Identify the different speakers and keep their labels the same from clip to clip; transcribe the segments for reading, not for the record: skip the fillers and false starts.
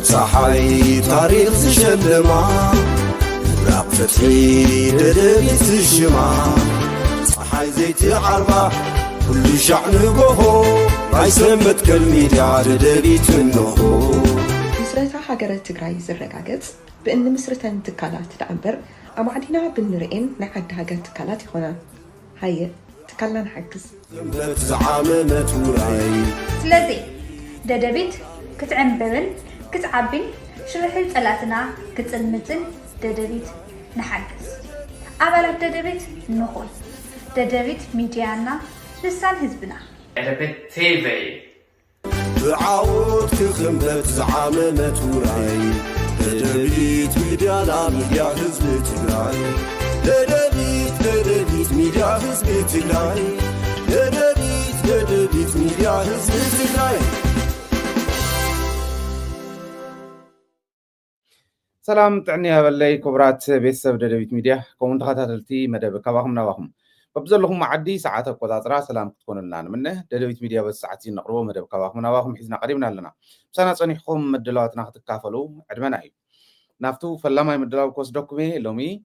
Speaker 1: صحي تاريخ شلما راق فتحي ددبيت الشما صحي زيت عربة كل شعن بهو رايسمت كالميديا ددبيت منه
Speaker 2: مسرتا حجرة تجراي زرقاقت بأن مسرتا تكالات تعبر أما عدينا بالنرئين نعد هاجر تكالات هنا هاي تكالنا نحجز
Speaker 1: زعامة وراي
Speaker 3: سلازي ددبيت كتعنببن كتعبين شرحل ثلاثنا كتلمتن ددبيت نحجز أبلات ددبيت نخول ددبيت ميديانا لسان حزبنا
Speaker 4: ددبيت تيفي
Speaker 1: بعاود كخمبت زعامة وراي ددبيت ميديا لا ميديا حزب تجراي ددبيت ميديا حزب تجراي ددبيت ميديا حزب تجراي
Speaker 5: سلام تعني هبلي كبرات بيسب ددبيت ميديا كون تخاتلتي مدب كباهم نواهم ببزلهم معدي ساعات القطاطرة سلام تكون لنا منه ددبيت ميديا بس ساعتين نقربوا مدب كباهم نواهم حيزنا قريبنا لنا سنة صنيحكم مدلواتنا تكافلوا عدمنا هي نافتو فلما يمدلوا كوس دوكمي لومي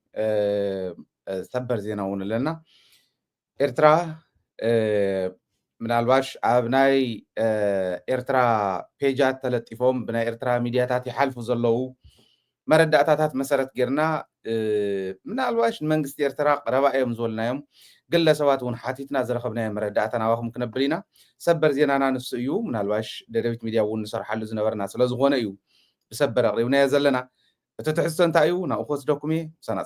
Speaker 5: سبر زيناون لنا إرترا من الباش أبناي إرترا بيجات تلتفهم بنا إرترا ميدياتاتي حلفوا زلوا مرداتات مسارات جرنا من الباش منجست إرترا قرابة يوم زولنا يوم قل سوات ونحاتيتنا زرخبنا مرداتنا واهم كنبرينا سبر زينانا نفسيو من الباش ددبيت ميديا ونصر حل زنبرنا سلازغونا يو بسبر قريبنا يزلنا بتتحسن تايو ناخذ دوكمي سنة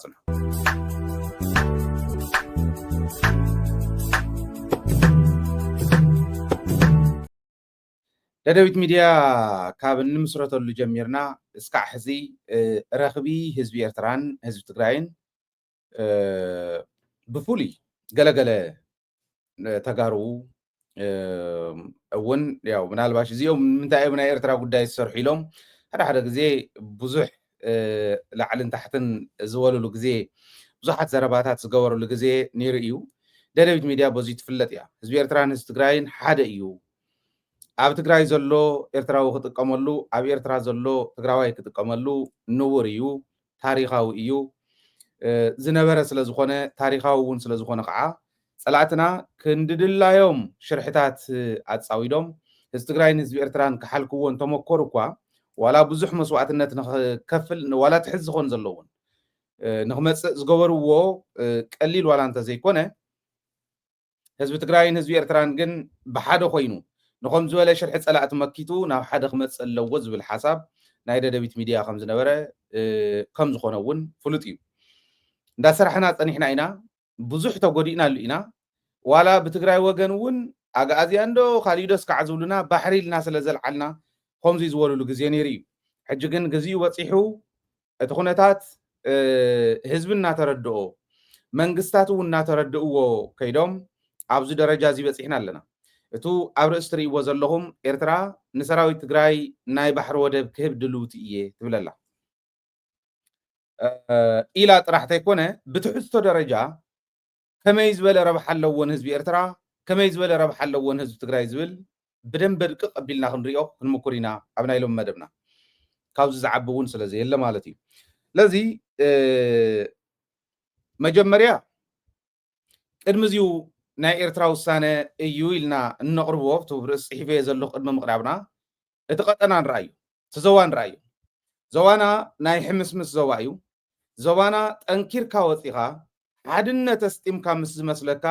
Speaker 5: ددبيت ميديا كابن مسرته اللي جميرنا اسكع حزي رخبي حزب إرتران حزب تجراين بفولي قلا تجارو أون ياو من الباش زيهم من تايبنا إرترا قداي السرحي لهم هذا جزء بزح لعلن تحتن زوالو لجزء بزحت زرباتات زجورو لجزء نيريو ددبيت ميديا بزيت فلت يا حزب إرتران حزب تجراين حدا يو أب تجراي زلوا إرتراو خطقملو أب إرترا زلوا تجراوي خطقملو نوريو تاريخاو إيو زنبرة سلزخونة تاريخاو ون سلزخونة قاع صلعتنا كنددلا يوم شرحتات أتصاويدهم استجراين حزب إرتران كحلكون تمكروا ولا بزح مسوعتنا نكفل ولا تحز خون زلون نخمس زجوروا قليل ولا أنت زي كونه حزب تجراين حزب إرتران جن بحاده خوينو نخم زوالة شرحت صلاة مكيتو نا حد خمس اللوز بالحساب نايدا دبيت ميديا خمس نبرة كم زخونون فلوتيو دا سرحنا تنحنا إنا بزح تقولينا لينا ولا بتجراي وجنون أجازي عنده خالدوس كعزولنا بحري الناس اللي زل عنا خمس زوالو لجزيانيري حججن جزيو وتصيحو تخونتات حزبنا تردو منقستاتو ناتردو كيدوم عبز درجة زي بتصيحنا لنا እቱ ኣብ ርእስትሪ ወዘለኹም ኤርትራ ንሰራዊት ትግራይ ናይ ባሕሪ ወደብ ክህብ ድልውቲ እየ ትብለላ ኢላ ጥራሕተ ይኮነ ብትሕዝቶ ደረጃ ከመይ ዝበለ ረብሓ ኣለዎን ህዝቢ ኤርትራ ከመይ ዝበለ ረብሓ ኣለዎን ህዝቢ ትግራይ ዝብል ብደንብ ድቅቕ ኣቢልና ክንሪኦ ክንምኩር ኢና ኣብ ናይ ሎም መደብና ካብዚ ዝዓቢ እውን ስለዘየለ ማለት እዩ ለዚ መጀመርያ ቅድሚ እዚኡ ናይ ኤርትራ ውሳነ እዩ ኢልና እንቅርቦ ብርስ ጽሒፈ ዘሎ ቅድሚ ምቅራብና እቲ ቀጠና ንራእዩ ተዘዋ ንራእዩ ዘዋና ናይ ሕምስምስ ዘዋ እዩ ዘዋና ጠንኪርካ ወፂኻ ሓድነት ኣስጢምካ ምስ ዝመስለካ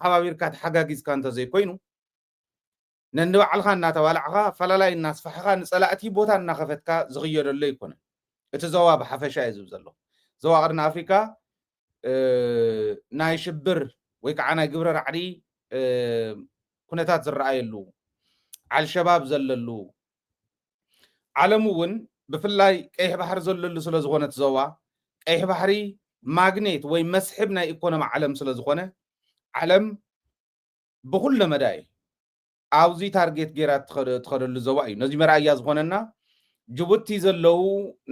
Speaker 5: ሓባቢርካ ተሓጋጊዝካ እንተዘይኮይኑ ነንባዕልካ እናተባልዕኻ ፈላላይ እናስፋሕኻ ንፀላእቲ ቦታ እናኸፈትካ ዝኽየደሎ ይኮነ እቲ ዘዋ ብሓፈሻ እዩ ዝብል ዘሎ ዘዋ ቅድሚ ኣፍሪካ ናይ ሽብር ወይ ከዓ ናይ ግብረ ራዕዲ ኩነታት ዝረኣየሉ አልሸባብ ዘለሉ ዓለም እውን ብፍላይ ቀይሕ ባሕሪ ዘለሉ ስለ ዝኾነ ትዘዋ ቀይሕ ባሕሪ ማግኔት ወይ መስሕብ ናይ ኢኮኖሚ ዓለም ስለ ዝኾነ ዓለም ብኩሉ መዳይ ኣብዚ ታርጌት ጌራ ትኸደሉ ዘዋ እዩ ነዚ መርኣያ ዝኾነና ጅቡቲ ዘለው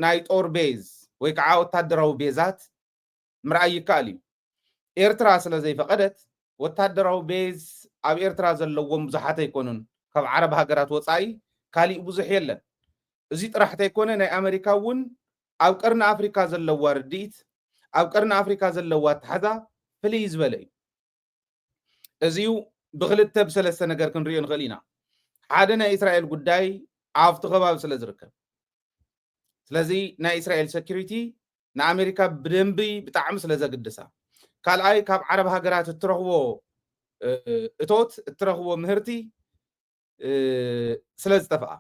Speaker 5: ናይ ጦር ቤዝ ወይ ከዓ ወታደራዊ ቤዛት ምርኣይ ይከኣል እዩ ኤርትራ ስለ ዘይፈቀደት ወታደራዊ ቤዝ ኣብ ኤርትራ ዘለዎም ብዙሓት ኣይኮኑን ካብ ዓረብ ሃገራት ወፃኢ ካሊእ ብዙሕ የለን እዚ ጥራሕ ተይኮነ ናይ ኣሜሪካ እውን ኣብ ቀርኒ ኣፍሪካ ዘለዋ ርድኢት ኣብ ቀርኒ ኣፍሪካ ዘለዋ ኣተሓዛ ፍልይ ዝበለ እዩ እዚኡ ብክልተ ብሰለስተ ነገር ክንሪኦ ንኽእል ኢና ሓደ ናይ እስራኤል ጉዳይ ኣብቲ ከባቢ ስለ ዝርከብ ስለዚ ናይ እስራኤል ሴኩሪቲ ንኣሜሪካ ብደንቢ ብጣዕሚ ስለ ዘግድሳ ካልኣይ ካብ ዓረብ ሃገራት እትረኽቦ እቶት እትረኽቦ ምህርቲ ስለ ዝጠፍኣ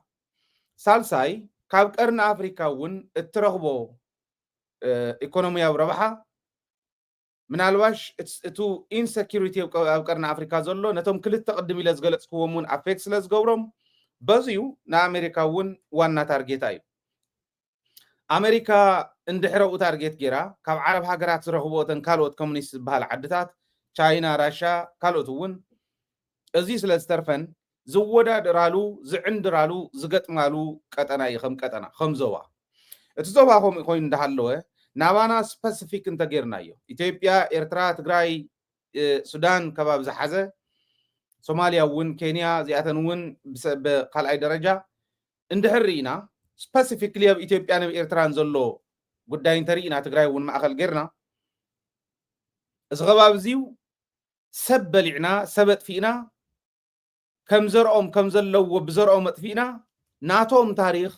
Speaker 5: ሳልሳይ ካብ ቀርኒ ኣፍሪካ እውን እትረኽቦ ኢኮኖሚያዊ ረብሓ ምናልባሽ እቱ ኢንሴኪሪቲ ኣብ ቀርኒ ኣፍሪካ ዘሎ ነቶም ክልተ ቅድም ኢለ ዝገለፅክዎም እውን ኣፌክት ስለ ዝገብሮም በዚዩ ንኣሜሪካ እውን ዋና ታርጌታ እዩ ኣሜሪካ እንድሕረኡ ታርጌት ጌራ ካብ ዓረብ ሃገራት ዝረኽቦተን ካልኦት ኮሙኒስት ዝበሃል ዓድታት ቻይና ራሻ ካልኦት እውን እዚ ስለ ዝተርፈን ዝወዳድራሉ ዝዕንድራሉ ዝገጥማሉ ቀጠና እዩ ከም ቀጠና ከም ዞባ እቲ ዞባ ከምኡ ኮይኑ እንዳሃለወ ናባና ስፔሲፊክ እንተጌርናዮ ኢትዮጵያ ኤርትራ ትግራይ ሱዳን ከባቢ ዝሓዘ ሶማሊያ እውን ኬንያ እዚኣተን እውን ብካልኣይ ደረጃ እንድሕር ኢና ስፔሲፊክሊ ኣብ ኢትዮጵያን ኣብ ኤርትራን ዘሎ ጉዳይ እንተሪኢና ትግራይ እውን ማእኸል ጌርና እዚ ከባቢ እዚዩ ሰብ በሊዕና ሰብ ኣጥፊእና ከም ዘርኦም ከም ዘለዎ ብዘርኦም ኣጥፊእና ናቶም ታሪክ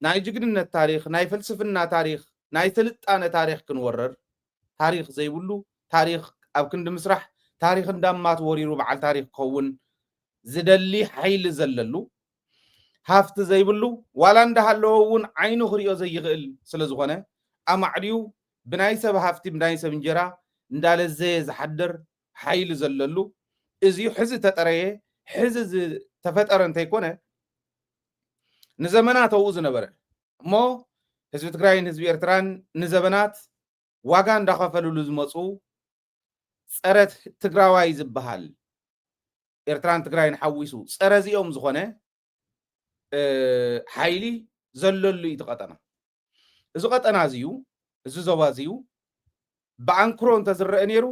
Speaker 5: ናይ ጅግንነት ታሪክ ናይ ፍልስፍና ታሪክ ናይ ስልጣነ ታሪክ ክንወረር ታሪክ ዘይብሉ ታሪክ ኣብ ክንዲ ምስራሕ ታሪክ እንዳማት ወሪሩ በዓል ታሪክ ክኸውን ዝደሊ ሓይሊ ዘለሉ ሃፍቲ ዘይብሉ ዋላ እንዳሃለዎ እውን ዓይኑ ክሪኦ ዘይኽእል ስለ ዝኾነ ኣማዕድዩ ብናይ ሰብ ሃፍቲ ብናይ ሰብ እንጀራ እንዳለዘየ ዝሓድር ሓይሊ ዘለሉ እዚዩ ሕዚ ተጠረየ ሕዚ ዝተፈጠረ እንተይኮነ ንዘመናት ኣብኡ ዝነበረ እሞ ህዝቢ ትግራይን ህዝቢ ኤርትራን ንዘመናት ዋጋ እንዳኸፈልሉ ዝመፁ ፀረ ትግራዋይ ዝበሃል ኤርትራን ትግራይን ሓዊሱ ፀረ እዚኦም ዝኾነ ሓይሊ ዘለሉ እዩ ቀጠና እዚ ቀጠና እዚዩ እዚ ዞባ እዚዩ ብኣንክሮ እንተዝረአ ነይሩ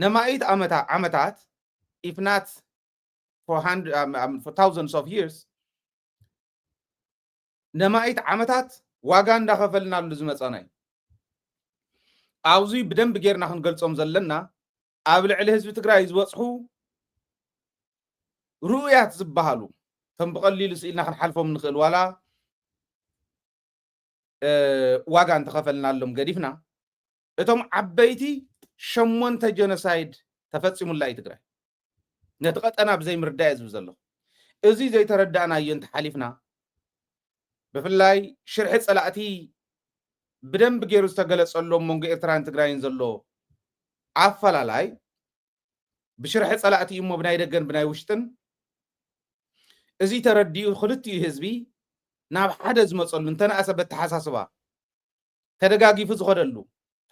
Speaker 5: ነማኢት ዓመታት if not for thousands of years ነማኢት ዓመታት ዋጋ እንዳኸፈልናሉ ዝመፀና እዩ ኣብዚ ብደንብ ጌርና ክንገልፆም ዘለና ኣብ ልዕሊ ህዝቢ ትግራይ ዝበፅሑ ሩኡያት ዝበሃሉ ከም ብቐሊሉ ስኢልና ክንሓልፎም ንኽእል ዋላ ዋጋ እንተኸፈልናሎም ገዲፍና እቶም ዓበይቲ 8 ጀኖሳይድ ተፈፂሙላ እዩ ትግራይ ነቲ ቀጠና ብዘይምርዳእ ዝብል ዘሎ እዚ ዘይተረዳእናዮ እንተሓሊፍና ብፍላይ ሽርሒ ፀላእቲ ብደንብ ገይሩ ዝተገለፀሎም መንጎ ኤርትራን ትግራይን ዘሎ ኣፈላላይ ብሽርሒ ፀላእቲ እሞ ብናይ ደገን ብናይ ውሽጥን እዚ ተረዲኡ ክልቲኡ ህዝቢ ናብ ሓደ ዝመፀሉ እንተነኣሰ በተሓሳስባ ተደጋጊፉ ዝኸደሉ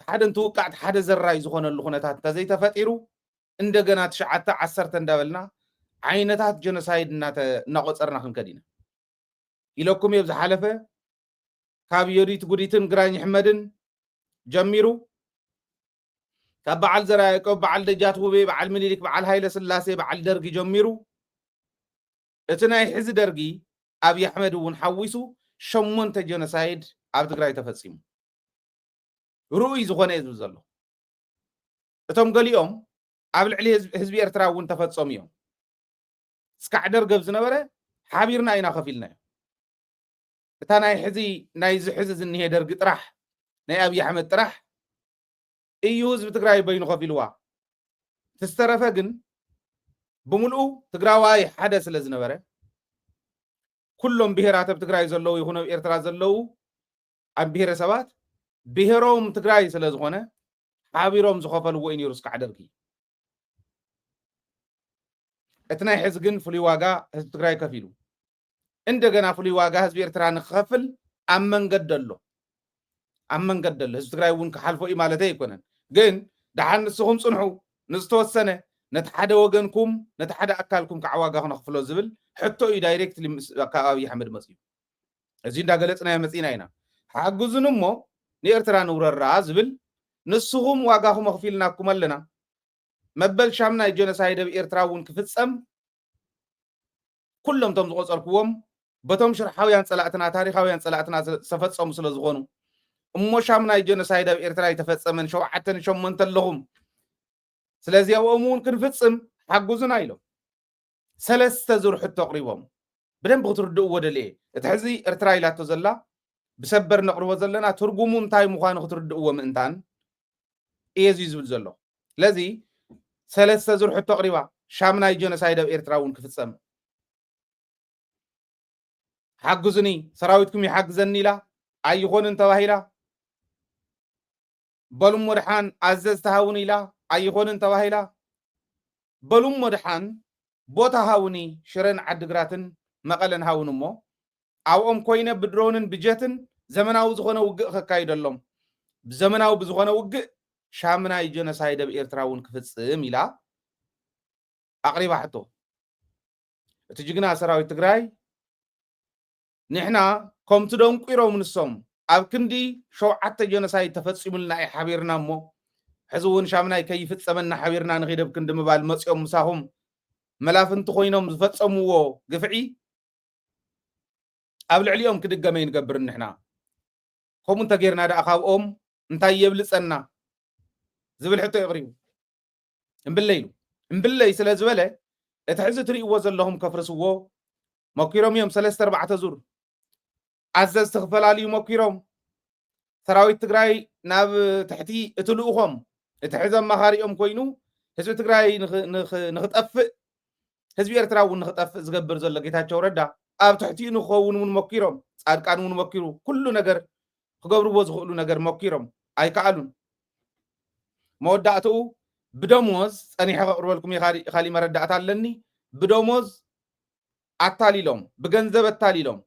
Speaker 5: ሓደ እንትውቃዕ ሓደ ዘራይ ዝኾነሉ ኩነታት እንተዘይተፈጢሩ እንደገና 9 10 እንዳበልና ዓይነታት ጀኖሳይድ እናቆፀርና ክንከድ ኢና ኢለኩም እየ ዝሓለፈ ካብ የዲት ጉዲትን ግራኝ ኣሕመድን ጀሚሩ ካብ በዓል ዘርዓ ያዕቆብ በዓል ደጃት ውቤ በዓል ምኒልክ በዓል ሃይለ ስላሴ በዓል ደርጊ ጀሚሩ እቲ ናይ ሕዚ ደርጊ ኣብይ ኣሕመድ እውን ሓዊሱ 8 ጀኖሳይድ ኣብ ትግራይ ተፈፂሙ ሩኡይ ዝኾነ እዩ ዝብል ዘሎ እቶም ገሊኦም ኣብ ልዕሊ ህዝቢ ኤርትራ እውን ተፈፀሙ እዮም እስካዕ ደርገብ ዝነበረ ሓቢርና ኢና ከፊልና እዮም እታ ናይ ሕዚ ናይ ዝሕዚ ዝኒሄ ደርጊ ጥራሕ ናይ ኣብይ ኣሕመድ ጥራሕ እዩ ህዝቢ ትግራይ በይኑ ከፊልዋ ትስተረፈ ግን ብምልኡ ትግራዋይ ሓደ ስለ ዝነበረ ኩሎም ብሄራት ኣብ ትግራይ ዘለዉ ይኹኑ ኣብ ኤርትራ ዘለዉ ኣብ ብሄረሰባት ብሄሮም ትግራይ ስለ ዝኾነ ሓቢሮም ዝኸፈልዎ እዩ ነይሩ እስካዕ ደርጊ እቲ ናይ ሕዚ ግን ፍሉይ ዋጋ ህዝቢ ትግራይ ከፊሉ እንደገና ፍሉይ ዋጋ ህዝቢ ኤርትራ ንክኸፍል ኣብ መንገዲ ኣሎ ህዝቢ ትግራይ እውን ክሓልፎ እዩ ማለት ኣይኮነን ግን ድሓን ንስኹም ፅንሑ ንዝተወሰነ ነቲ ሓደ ወገንኩም ነቲ ሓደ ኣካልኩም ከዓ ዋጋ ክነኽፍሎ ዝብል ሕቶ እዩ ዳይሬክትሊ ካብ ኣብይ ኣሕመድ መፅዩ እዚ እንዳገለፅናዮ መፂና ኢና ሓግዙን እሞ ንኤርትራ ንውረራ ዝብል ንስኹም ዋጋኹም ኣኽፊልናኩም ኣለና መበል ሻምናይ ጀኖሳይድ ኣብ ኤርትራ እውን ክፍፀም ኩሎም ቶም ዝቆፀርክዎም በቶም ሽርሓውያን ጸላእትና ታሪኻውያን ጸላእትና ዝተፈጸሙ ስለ ዝኾኑ እሞ ሻምናይ ጀኖሳይድ ኣብ ኤርትራ የተፈጸመን 7-8 ኣለኹም ስለዚ ኣብኦም እውን ክንፍጽም ሓጉዙና ኢሎም ሰለስተ ዙር ሕቶ ኣቕሪቦም ብደንብ ክትርድእዎ ደልየ እቲ ሕዚ ኤርትራ ኢላቶ ዘላ ብሰበር ነቕርቦ ዘለና ትርጉሙ እንታይ ምዃኑ ክትርድእዎ ምእንታን እየ ዝብል ዘሎ ስለዚ ሰለስተ ዙር ሕቶ ኣቕሪባ ሻምናይ ጀኖሳይድ ኣብ ኤርትራ እውን ክፍጸም ሓጉዝኒ ሰራዊትኩም ይሓግዘኒ ኢላ ኣይኾንን ተባሂላ በሉም ወድሓን ኣዘዝ ተሃውን ኢላ ኣይኾንን ተባሂላ በሉም ወድሓን ቦታ ሃውኒ ሽረን ዓድግራትን መቐለን ሃውን እሞ ኣብኦም ኮይነ ብድሮንን ብጀትን ዘመናዊ ዝኾነ ውግእ ከካይደሎም ዘመናዊ ብዝኾነ ውግእ ሻምናይ ጀኖሳይድ ኣብ ኤርትራ እውን ክፍጽም ኢላ ኣቕሪባ ሕቶ እቲ ጅግና ሰራዊት ትግራይ ንሕና ከምቲ ደንቂሮም ንሶም ኣብ ክንዲ 7 ጀኖሳይድ ተፈጺሙልና እዩ ሓቢርና እሞ ሕዚ እውን ሻምናይ ከይፍጸመና ሓቢርና ንኺደብ ክንዲ ምባል መጺኦም ምሳኹም መላፍንቲ ኮይኖም ዝፈጸምዎ ግፍዒ ኣብ ልዕሊኦም ክድገመ ይንገብር ንሕና ከምኡ እንተጌርና ደኣ ካብኦም እንታይ የብልፀና ዝብል ሕቶ የቕሪቡ እምብለይ ስለ ዝበለ እቲ ሕዚ ትርእይዎ ዘለኹም ከፍርስዎ መኪሮም እዮም 3-4 ዙር ኣዘዝቲ ክፈላልዩ መኪሮም ሰራዊት ትግራይ ናብ ትሕቲ እቲ ልኡኾም እቲ ሕዚ ኣማኻሪኦም ኮይኑ ህዝቢ ትግራይ ንኽጠፍእ ህዝቢ ኤርትራ እውን ንኽጠፍእ ዝገብር ዘሎ ጌታቸው ረዳ ኣብ ትሕቲኡ ንኽኸውን እውን መኪሮም ጻድቃን እውን መኪሩ ኩሉ ነገር ክገብርዎ ዝኽእሉ ነገር መኪሮም ኣይከኣሉን መወዳእትኡ ብደሞዝ ጸኒሐ ከቕርበልኩም ካሊእ መረዳእታ ኣለኒ ብደሞዝ ኣታሊሎም ብገንዘብ ኣታሊሎም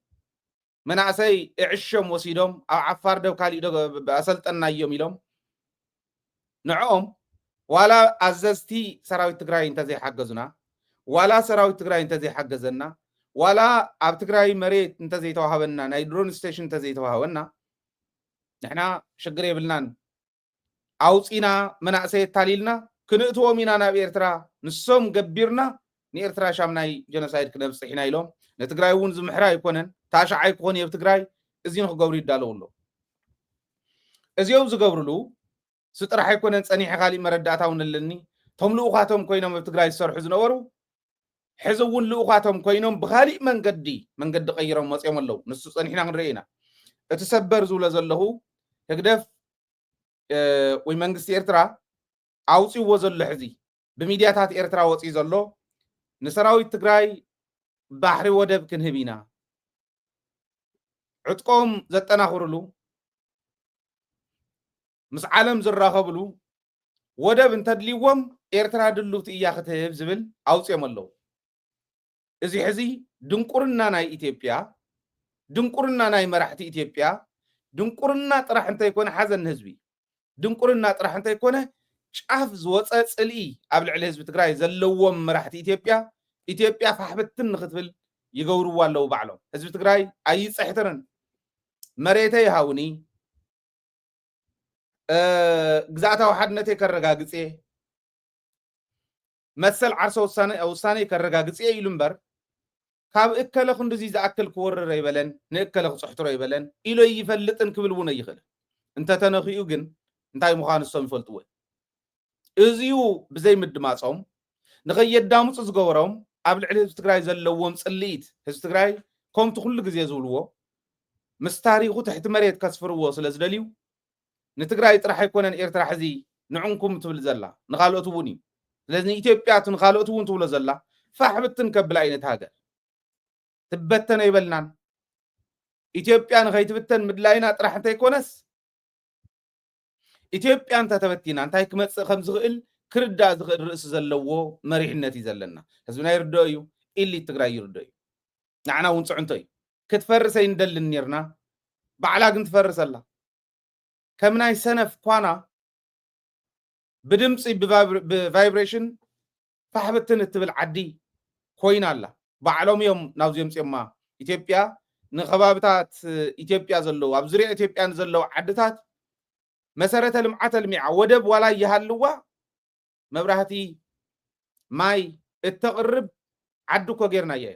Speaker 5: መናእሰይ ዕሾም ወሲዶም ኣብ ዓፋር ደብ ካሊእ ኣሰልጠናዮም ኢሎም ንዕኦም ዋላ ኣዘዝቲ ሰራዊት ትግራይ እንተዘይሓገዙና ዋላ ሰራዊት ትግራይ እንተዘይሓገዘና ዋላ ኣብ ትግራይ መሬት እንተዘይተዋሃበና ናይ ድሮን ስቴሽን እንተዘይተዋሃበና ንሕና ሽግር የብልናን ኣውፂና መናእሰይ ኣታሊልና ክንእትዎም ኢና ናብ ኤርትራ ንሶም ገቢርና ንኤርትራ ሻምናይ ጀኖሳይድ ክነብፅሕ ኢና ኢሎም ንትግራይ እውን ዝምሕራ ኣይኮነን ታሻዓይ ክኾን የብ ትግራይ እዚ ንክገብሩ ይዳለውሎ እዚኦም ዝገብርሉ ስጥራሕ ኣይኮነን ጸኒሐ ካሊእ መረዳእታ እውን ኣለኒ ቶም ልኡኻቶም ኮይኖም ኣብ ትግራይ ዝሰርሑ ዝነበሩ ሕዚ እውን ልኡኻቶም ኮይኖም ብካሊእ መንገዲ ቀይሮም መፅኦም ኣለዉ ንሱ ጸኒሕና ክንርኢ ኢና እቲ ሰበር ዝብሎ ዘለኹ ህግደፍ ወይ መንግስቲ ኤርትራ ኣውፂዎ ዘሎ ሕዚ ብሚድያታት ኤርትራ ወፂኡ ዘሎ ንሰራዊት ትግራይ ባሕሪ ወደብ ክንህብ ኢና ዕጥቆም ዘጠናኽርሉ ምስ ዓለም ዝራኸብሉ ወደብ እንተድልይዎም ኤርትራ ድልውቲ እያ ክትህብ ዝብል ኣውፂኦም ኣለዉ እዚ ሕዚ ድንቁርና ናይ ኢትዮጵያ ድንቁርና ናይ መራሕቲ ኢትዮጵያ ድንቁርና ጥራሕ እንተይኮነ ሓዘን ህዝቢ ድንቁርና ጥራሕ እንተይኮነ ጫፍ ዝወፀ ጽልኢ ኣብ ልዕሊ ህዝቢ ትግራይ ዘለዎም መራሕቲ ኢትዮጵያ ፋሕበትን ንኽትብል ይገብርዎ ኣለዉ ባዕሎም ህዝቢ ትግራይ ኣይፅሕትርን መሬተይ ሃውኒ ግዛእታዊ ሓድነተይ ከረጋግፄ መሰል ዓርሰ ውሳነ ከረጋግፄ ኢሉ እምበር ካብ እከለ ክንዲዚ ዝኣክል ክወርር ኣይበለን ንእከለ ክፅሕትሮ ኣይበለን ኢሎ ይፈልጥን ክብል እውን ኣይኽእል እንተተነኺኡ ግን እንታይ ምዃኑ ንሶም ይፈልጥዎ እዚኡ ብዘይ ምድማፆም ንኸየዳምፁ ዝገበሮም ኣብ ልዕሊ ህዝቢ ትግራይ ዘለዎም ጽልኢት ህዝቢ ትግራይ ከምቲ ኩሉ ግዜ ዝብልዎ ምስ ታሪኹ ትሕቲ መሬት ከስፍርዎ ስለ ዝደልዩ ንትግራይ ጥራሕ ኣይኮነን ኤርትራ ሕዚ ንዕንኩም ትብል ዘላ ንኻልኦት እውን እዩ ስለዚ ንኢትዮጵያ ንኻልኦት እውን ትብሎ ዘላ ፋሕብትን ከብል ዓይነት ሃገር ትበተን ኣይበልናን ኢትዮጵያ ንኸይትብተን ምድላይና ጥራሕ እንተይኮነስ ኢትዮጵያ እንተተበቲና እንታይ ክመፅእ ከም ዝኽእል ክርዳእ ዝኽእል ርእሲ ዘለዎ መሪሕነት እዩ ዘለና ህዝብና ይርድኦ እዩ ኢሊት ትግራይ ይርድኦ እዩ ንዓና እውን ፅዕንቶ እዩ ክትፈርስ ኣይንደልን ነርና ባዕላ ግን ትፈርስ ኣላ ከም ናይ ሰነፍ ኳና ብድምፂ ብቫይብሬሽን ፋሕብትን እትብል ዓዲ ኮይና ኣላ ባዕሎም እዮም ናብዚኦም ፅዮማ ኢትዮጵያ ንኸባብታት ኢትዮጵያ ዘለዉ ኣብ ዙርያ ኢትዮጵያ ዘለዉ ዓድታት መሰረተ ልምዓት ልሚዓ ወደብ ዋላ ይሃልዋ መብራህቲ ማይ እተቕርብ ዓዲ እኮ ጌርና እያ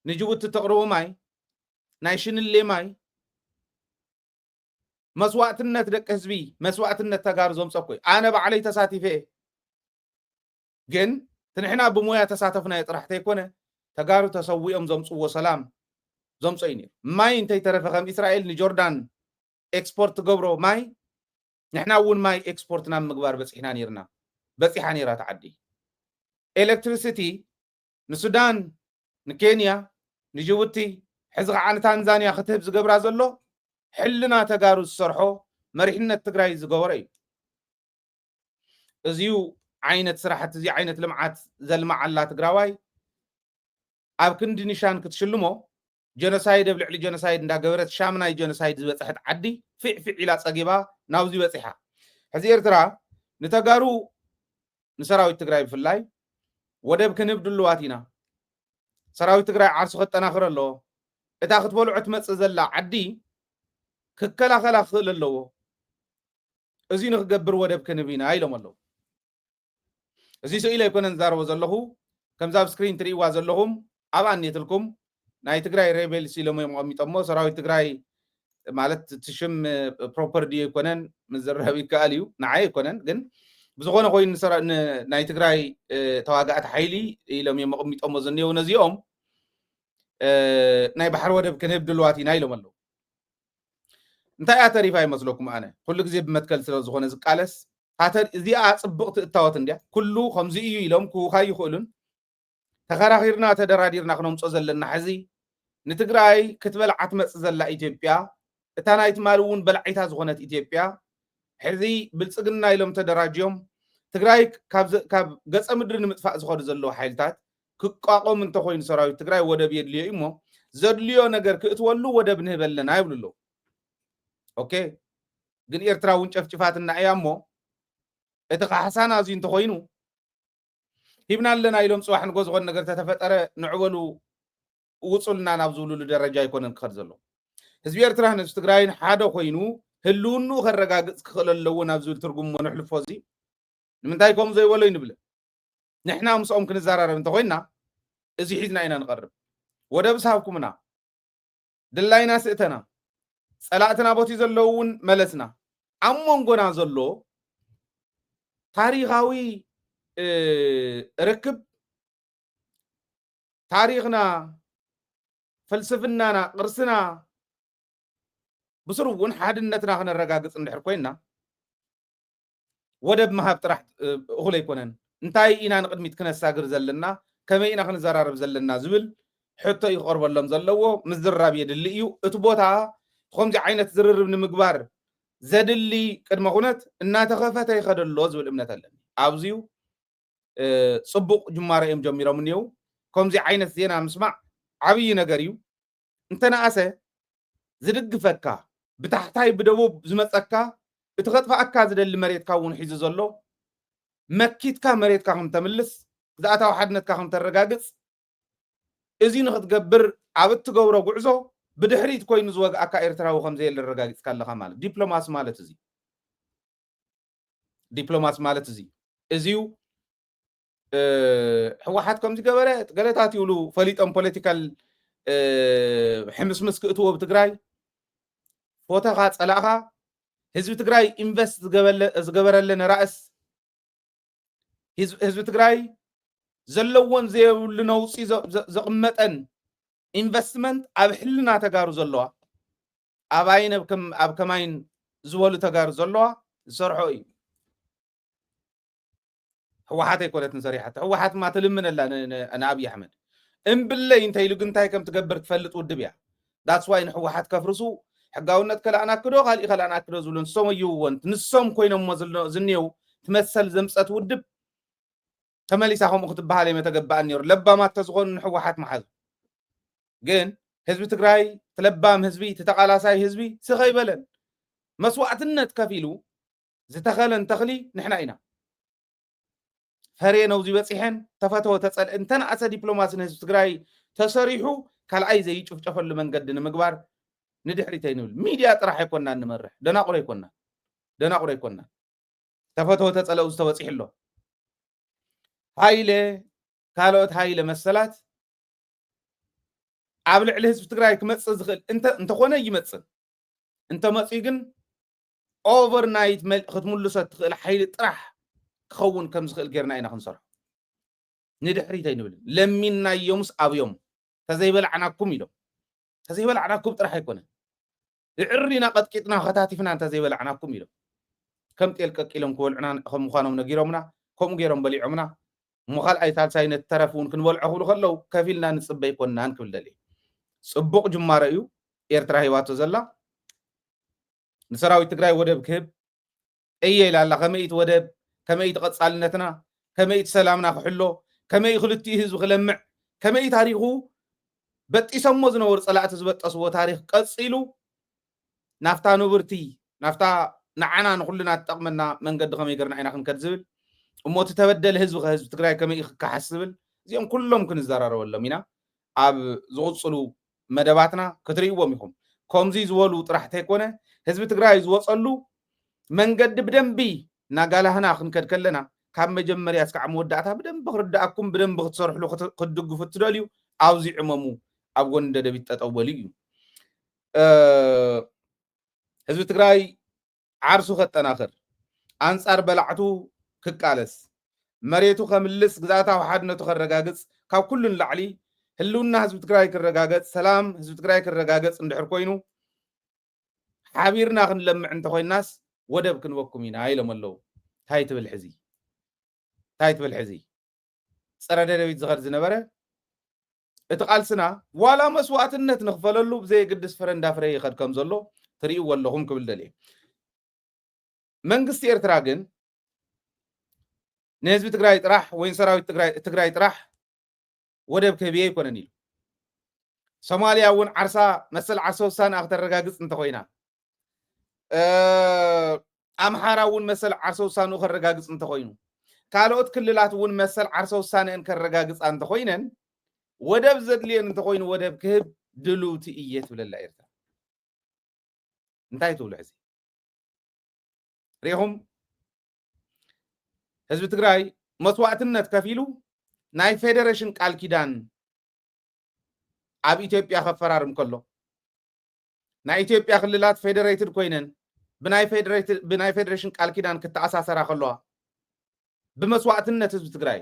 Speaker 5: ንጅቡቲ ተቕርቡ ማይ ናይ ሽንሌ ማይ መስዋዕትነት ደቂ ህዝቢ መስዋዕትነት ተጋሩ ዘምፀኮ ኣነ ባዕለይ ተሳቲፈ ግን ትንሕና ብሞያ ተሳተፍና ጥራሕ ተይኮነ ተጋሩ ተሰዊኦም ዘምፅዎ ሰላም ዘምፀ እዩ ነይሩ ማይ እንተይ ተረፈ ከም እስራኤል ንጆርዳን ኤክስፖርት ገብሮ ማይ ንሕና እውን ማይ ኤክስፖርት ናብ ምግባር በፂሕና ነርና በፂሓ ነራ ተዓዲ ኤሌክትሪሲቲ ንሱዳን ንኬንያ ንጅቡቲ ሕዚ ከዓ ንታንዛንያ ክትህብ ዝገብራ ዘሎ ሕልና ተጋሩ ዝሰርሖ መሪሕነት ትግራይ ዝገበረ እዩ እዚዩ ዓይነት ስራሕቲ እዚ ዓይነት ልምዓት ዘልማዓላ ትግራዋይ ኣብ ክንዲ ኒሻን ክትሽልሞ ጀኖሳይድ ኣብ ልዕሊ ጀኖሳይድ እንዳገበረት ሻምናይ ጀኖሳይድ ዝበፅሐት ዓዲ ፊዕፊዕ ኢላ ፀጊባ ናብዚ በፂሓ ሕዚ ኤርትራ ንተጋሩ ንሰራዊት ትግራይ ብፍላይ ወደብ ክንህብ ድልዋት ኢና ሰራዊት ትግራይ ዓርሱ ክጠናኽር ኣለዎ እታ ክትበልዖ ትመፅእ ዘላ ዓዲ ክከላኸላ ክኽእል ኣለዎ እዚ ንክገብር ወደብ ክንህብ ኢና ኢሎም ኣለዉ እዚ ስኢለ ኣይኮነን ዝዛረቦ ዘለኹ ከምዛ ኣብ ስክሪን ትርእይዋ ዘለኹም ኣብ ኣኔትልኩም ናይ ትግራይ ሬቤልስ ኢሎም እዮም ቀሚጦሞ ሰራዊት ትግራይ ማለት ትሽም ፕሮፐርቲ ኣይኮነን ምዝረብ ይከኣል እዩ ንዓይ ኣይኮነን ግን ብዝኾነ ኮይኑ ናይ ትግራይ ተዋጋእቲ ሓይሊ ኢሎም እዮም ቀሚጦሞ ዝኔው ነዚኦም ናይ ባሕሪ ወደብ ክንህብ ድልዋት ኢና ኢሎም ኣለዉ እንታይ እያ ተሪፋ ይመስለኩም ኣነ ኩሉ ግዜ ብመትከል ስለ ዝኾነ ዝቃለስ እዚኣ ፅቡቕቲ እታወት እንድያ ኩሉ ከምዚ እዩ ኢሎም ክውካ ይኽእሉን ተኸራኺርና ተደራዲርና ክነምፆ ዘለና ሕዚ ንትግራይ ክትበልዓ ትመፅእ ዘላ ኢትዮጵያ እታ ናይ ትማል እውን በልዒታ ዝኾነት ኢትዮጵያ ሕዚ ብልፅግና ኢሎም ተደራጅዮም ትግራይ ካብ ገፀ ምድሪ ንምጥፋእ ዝኸዱ ዘለዉ ሓይልታት ክቋቆም እንተኮይኑ ሰራዊት ትግራይ ወደብ የድልዮ እሞ ዘድልዮ ነገር ክእትወሉ ወደብ ንህብ ኣለና ይብሉ ኣለዉ ኦኬ ግን ኤርትራ እውን ጨፍጭፋትና እያ እሞ እቲ ካሕሳና እዚ እንተኮይኑ ሂብና ኣለና ኢሎም ፅዋሕ ንጎ ዝኾነ ነገር ተተፈጠረ ንዕበሉ ውፁልና ናብ ዝብልሉ ደረጃ ኣይኮነን ክኸድ ዘሎ ህዝቢ ኤርትራ ህዝቢ ትግራይን ሓደ ኮይኑ ህልውኑ ከረጋግፅ ክኽእል ኣለዎ ናብ ዝብል ትርጉም ንሕልፎ እዚ ንምንታይ ከምኡ ዘይበሎ ይንብል ንሕና ምስኦም ክንዘራረብ እንተኮይንና እዚ ሒዝና ኢና ንቐርብ ወደብ ሳብኩምና ድላይና ስእተና ፀላእትና ቦቲ ዘለዉ እውን መለስና ኣብ መንጎና ዘሎ ታሪኻዊ ርክብ ታሪኽና ፍልስፍናና ቅርስና ብስሩ እውን ሓድነትና ክነረጋግፅ እንድሕር ኮይንና ወደብ ምሃብ ጥራሕ እኹል ኣይኮነን እንታይ ኢና ንቅድሚት ክነሳግር ዘለና ከመይ ኢና ክንዘራርብ ዘለና ዝብል ሕቶ ይቀርበሎም ዘለዎ ምዝራብ የድሊ እዩ እቲ ቦታ ከምዚ ዓይነት ዝርርብ ንምግባር ዘድሊ ቅድመ ኩነት እናተኸፈተ ይኸደሎ ዝብል እምነት ኣለኒ ኣብዚዩ ፅቡቕ ጅማሮ እዮም ጀሚሮም እኒው ከምዚ ዓይነት ዜና ምስማዕ ዓብይ ነገር እዩ እንተነኣሰ ዝድግፈካ ብታሕታይ ብደቡብ ዝመፀካ እቲ ከጥፋኣካ ዝደሊ መሬትካ እውን ሒዙ ዘሎ መኪትካ መሬትካ ከም ተምልስ ዝኣታዊ ሓድነትካ ከም ተረጋግፅ እዚ ንክትገብር ኣብ እትገብሮ ጉዕዞ ብድሕሪት ኮይኑ ዝወግኣካ ኤርትራዊ ከምዘየለ ረጋጊፅካ ኣለካ ማለት ዲፕሎማሲ ማለት እዚ እዚዩ ሕወሓት ከምዚ ገበረ ገለታት ይብሉ ፈሊጦም ፖለቲካል ሕምስምስ ክእትዎ ብትግራይ ፎቶኻ ፀላእኻ ህዝቢ ትግራይ ኢንቨስት ዝገበረለን ራእስ ህዝቢ ትግራይ ዘለዎን ዘየብሉ ነውፂ ዘቕመጠን ኢንቨስትመንት ኣብ ሕልና ተጋሩ ዘለዋ ኣብ ዓይን ኣብ ከማይን ዝበሉ ተጋሩ ዘለዋ ዝሰርሖ እዩ ሕወሓት ኣይኮነትን ሰሪሓት ሕወሓት ማ ትልምነላ ንኣብይ ኣሕመድ እምብለይ እንታይ ኢሉ ግን እንታይ ከም ትገብር ትፈልጥ ውድብ እያ ዳትስ ዋይ ንሕወሓት ከፍርሱ ሕጋውነት ከላኣናክዶ ካሊእ ከላኣናክዶ ዝብሉ ንሶም እዩዎን ንሶም ኮይኖም ዝኔው ትመሰል ዘምፀት ውድብ ተመሊሳ ከምኡ ክትበሃል የመተገባእ ነይሩ ለባማት ተዝኾኑ ንሕወሓት መሓዙ ግን ህዝቢ ትግራይ ትለባም ህዝቢ ተተቃላሳይ ህዝቢ ስኸ ይበለን መስዋዕትነት ከፊሉ ዝተኸለን ተኽሊ ንሕና ኢና ፈርየ ነውዚ በፂሐን ተፈተወ ተፀልአ እንተነኣሰ ዲፕሎማሲ ንህዝቢ ትግራይ ተሰሪሑ ካልኣይ ዘይጭፍጨፈሉ መንገዲ ንምግባር ንድሕሪት ኣይንብል ሚድያ ጥራሕ ኣይኮና ንመርሕ ደናቁር ኣይኮና ተፈተወ ተፀልአ ዝተበፂሕ ኣሎ ሃይለ ካልኦት ሃይለ መሰላት ኣብ ልዕሊ ህዝቢ ትግራይ ክመጽእ ዝኽእል እንተኾነ ይመጽእ እንተ መጽኡ ግን ኦቨርናይት ክትምልሶ ትኽእል ሓይሊ ጥራሕ ክኸውን ከም ዝኽእል ጌርና ኢና ክንሰርሖ ንድሕሪት ኣይንብልን ለሚናዮምስ ኣብዮም ተዘይበልዕናኩም ኢሎም ተዘይበልዕናኩም ጥራሕ ኣይኮነን ዕሪና ቀጥቂጥና ኸታቲፍና እንተዘይበልዕናኩም ኢሎም ከም ጤል ቀቂሎም ክበልዑና ከም ምዃኖም ነጊሮምና ከምኡ ገይሮም በሊዖምና እሞ ካልኣይ ሳልሳይ ነቲ ተረፍ እውን ክንበልዖ ክብሉ ከለዉ ከፊልና ንፅበ ይኮንናን ክብል ደልየ ፅቡቕ ጅማሮ እዩ ኤርትራ ሂባቶ ዘላ ንሰራዊት ትግራይ ወደብ ክህብ እየ ኢላ ኣላ ከመይት ወደብ ከመይት ቀጻልነትና ከመይት ሰላምና ክሕሎ ከመይ ክልቲኡ ህዝቢ ክለምዕ ከመይ ታሪኹ በጢሰሞ ዝነበሩ ፀላእቲ ዝበጠስዎ ታሪክ ቀፂሉ ናፍታ ንብርቲ ናፍታ ንዓና ንኩልና ትጠቕመና መንገዲ ከመይ ገርና ኢና ክንከድ ዝብል እሞ እቲ ተበደለ ህዝቢ ከህዝቢ ትግራይ ከመይ ክከሓስ ዝብል እዚኦም ኩሎም ክንዘራረበሎም ኢና ኣብ ዝቕፅሉ መደባትና ክትርእይዎም ኢኹም ከምዚ ዝበሉ ጥራሕቲ ኣይኮነ ህዝቢ ትግራይ ዝወፀሉ መንገዲ ብደንቢ ናጋላህና ክንከድ ከለና ካብ መጀመርያ እስካዕ መወዳእታ ብደንቢ ክርዳእኩም ብደንቢ ክትሰርሕሉ ክትድግፉ ትደልዩ ኣብዚ ዕመሙ ኣብ ጎኒ ደደቢት ጠጠው በሉ እዩ ህዝቢ ትግራይ ዓርሱ ከጠናኽር ኣንጻር በላዕቱ ክቃለስ መሬቱ ከምልስ ግዛታዊ ሓድነቱ ከረጋግፅ ካብ ኩሉን ላዕሊ ህልውና ህዝቢ ትግራይ ክረጋገፅ ሰላም ህዝቢ ትግራይ ክረጋገፅ እንድሕር ኮይኑ ሓቢርና ክንለምዕ እንተኮይናስ ወደብ ክንበኩም ኢና ኢሎም ኣለዉ እንታይ ትብል ሕዚ ፀረ ደደቢት ዝኸድ ዝነበረ እቲ ቃልስና ዋላ መስዋዕትነት ንኽፈለሉ ብዘይግድስ ፍረ እንዳፍረ ይኸድ ከም ዘሎ ትርእይዎ ኣለኹም ክብል ደልየ መንግስቲ ኤርትራ ግን ንህዝቢ ትግራይ ጥራሕ ወይ ሰራዊት ትግራይ ጥራሕ ወደብ ክህብየ ይኮነን ኢሉ ሶማልያ እውን ዓርሳ መሰል ዓርሰ ውሳነ ክትረጋግፅ እንተኮይና ኣምሓራ እውን መሰል ዓርሰ ውሳነ ከረጋግፅ እንተኮይኑ ካልኦት ክልላት እውን መሰል ዓርሰ ውሳነን ከረጋግፃ እንተኮይነን ወደብ ዘድልየን እንተኮይኑ ወደብ ክህብ ድሉቲ እየ ትብለላ ኤርትራ እንታይ ትብሉ ሕዚ ሪኹም ህዝቢ ትግራይ መስዋዕትነት ከፊሉ ናይ ፌደሬሽን ቃል ኪዳን ኣብ ኢትዮጵያ ከፈራርም ከሎ ናይ ኢትዮጵያ ክልላት ፌደሬትድ ኮይነን ብናይ ፌደሬሽን ቃል ኪዳን ክትኣሳሰራ ከለዋ ብመስዋዕትነት ህዝቢ ትግራይ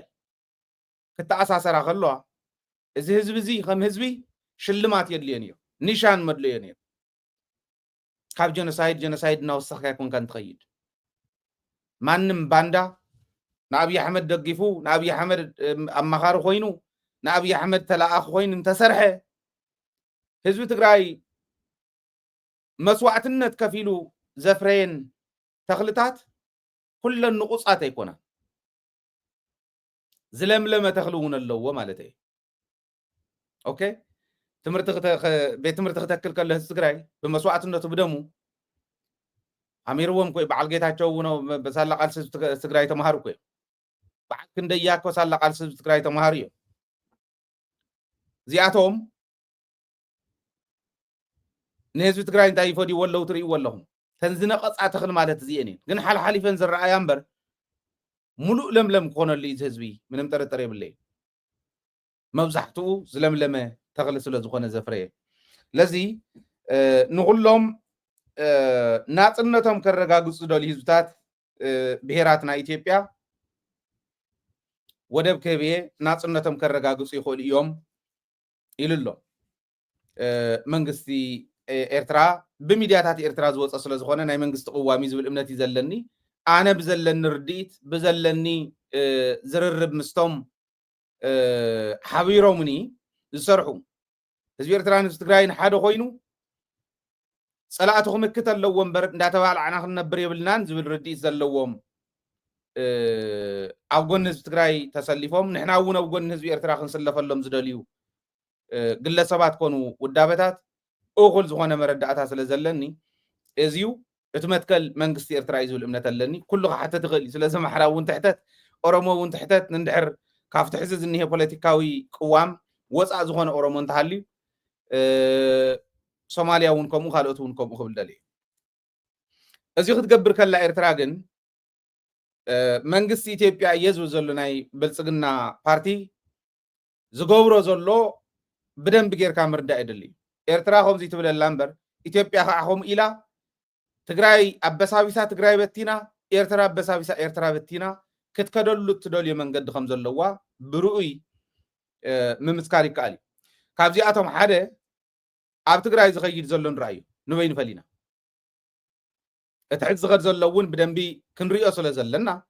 Speaker 5: ክትኣሳሰራ ከለዋ እዚ ህዝቢ እዚ ከም ህዝቢ ሽልማት የድልየን እዩ ኒሻን መድልየን እዩ ካብ ጀኖሳይድ እናወሰኽካ ይኮንካ እንትኸይድ ማንም ባንዳ ንኣብይ ኣሕመድ ደጊፉ ንኣብይ ኣሕመድ ኣማኻሪ ኮይኑ ንኣብይ ኣሕመድ ተላኣኺ ኮይኑ እንተሰርሐ ህዝቢ ትግራይ መስዋዕትነት ከፊሉ ዘፍረየን ተኽልታት ኩለን ንቑፃት ኣይኮና ዝለምለመ ተኽሊ እውን ኣለዎ ማለት እዩ ኦኬ ቤት ትምህርቲ ክተክል ከሎ ህዝቢ ትግራይ ብመስዋዕትነቱ ብደሙ ኣሚርዎም ኮይ በዓል ጌታቸው እውን በሳላ ቃልሲ ህዝቢ ትግራይ ተማሃሩ ኮይ በዓል ክንደያኮ ሳላ ቃልሲ ህዝቢ ትግራይ ተማሃሩ እዮም እዚኣቶም ንህዝቢ ትግራይ እንታይ ይፈድይዎ ኣለዉ ትርእይዎ ኣለኹም ተን ዝነቐፃ ተኽሊ ማለት እዚአን እየን ግን ሓልሓሊፈን ዝረኣያ እምበር ሙሉእ ለምለም ክኾነሉ እዩ ህዝቢ ምንም ጥርጥር የብለይ መብዛሕትኡ ዝለምለመ ተኽሊ ስለ ዝኾነ ዘፍረየ ለዚ ንኩሎም ናፅነቶም ከረጋግፁ ደልዩ ህዝብታት ብሄራትና ኢትዮጵያ ወደብ ክህብየ ናፅነቶም ከረጋግፁ ይኽእሉ እዮም ኢሉ ኣሎ መንግስቲ ኤርትራ ብሚድያታት ኤርትራ ዝወፀ ስለ ዝኾነ ናይ መንግስቲ ቅዋሚ ዝብል እምነት እዩ ዘለኒ ኣነ ብዘለኒ ርድኢት ብዘለኒ ዝርርብ ምስቶም ሓቢሮምኒ ዝሰርሑ ህዝቢ ኤርትራን ህዝቢ ትግራይን ሓደ ኮይኑ ፀላእቲ ክምክት ኣለዎ እምበር እንዳተባልዓና ክንነብር የብልናን ዝብል ርድኢት ዘለዎም ኣብ ጎኒ ህዝቢ ትግራይ ተሰሊፎም ንሕና እውን ኣብ ጎኒ ህዝቢ ኤርትራ ክንስለፈሎም ዝደልዩ ግለሰባት ኮኑ ውዳበታት እኹል ዝኾነ መረዳእታ ስለ ዘለኒ እዚዩ እቲ መትከል መንግስቲ ኤርትራ እዩ ዝብል እምነት ኣለኒ ኩሉ ክሓተት ይኽእል እዩ ስለዚ ማሕራ እውን ትሕተት ኦሮሞ እውን ትሕተት ንድሕር ካብቲ ሕዚ ዝኒሄ ፖለቲካዊ ቅዋም ወፃእ ዝኾነ ኦሮሞ እንተሃልዩ ሶማልያ እውን ከምኡ ካልኦት እውን ከምኡ ክብል ደልየ እዚ ክትገብር ከላ ኤርትራ ግን መንግስቲ ኢትዮጵያ እየ ዝብል ዘሎ ናይ ብልፅግና ፓርቲ ዝገብሮ ዘሎ بدن بغير كامر دا يدلي إرترا خمزي تبل اللامبر إثيوبيا خاهم إلى تግራይ أبساويسا تግራይ بتينا إرترا أبساويسا إرترا بتينا كتكدلو تدل يمنقد خمز اللوا برؤي ممسكاري كالي كابزي أتم حدا أب تግራይ زغير زلون رأيو نبين فلينا اتحد زغر زلون بدنبي كنريو سلا زلنا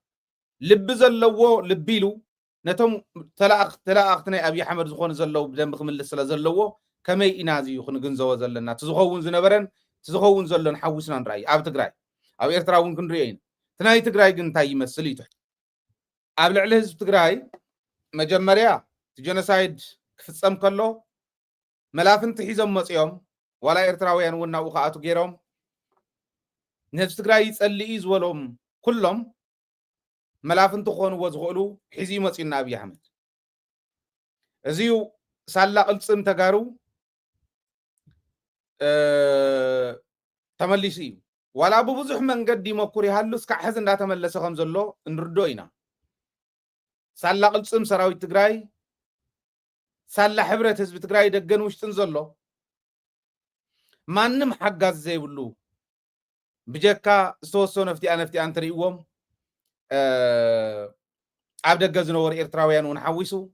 Speaker 5: لب زلو لبيلو نتم تلاقتنا أبي حمد زخون زلو بدنب خمل سلا زلو كمي إنازي يخون جنزوا زلنا تزخون زنبرن تزخون زلون حوسنا نرأي أب تግራይ أو إرتراون كنريين تناي تግራይ جنتاي يمثلي تحت قبل على حزب تግራይ مجمريا جنسايد كفصم كله ملافن تحيزم مصيوم ولا إرتراويان ونا وخاتو غيرهم نفس تግራይ يصلي زولهم كلهم ملافن تخون وزغلو حزي مصينا أبي أحمد ازيو سالا قلصم تغارو تمليسي ولا ببزح من قد يمكري هالو اسكع حزن لا تملس خمزلو نردوينا سالا قلصم سراوي تግራይ سالا حبرة حزب تግራይ دقن وشتن زلو مانم حقاز زي بلو بجكا سوسو نفتي أنت ريقوم عبد الجزنور إرتراويان ونحويسو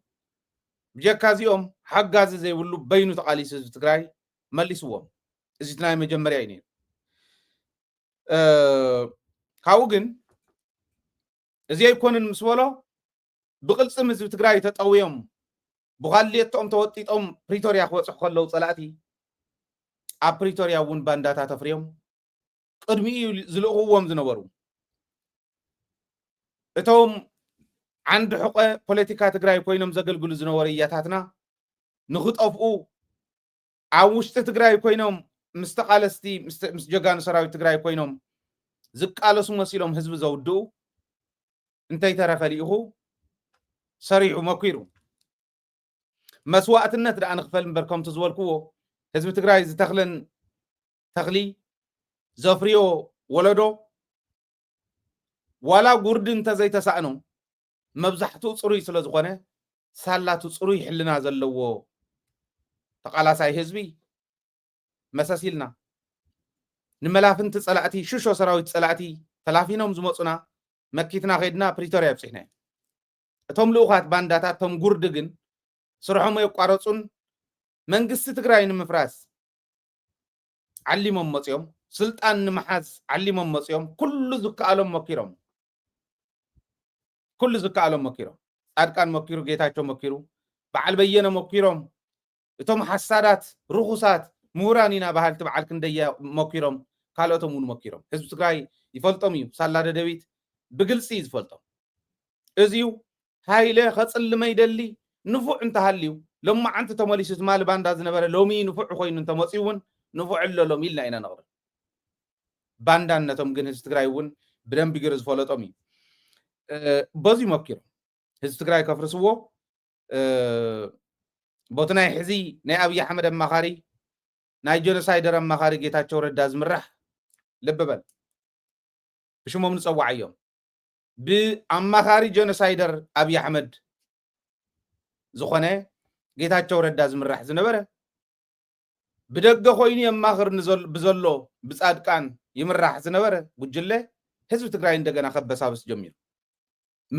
Speaker 5: بجكا زيوم حقاز زي بلو بينو تقاليس حزب تግራይ مليسوهم إزيتنا مجمري عينين كاوغن إزي يكون المسولو بقلصم حزب تግራይ تطويهم بغاليتهم توطيتهم بريتوريا خوصح كلو صلاتي ا بريتوريا ون بانداتا تفريهم قدمي زلقوهم زنبرو اتهم عند حقوق بوليتيكا تግራይ كوينم زغلغلو زنورياتاتنا نخطفو عوشت تግራይ كوينم مستقالستي مسجغان سراوي تግራይ كوينم زقالسو مسيلهم حزب زودو انتي ترفليخو سريعو مكيرو مسواتነት دا نخفل بركم تزولكو حزب تግራይ زتخلن تخلي زفريو ولدو ولا غردن تزي تسانو مبزحتو صروي سلازخونه سالاتو صروي حلنا زلوو تقالاساي حزبي مساسيلنا نملافنت صلاتي شوشو سراويت صلاتي تلافينهم زمصنا مكيتنا خيدنا بريتوريا بصحنا اتم لوخات بانداتات تم غردغن سرحهم يقارصون منግስት ትግራይ ንምፍራስ علمهم مصيوم سلطان نمحاز علمهم مصيوم كل زكالهم مكيرهم كل زكالهم مكيرهم ጻድቃን መኪሩ ጌታቸው መኪሩ በዓል በየነ መኪሮም እቶም ሐሳዳት ሩኹሳት ምሁራኒና ባህል ተባዓል ክንደያ መኪሮም ካልኦቶም ውን መኪሮም ህዝብ ትግራይ ይፈልጦም እዩ ሳላ ደደቢት ብግልጽ ይፈልጦም እዚው ሃይለ ኸጽልመይ ደሊ ንፉዕ እንተሃልዩ لما أنت تمليس مال باند هذا نبره لومي نفع خوين أنت مصيون نفع إلا لومي لا إنا نقدر باندان نتوم جن هستقرايون بدم بيجرز فلات أمي بازي مكير هستقراي كفرسوه بطنا حزي نا أبي أحمد المخاري نا جنسايدر المخاري جيتا تشور الداز مرح لببل بشو ما بنسوي عيوم بأمخاري جنسايدر أبي أحمد زخنة ጌታቸው ረዳ ዝምራሕ ዝነበረ ብደገ ኮይኑ የማኽር ንዘል ብዘሎ ብጻድቃን ይምራሕ ዝነበረ ጉጅለ ህዝብ ትግራይ እንደገና ከበሳብስ ጀሚሩ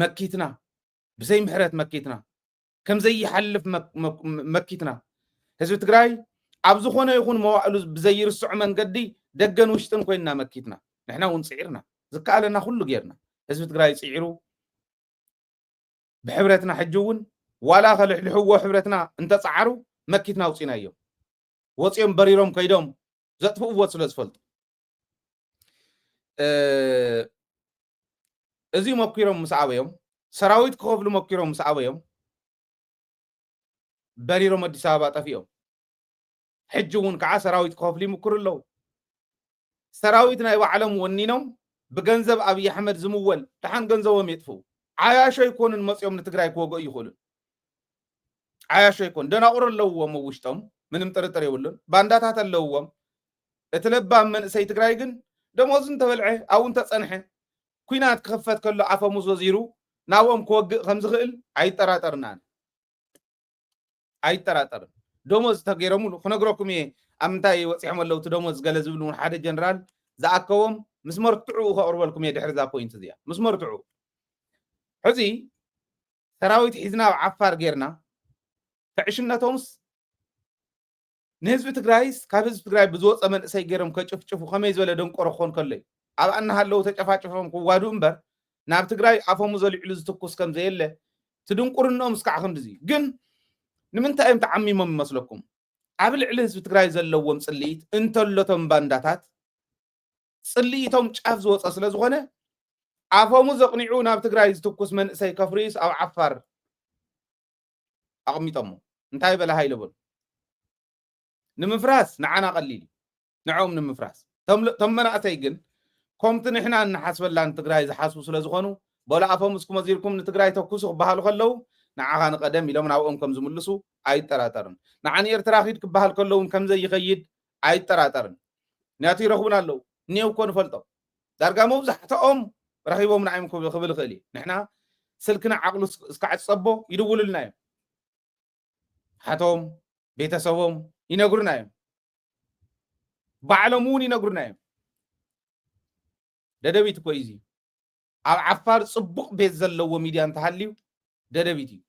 Speaker 5: መኪትና ብዘይ ምሕረት መኪትና ከምዘይ ይሐልፍ መኪትና ህዝብ ትግራይ ኣብ ዝኾነ ይኹን መዋዕሉ ብዘይ ርስዑ መንገዲ ደገን ውሽጥን ኮይና መኪትና ንሕና ውን ጽዒርና ዝከኣለና ኩሉ ጌርና ህዝብ ትግራይ ጽዒሩ ብሕብረትና ሕጅውን ولا خلح لحوه حبرتنا انت صعروا مكيتنا وصينا يوم وصيهم بريرهم كيدهم زطفوا وصل اسفلت ازي مكيرهم مسعاويهم سراويت كوفلو مكيرهم مسعاويهم بريرهم ادي سابا طفيهم حجون كع سراويت كوفلي مكر له سراويتنا يوعلم ونينهم بغنزب ابي احمد زمول تحن غنزبهم يطفو عاياشو يكون المصيوم لتግራይ كوغو يخول عايشو يكون دنا قرر لووم وشتم منم طرطر يولن بانداتات لووم اتلبا من سي تግራይ ግን ደሞዝን ተበልዐ አውን ተጸንሐ ኩናት ከፈት ከሎ አፈሙዝ ወዚሩ ናዎም ኮግ ከም ዝኽእል አይጠራጠርናን ደሞዝ ተገይሮሙሉ ክነግረኩም እየ ኣብ ምንታይ ወፂሖም ኣለዉ እቲ ደሞዝ ገለ ዝብሉ ሓደ ጀነራል ዝኣከቦም ምስ መርትዑ ከቕርበልኩም እየ ድሕሪ ዛ ፖይንት እዚኣ ምስ መርትዑ ሕዚ ሰራዊት ሒዝና ኣብ ዓፋር ጌርና ፍዕሽነቶምስ ንህዝቢ ትግራይስ ካብ ህዝቢ ትግራይ ብዝወፀ መንእሰይ ገይሮም ከጭፍጭፉ ከመይ ዝበለ ደንቆሮ ክኾን ከሎ እዩ ኣብ ኣና ሃለዉ ተጨፋጭፎም ክዋዱ እምበር ናብ ትግራይ ኣፎሙ ዘልዕሉ ዝትኩስ ከም ዘየለ ትድንቁርኖም እስካዕ ክንድዚ ግን ንምንታይ እዮም ተዓሚሞም ይመስለኩም ኣብ ልዕሊ ህዝቢ ትግራይ ዘለዎም ፅልኢት እንተሎቶም ባንዳታት ፅልኢቶም ጫፍ ዝወፀ ስለ ዝኾነ ኣፎሙ ዘቕኒዑ ናብ ትግራይ ዝትኩስ መንእሰይ ከፍሪስ ኣብ ዓፋር ኣቕሚጦሞ እንታይ በላ ሃይለበሉ ንምፍራስ ንዓና ቀሊል ንዖም ንምፍራስ ቶም መናእሰይ ግን ከምቲ ንሕና እናሓስበላን ትግራይ ዝሓስቡ ስለ ዝኾኑ በላ ኣፎም እስኩም መዚርኩም ንትግራይ ተኩሱ ክበሃሉ ከለዉ ንዓኻ ንቀደም ኢሎም ናብኦም ከም ዝምልሱ ኣይጠራጠርን ንዓኒ ኤርትራ ኺድ ክበሃል ከለውን ከምዘይ ይኸይድ ኣይጠራጠርን ምክንያቱ ይረኽቡና ኣለዉ እኒአው እኮ ንፈልጦ ዳርጋ መብዛሕትኦም ረኺቦም ንዓዮም ክብል ይኽእል እዩ ንሕና ስልክና ዓቕሉ እስካዕ ዝፀቦ ይድውሉልና እዮም ሓቶም ቤተሰቦም ይነግሩና እዮም ባዕሎም እውን ይነግሩና እዮም ደደቢት እኮ እዩ ኣብ ዓፋር ፅቡቕ ቤት ዘለዎ ሚድያ እንተሃልዩ ደደቢት እዩ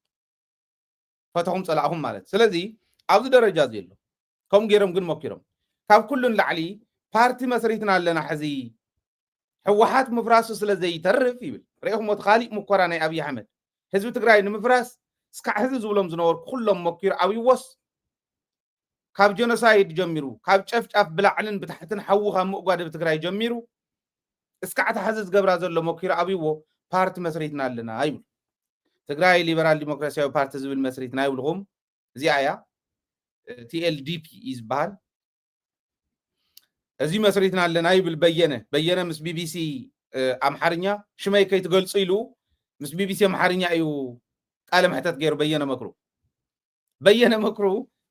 Speaker 5: ፈተኹም ፀላእኹም ማለት ስለዚ ኣብዚ ደረጃ እዚ ኣሎ ከምኡ ገይሮም ግን ሞኪሮም ካብ ኩሉን ላዕሊ ፓርቲ መስሪትና ኣለና ሕዚ ሕወሓት ምፍራሱ ስለ ዘይተርፍ ይብል ርኢኹም እቲ ካሊእ ሙኮራ ናይ ኣብዪ ኣሕመድ ህዝቢ ትግራይ ንምፍራስ እስካዕ ሕዚ ዝብሎም ዝነበርኩ ኩሎም ሞኪሩ ኣብይዎስ ካብ ጀኖሳይድ ጀሚሩ ካብ ጨፍጫፍ ብላዕልን ብታሕትን ሓዊ ካብ ምእጓድ ብትግራይ ጀሚሩ እስካዕ ተሓዚ ዝገብራ ዘሎ ሞኪሩ ኣብይዎ ፓርቲ መስሪትና ኣለና ይብል ትግራይ ሊበራል ዲሞክራሲያዊ ፓርቲ ዝብል መስሪትና ይብልኹም እዚኣ እያ ቲኤልዲፒ እዩ ዝበሃል እዚ መስሪትና ኣለና ይብል በየነ ምስ ቢቢሲ ኣምሓርኛ ሽመይ ከይትገልጹ ኢሉ ምስ ቢቢሲ ኣምሓርኛ እዩ ቃለ ምሕተት ገይሩ በየነ መክሩ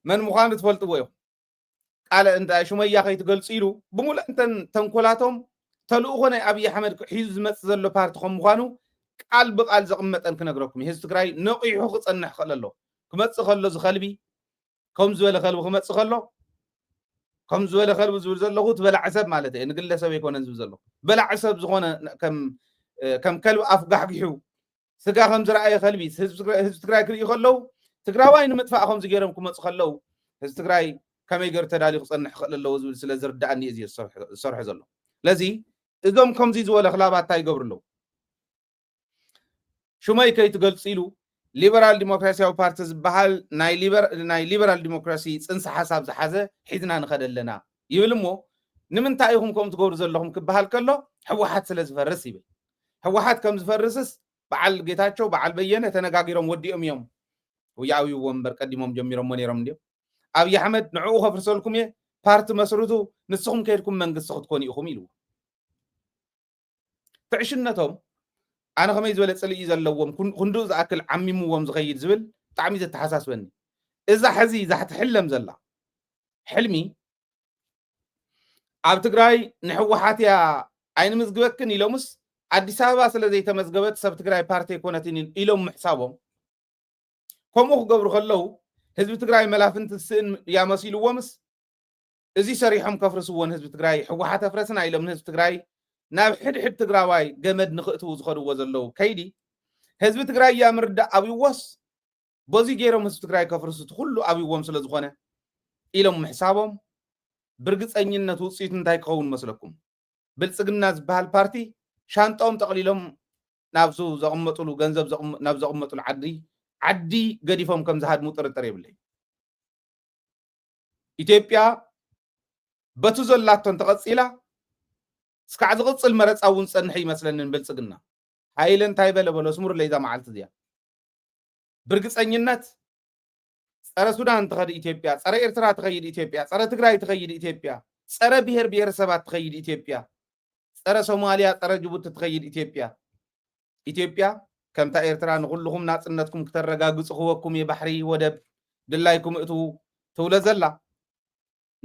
Speaker 5: መን ምዃኑ ትፈልጥዎ ኢኹም ቃለ እንታይ ሽመያ ከይትገልጹ ኢሉ ብምሉእ እንተን ተንኮላቶም ተልእኾ ናይ ኣብዪ ኣሕመድ ሒዙ ዝመፅእ ዘሎ ፓርቲ ከም ምዃኑ ቃል ብቃል ዘቕመጠን ክነግረኩም ህዝቢ ትግራይ ነቂሑ ክፀንሕ ክእል ኣሎ ክመፅእ ከሎ ዝኸልቢ ከም ዝበለ ከልቢ ክመፅእ ከሎ ከም ዝበለ ከልቢ ዝብል ዘለኹ ትበላዕ ሰብ ማለት እዩ ንግለሰብ ኣይኮነን ዝብል ዘለኹ በላዕ ሰብ ዝኾነ ከም ከልቢ ኣፍ ጋሕጊሑ ስጋ ከም ዝረኣየ ከልቢ ህዝቢ ትግራይ ክርእዩ ከለዉ ትግራዋይ ንምጥፋእ ከምዚ ገይሮም ክመፁ ከለዉ ህዝቢ ትግራይ ከመይ ገይሩ ተዳልዩ ክፀንሕ ክእል ኣለዎ ዝብል ስለ ዝርዳእኒ እዩ ዝሰርሑ ዘሎ ስለዚ እዞም ከምዚ ዝበለ ክላባት እንታይ ይገብሩ ኣለዉ ሽመይ ከይትገልፁ ኢሉ ሊበራል ዲሞክራሲያዊ ፓርቲ ዝበሃል ናይ ሊበራል ዲሞክራሲ ፅንሰ ሓሳብ ዝሓዘ ሒዝና ንኸደ ኣለና ይብል እሞ ንምንታይ ኢኹም ከምኡ ትገብሩ ዘለኹም ክበሃል ከሎ ሕወሓት ስለ ዝፈርስ ይብል ሕወሓት ከም ዝፈርስስ በዓል ጌታቸው በዓል በየነ ተነጋጊሮም ወዲኦም እዮም ወያዊዎ እምበር ቀዲሞም ጀሚሮም ነይሮም እንዲኦም ኣብዪ ኣሕመድ ንዕኡ ከፍርሰልኩም እየ ፓርቲ መስርቱ ንስኹም ከይድኩም መንግስቲ ክትኮኑ ኢኹም ኢልዎ ፍዕሽነቶም ኣነ ከመይ ዝበለ ፅልኢ ዘለዎም ክንዱኡ ዝኣክል ዓሚምዎም ዝኸይድ ዝብል ብጣዕሚ ዘተሓሳስበኒ እዛ ሕዚ ዛሕትሕለም ዘላ ሕልሚ ኣብ ትግራይ ንሕወሓት እያ ኣይንምዝግበክን ኢሎምስ ኣዲስ ኣበባ ስለ ዘይተመዝገበት ሰብ ትግራይ ፓርቲ ኣይኮነትን ኢሎም ምሕሳቦም ከምኡ ክገብሩ ከለዉ ህዝቢ ትግራይ መላፍንቲ ስእን እያ መሲልዎምስ እዚ ሰሪሖም ከፍርስዎን ህዝቢ ትግራይ ሕወሓት ኣፍረስና ኢሎም ህዝቢ ትግራይ ናብ ሕድሕድ ትግራዋይ ገመድ ንኽእትዉ ዝኸድዎ ዘለዉ ከይዲ ህዝቢ ትግራይ እያ ምርዳእ ኣብይዎስ በዚ ገይሮም ህዝቢ ትግራይ ከፍርሱት ኩሉ ኣብይዎም ስለ ዝኾነ ኢሎም ምሕሳቦም ብርግፀኝነት ውፅኢት እንታይ ክኸውን መስለኩም ብልፅግና ዝበሃል ፓርቲ ሻንጣኦም ጠቕሊሎም ናብሱ ዘቕመጡሉ ገንዘብ ናብ ዘቕመጡሉ ዓዲ ገዲፎም ከም ዝሃድሙ ጥርጥር የብለይ ኢትዮጵያ በቱ ዘላቶን ተቐፂላ እስካዕ ዝቕፅል መረፃ እውን ፀንሐ ይመስለንን ብልፅግና ሃይለ እንታይ በለ በሎ ስሙር ለይዛ መዓልቲ እዚኣ ብርግፀኝነት ፀረ ሱዳን ትኸድ ኢትዮጵያ ፀረ ኤርትራ ትኸይድ ኢትዮጵያ ፀረ ትግራይ ትኸይድ ኢትዮጵያ ፀረ ብሔር ብሔረሰባት ትኸይድ ኢትዮጵያ ፀረ ሶማልያ ፀረ ጅቡቲ ትኸይድ ኢትዮጵያ ከምታ ኤርትራ ንኩልኩም ናፅነትኩም ክተረጋግፁ ክወኩም የባሕሪ ወደብ ድላይኩም እቱ ትብለ ዘላ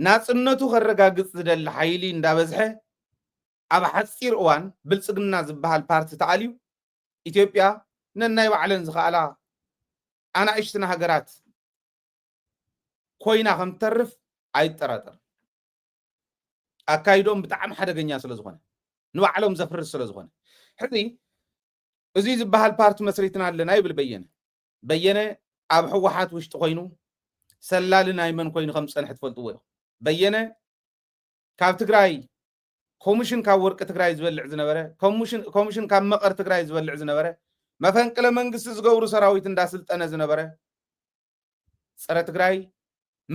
Speaker 5: ናፅነቱ ከረጋግፅ ዝደሊ ሓይሊ እንዳበዝሐ ኣብ ሓፂር እዋን ብልፅግና ዝበሃል ፓርቲ ተኣልዩ ኢትዮጵያ ነናይ ባዕለን ዝኸኣላ ኣናእሽትና ሃገራት ኮይና ከም ተርፍ ኣይጠራጠር ኣካይዶም ብጣዕሚ ሓደገኛ ስለ ዝኾነ ንባዕሎም ዘፍርስ ስለ ዝኾነ ሕዚ እዚ ዝበሃል ፓርቲ መስሪትና ኣለና ይብል በየነ ኣብ ሕወሓት ውሽጢ ኮይኑ ሰላሊ ናይ መን ኮይኑ ከም ፀንሕ ትፈልጥዎ ኢኹም በየነ ካብ ትግራይ ኮሚሽን ካብ ወርቂ ትግራይ ዝበልዕ ዝነበረ ኮሚሽን ካብ መቐር ትግራይ ዝበልዕ ዝነበረ መፈንቅለ መንግስቲ ዝገብሩ ሰራዊት እንዳስልጠነ ዝነበረ ፀረ ትግራይ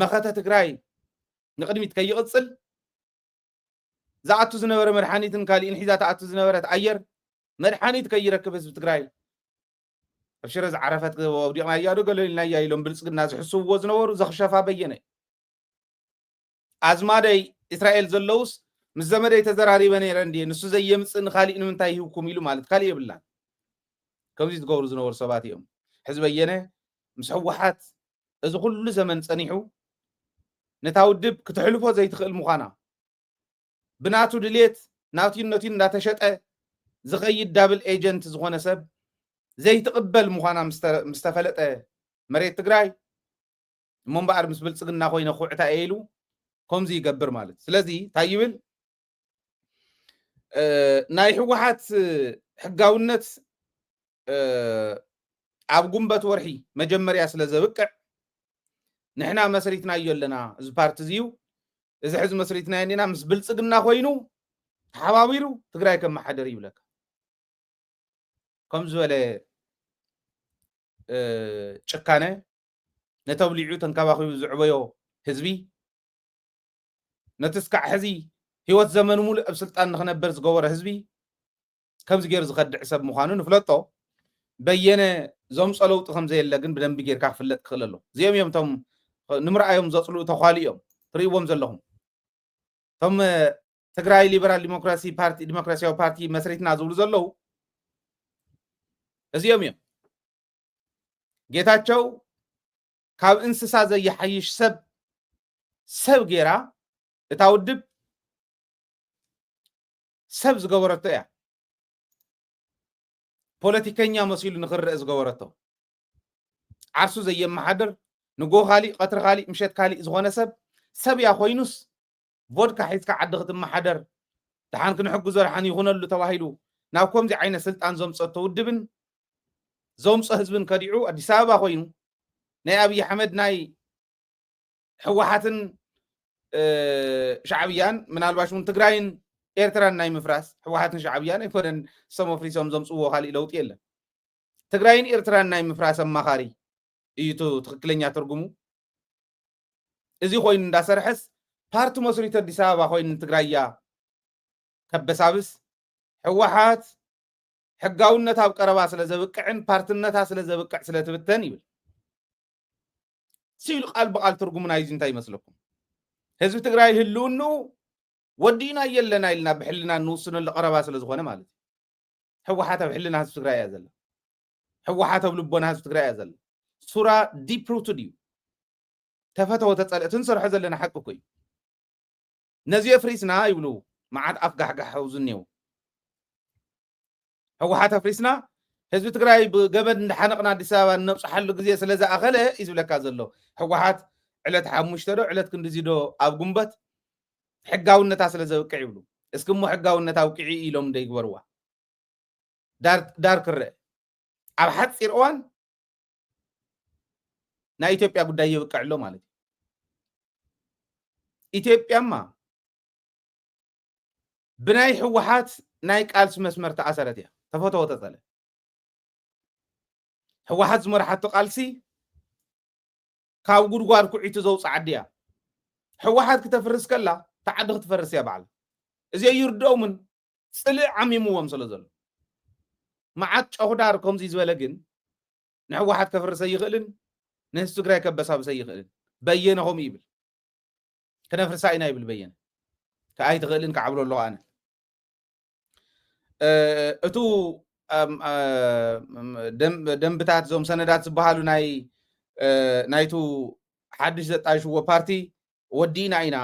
Speaker 5: መኸተ ትግራይ ንቅድሚት ከይቕፅል ዝኣቱ ዝነበረ መድሓኒትን ካልእን ሒዛ ተኣቱ ዝነበረት ኣየር መድሓኒት ከይረክብ ህዝቢ ትግራይ ኣብ ሽረ ዝዓረፈት ወዲቕና እያዶ ገለልና እያ ኢሎም ብልፅግና ዝሕስብዎ ዝነበሩ ዘኽሸፋ በየነ ኣዝማደይ እስራኤል ዘለውስ ምስ ዘመደይ ተዘራሪበ ነይረ እንድየ ንሱ ዘየምፅእ ንካሊእ ንምንታይ ይህብኩም ኢሉ ማለት ካሊእ የብላን ከምዚ ዝገብሩ ዝነበሩ ሰባት እዮም ሕዚ በየነ ምስ ሕወሓት እዚ ኩሉ ዘመን ፀኒሑ ነታ ውድብ ክትሕልፎ ዘይትኽእል ምዃና ብናቱ ድሌት ናትዩን እንዳተሸጠ ዝኸይድ ዳብል ኤጀንት ዝኾነ ሰብ ዘይትቕበል ምዃና ምስ ተፈለጠ መሬት ትግራይ እሞ እምበኣር ምስ ብልፅግና ኮይነ ኩዕታ ኢሉ ከምዚ ይገብር ማለት ስለዚ እንታይ ይብል ናይ ሕወሓት ሕጋውነት ኣብ ጉንበት ወርሒ መጀመርያ ስለ ዘብቅዕ ንሕና መስሪትናዮ ኣለና እዚ ፓርቲ እዚዩ እዚ ሕዚ መስሪትና የኒና ምስ ብልፅግና ኮይኑ ተሓባቢሩ ትግራይ ከመሓደር ይብለካ ከም ዝበለ ጭካነ ነተብሊዑ ተንከባኺቡ ዝዕበዮ ህዝቢ ነትስካዕ ሕዚ ህይወት ዘመኑ ሙሉእ ኣብ ስልጣን ንኽነበር ዝገበረ ህዝቢ ከምዚ ገይሩ ዝኸድዕ ሰብ ምዃኑ ንፍለጦ በየነ ዘምፀ ለውጢ ከምዘየለ ግን ብደንቢ ጌርካ ክፍለጥ ክኽእል ኣሎ እዚኦም እዮም እቶም ንምርኣዮም ዘፅልኡ ተኳሊ እዮም ትርእይዎም ዘለኹም እቶም ትግራይ ሊበራል ዲሞክራሲያዊ ፓርቲ መስሪትና ዝብሉ ዘለዉ እዚኦም እዮም ጌታቸው ካብ እንስሳ ዘየሓይሽ ሰብ ጌራ እታ ውድብ ሰብ ዝገበረቶ እያ ፖለቲከኛ መሲሉ ንኽርአ ዝገበረቶ ዓርሱ ዘየመሓድር ንጎ ካሊእ ቀትሪ ካሊእ ምሸት ካሊእ ዝኾነ ሰብ እያ ኮይኑስ ቮድካ ሒዝካ ዓዲ ክትመሓደር ድሓን ክንሕግዞ ድሓን ይኹነሉ ተባሂሉ ናብ ከምዚ ዓይነት ስልጣን ዘምፀቶ ውድብን ዘምፀ ህዝብን ከዲዑ ኣዲስ ኣበባ ኮይኑ ናይ ኣብይ ኣሕመድ ናይ ሕወሓትን ሻዕብያን ምናልባሽ እውን ትግራይን ኤርትራን ናይ ምፍራስ ሕወሓትን ሻዕብያን ኣይኮነን ሰም ኣፍሪሶም ዘምፅዎ ካሊእ ለውጢ የለን ትግራይን ኤርትራን ናይ ምፍራስ ኣማኻሪ እዩ ትክክለኛ ትርጉሙ እዚ ኮይኑ እንዳሰርሐስ ፓርቲ መስሪት ኣዲስ ኣበባ ኮይኑ ትግራይያ ከበሳብስ ሕወሓት ሕጋውነት ኣብ ቀረባ ስለ ዘብቅዕን ፓርትነታ ስለ ዘብቅዕ ስለ ትብተን ይብል ሲሉ ቃል ብቃል ትርጉሙ ናይዚ እንታይ ይመስለኩም ህዝቢ ትግራይ ህልውኑ ወዲና የለና ኢልና ብሕልና ንውስነሉ ቀረባ ስለ ዝኾነ ማለት ሕወሓት ኣብ ሕልና ህዝቢ ትግራይ እያ ዘላ ሕወሓት ኣብ ልቦና ህዝቢ ትግራይ እያ ዘላ ሱራ ዲፕ ሩትድ እዩ ተፈተወ ተፀልእ ትንሰርሖ ዘለና ሓቂ እኮ እዩ ነዚ ኣፍሪስና ይብሉ መዓት ኣፍ ጋሕጋሕ ዝኔው ሕወሓት ኣፍሪስና ህዝቢ ትግራይ ብገመድ እንዳሓነቕና ኣዲስ ኣበባ ነብፅሓሉ ግዜ ስለ ዝኣኸለ እዩ ዝብለካ ዘሎ ሕወሓት ዕለት 5 ዶ ዕለት ክንዲዚ ዶ ኣብ ጉንበት ሕጋውነታ ስለ ዘብቅዕ ይብሉ እስኪ እሞ ሕጋውነት ኣውቂዒ ኢሎም እንደይግበርዋ ዳር ክርአ ኣብ ሓፂር እዋን ናይ ኢትዮጵያ ጉዳይ ይብቅዕ ኣሎ ማለት እዩ ኢትዮጵያማ ብናይ ሕወሓት ናይ ቃልሲ መስመር ተኣሰረት እያ ተፈተወ ተፀለ ሕወሓት ዝመርሓቶ ቃልሲ ካብ ጉድጓድ ኩዒቱ ዘውፅእ ዓዲ እያ ሕወሓት ክተፍርስ ከላ ተዓዲ ክትፈርስ እያ በዓል እዚ ይርድኦምን ፅልእ ዓሚምዎም ስለ ዘሎ መዓት ጨኹዳር ከምዚ ዝበለ ግን ንሕወሓት ከፍርሰ ይኽእልን ንህዝቢ ትግራይ ከበሳብሰ ይኽእልን በየነ ከምኡ ይብል ክነፍርሳ ኢና ይብል በየነ ከኣይትኽእልን ክዓብሎ ኣለኹ ኣነ እቱ ደንብታት እዞም ሰነዳት ዝበሃሉ ናይቱ ሓድሽ ዘጣይሽዎ ፓርቲ ወዲና ኢና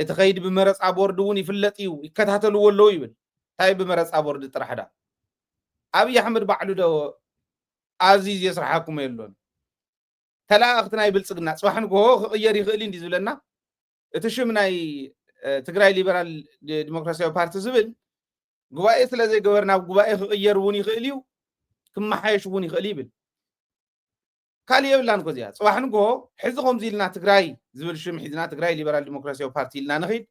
Speaker 5: እቲ ከይዲ ብመረፃ ቦርድ እውን ይፍለጥ እዩ ይከታተልዎ ኣለዉ ይብል እንታይ ብመረፃ ቦርድ ጥራሕ ዳ ኣብይ ኣሕመድ ባዕሉ ዶ ኣዚዝ የስራሓኩም የሎን ተላእኽቲ ናይ ብልጽግና ጽባሕን ጎሆ ክቕየር ይኽእል እንዲ ዝብለና እቲ ሽም ናይ ትግራይ ሊበራል ዲሞክራሲያዊ ፓርቲ ዝብል ጉባኤ ስለ ዘይገበር ናብ ጉባኤ ክቕየር እውን ይኽእል እዩ ክመሓየሽ እውን ይኽእል ይብል ካልእ የብላን ኮ እዚኣ ጽባሕን ጎሆ ሕዚ ከምዚ ኢልና ትግራይ ዝብል ሽም ሒዝና ትግራይ ሊበራል ዲሞክራሲያዊ ፓርቲ ኢልና ንኸይድ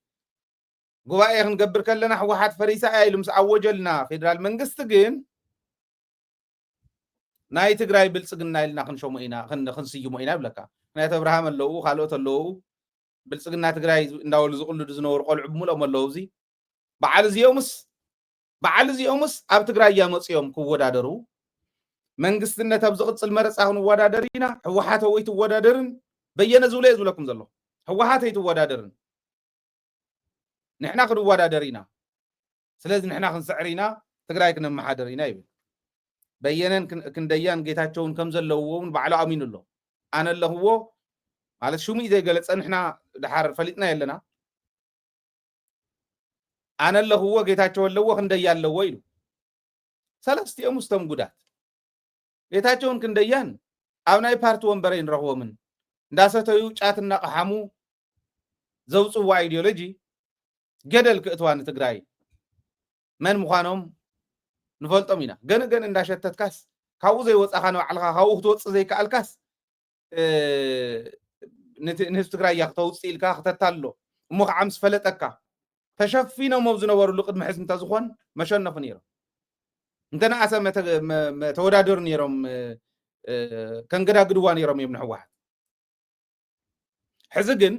Speaker 5: ጉባኤ ክንገብር ከለና ሕወሓት ፈሪሳ እያ ኢሉ ምስ ኣወጀልና ፌደራል መንግስቲ ግን ናይ ትግራይ ብልጽግና ኢልና ክንሾሞ ኢና ክንስይሞ ኢና ይብለካ ምክንያቱ ኣብርሃም ኣለዉ ካልኦት ኣለዉ ብልጽግና ትግራይ እንዳበሉ ዝቕልዱ ዝነበሩ ቆልዑ ብምልኦም ኣለዉ እዚ በዓል እዚኦምስ ኣብ ትግራይ እያ መፅኦም ክወዳደሩ መንግስትነት ኣብ ዝቕፅል መረፃ ክንወዳደር ኢና ሕወሓት ወይ ትወዳደርን በየነ ዝብሎ እየ ዝብለኩም ዘሎ ሕወሓት ኣይትወዳደርን ንሕና ክንወዳደር ኢና ስለዚ ንሕና ክንስዕር ኢና ትግራይ ክነመሓደር ኢና ይብል በየነን ክንደያን ጌታቸውን ከም ዘለውዎን ባዕሉ ኣሚኑ ኣሎ ኣነ ኣለኽዎ ማለት ሽሙ ዘይገለፀ ንሕና ድሓር ፈሊጥና የለና ኣነ ኣለኽዎ ጌታቸው ኣለዎ ክንደያ ኣለዎ ኢሉ ሰለስቲኦም ውስቶም ጉዳት ጌታቸውን ክንደያን ኣብ ናይ ፓርቲ ወንበር ይንረኽቦምን እንዳሰተዩ ጫት እናቐሓሙ ዘውፅዋ ኢዲዮሎጂ ገደል ክእትዋ ንትግራይ መን ምዃኖም ንፈልጦም ኢና ገንገን እንዳሸተትካስ ካብኡ ዘይወፃኻ ንባዕልኻ ካብኡ ክትወፅእ ዘይከኣልካስ ንህዝቢ ትግራይ እያ ክተውፅእ ኢልካ ክተታሎ እሞ ከዓ ምስ ፈለጠካ ተሸፊኖም ኣብ ዝነበሩሉ ቅድሚ ሕዚ እንተዝኾን መሸነፉ ነይሮም እንተነኣሰ ተወዳደሩ ነይሮም ከንገዳግድዋ ነይሮም እዮም ንሕወሓት ሕዚ ግን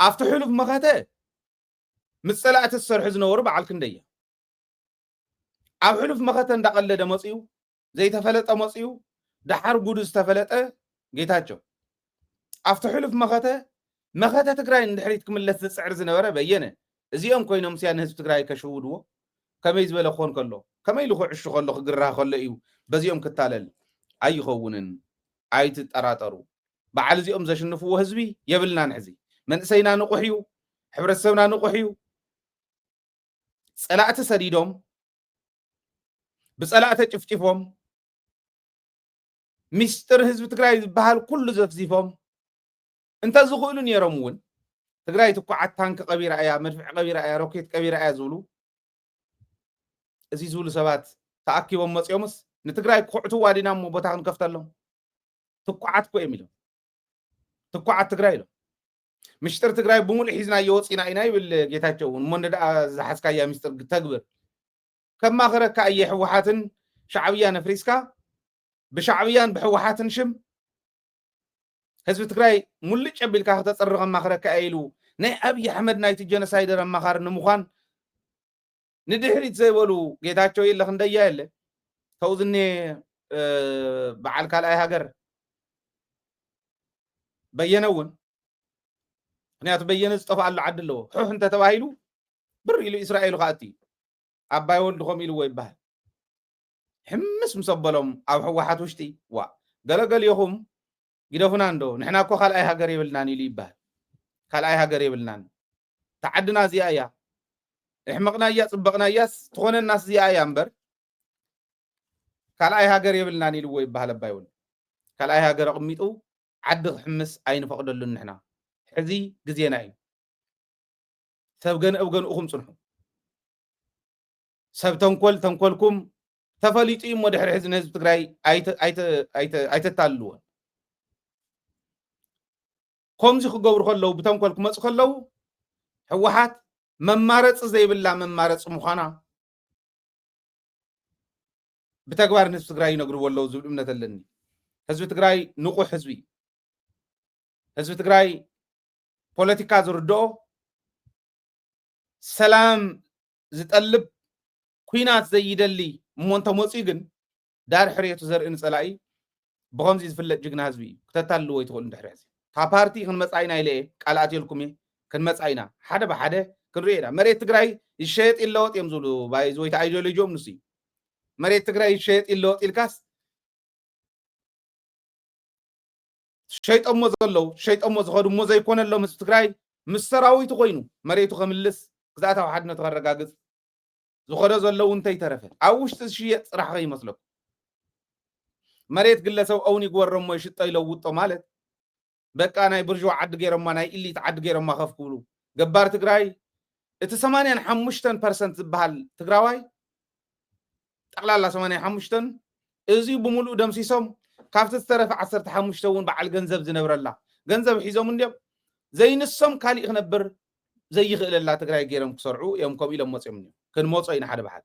Speaker 5: ኣብቲ ሕሉፍ መኸተ ምስ ፀላእቲ ዝሰርሑ ዝነበሩ በዓል ክንደየ ኣብ ሕሉፍ መኸተ እንዳቐለደ መፅኡ ዘይተፈለጠ መፅኡ ድሓር ጉዱ ዝተፈለጠ ጌታቸው ኣብቲ ሕሉፍ መኸተ ትግራይ ንድሕሪት ክምለስ ዝፅዕር ዝነበረ በየነ እዚኦም ኮይኖም ስያ ንህዝቢ ትግራይ ከሽውድዎ ከመይ ዝበለ ክኾን ከሎ ከመይ ልኩዕሹ ከሎ ክግራህ ከሎ እዩ በዚኦም ክታለል ኣይኸውንን ኣይትጠራጠሩ በዓል እዚኦም ዘሽንፍዎ ህዝቢ የብልናን ሕዚ መንእሰይና ንቑሕ እዩ ሕብረተሰብና ንቑሕ እዩ ፀላእቲ ሰዲዶም ብፀላእተ ጭፍጭፎም ሚስጥር ህዝቢ ትግራይ ዝበሃል ኩሉ ዘፍዚፎም እንተዝኽእሉ ነይሮም እውን ትግራይ ትኳዓት ታንክ ቀቢራ እያ መድፍዕ ቀቢራ እያ ሮኬት ቀቢራ እያ ዝብሉ እዚ ዝብሉ ሰባት ተኣኪቦም መፅኦምስ ንትግራይ ክኩዕትዋ ዲና እሞ ቦታ ክንከፍተሎም ትኳዓት ኮ እዮም ኢሎም ትኳዓት ትግራይ ኢሎም ምሽጥር ትግራይ ብሙሉእ ሒዝናዮ ወፂና ኢና ይብል ጌታቸው እውን እሞ እንደደኣ ዝሓዝካያ ሚስጥር ተግብር ከማኽረካ እየ ሕወሓትን ሻዕብያ ነፍሪስካ ብሻዕብያን ብሕወሓትን ሽም ህዝቢ ትግራይ ሙሉጭ ኣቢልካ ክተፀርቕ ከማኽረካ ኢሉ ናይ ኣብይ ኣሕመድ ናይቲ ጀኖሳይደር ኣማኻሪ ንምዃን ንድሕሪት ዘይበሉ ጌታቸው የለ ክንደያ የለ ተውዝኔ በዓል ካልኣይ ሃገር በየነ እውን ምክንያቱ በየነ ዝጠፍኣሉ ዓዲ ኣለዎ ሕሕ እንተተባሂሉ ብር ኢሉ እስራኤል ከኣቲ ኣባይ ወልድኾም ኢልዎ ይበሃል ሕምስ ምስ ኣበሎም ኣብ ሕወሓት ውሽጢ ዋ ገለገሊኹም ግደፉና እንዶ ንሕና እኮ ካልኣይ ሃገር የብልናን ኢሉ ይበሃል ካልኣይ ሃገር የብልናን ተዓድና እዚኣ እያ እሕመቕናያ ፅበቕናያስ ትኾነናስ እዚኣ እያ እምበር ካልኣይ ሃገር የብልናን ኢልዎ ይበሃል ኣባይ ወልድ ካልኣይ ሃገር ኣቕሚጡ ዓዲ ክሕምስ ኣይንፈቕደሉን ንሕና ሕዚ ግዜና እዩ ሰብ ገንእ ገንኡኹም ፅንሑ ሰብ ተንኮልኩም ተፈሊጡ እሞ ድሕሪ ሕዚ ንህዝቢ ትግራይ ኣይተታልልዎን ከምዚ ክገብሩ ከለዉ ብተንኮል ክመፁ ከለዉ ሕወሓት መማረፂ ዘይብላ መማረፂ ምዃና ብተግባር ንህዝቢ ትግራይ ይነግርዎ ኣለዉ ዝብል እምነት ኣለኒ ህዝቢ ትግራይ ንቑሕ ህዝቢ ህዝቢ ትግራይ ፖለቲካ ዝርድኦ ሰላም ዝጠልብ ኩናት ዘይደሊ እሞ እንተመፅኡ ግን ዳር ሕርየቱ ዘርኢ ንፀላኢ ብከምዚ ዝፍለጥ ጅግና ህዝቢ እዩ ክተታልልዎ ይትኽእሉ ድሕሪ ሕዚ ካብ ፓርቲ ክንመፃ ኢና ኢለ እየ ቃል ኣትየልኩም እየ ክንመፃ ኢና ሓደ ብሓደ ክንሪኦ ኢና መሬት ትግራይ ይሸየጥ ይለወጥ እዮም ዝብሉ ባይዝ ወይታ ኣይዲዮሎጂኦም ንሱ እዩ መሬት ትግራይ ይሸየጥ ይለወጥ ኢልካስ ሸይጠሞ ዘለዉ ሸይጠሞ ዝኸዱ እሞ ዘይኮነሎም ህዝቢ ትግራይ ምስ ሰራዊቱ ኮይኑ መሬቱ ከምልስ ግዛእታዊ ሓድነቱ ከረጋግፅ ዝኸዶ ዘለዉ እንታይ ተረፈ ኣብ ውሽጢ ዝሽየጥ ፅራሕ ከይመስለኩም مريت قلسو أوني قورم ما يشطي لو وطو مالت بقى أنا برجو عد غيرم ما ناي إلي تعد غيرم ما خف كولو جبار تقراي إتسمانين حمشتن برسنت بحال تقراوي تقلال 85 إزي بملو دم سيسوم كافت الترف 15 ون بعل جنزب زنبر الله جنزب حيزوم اليوم زي نصم كالي خنبر زي خيل الله تقراي غيرم كسرعو يوم كم إلى موصيمني كن موصينا حدا بحال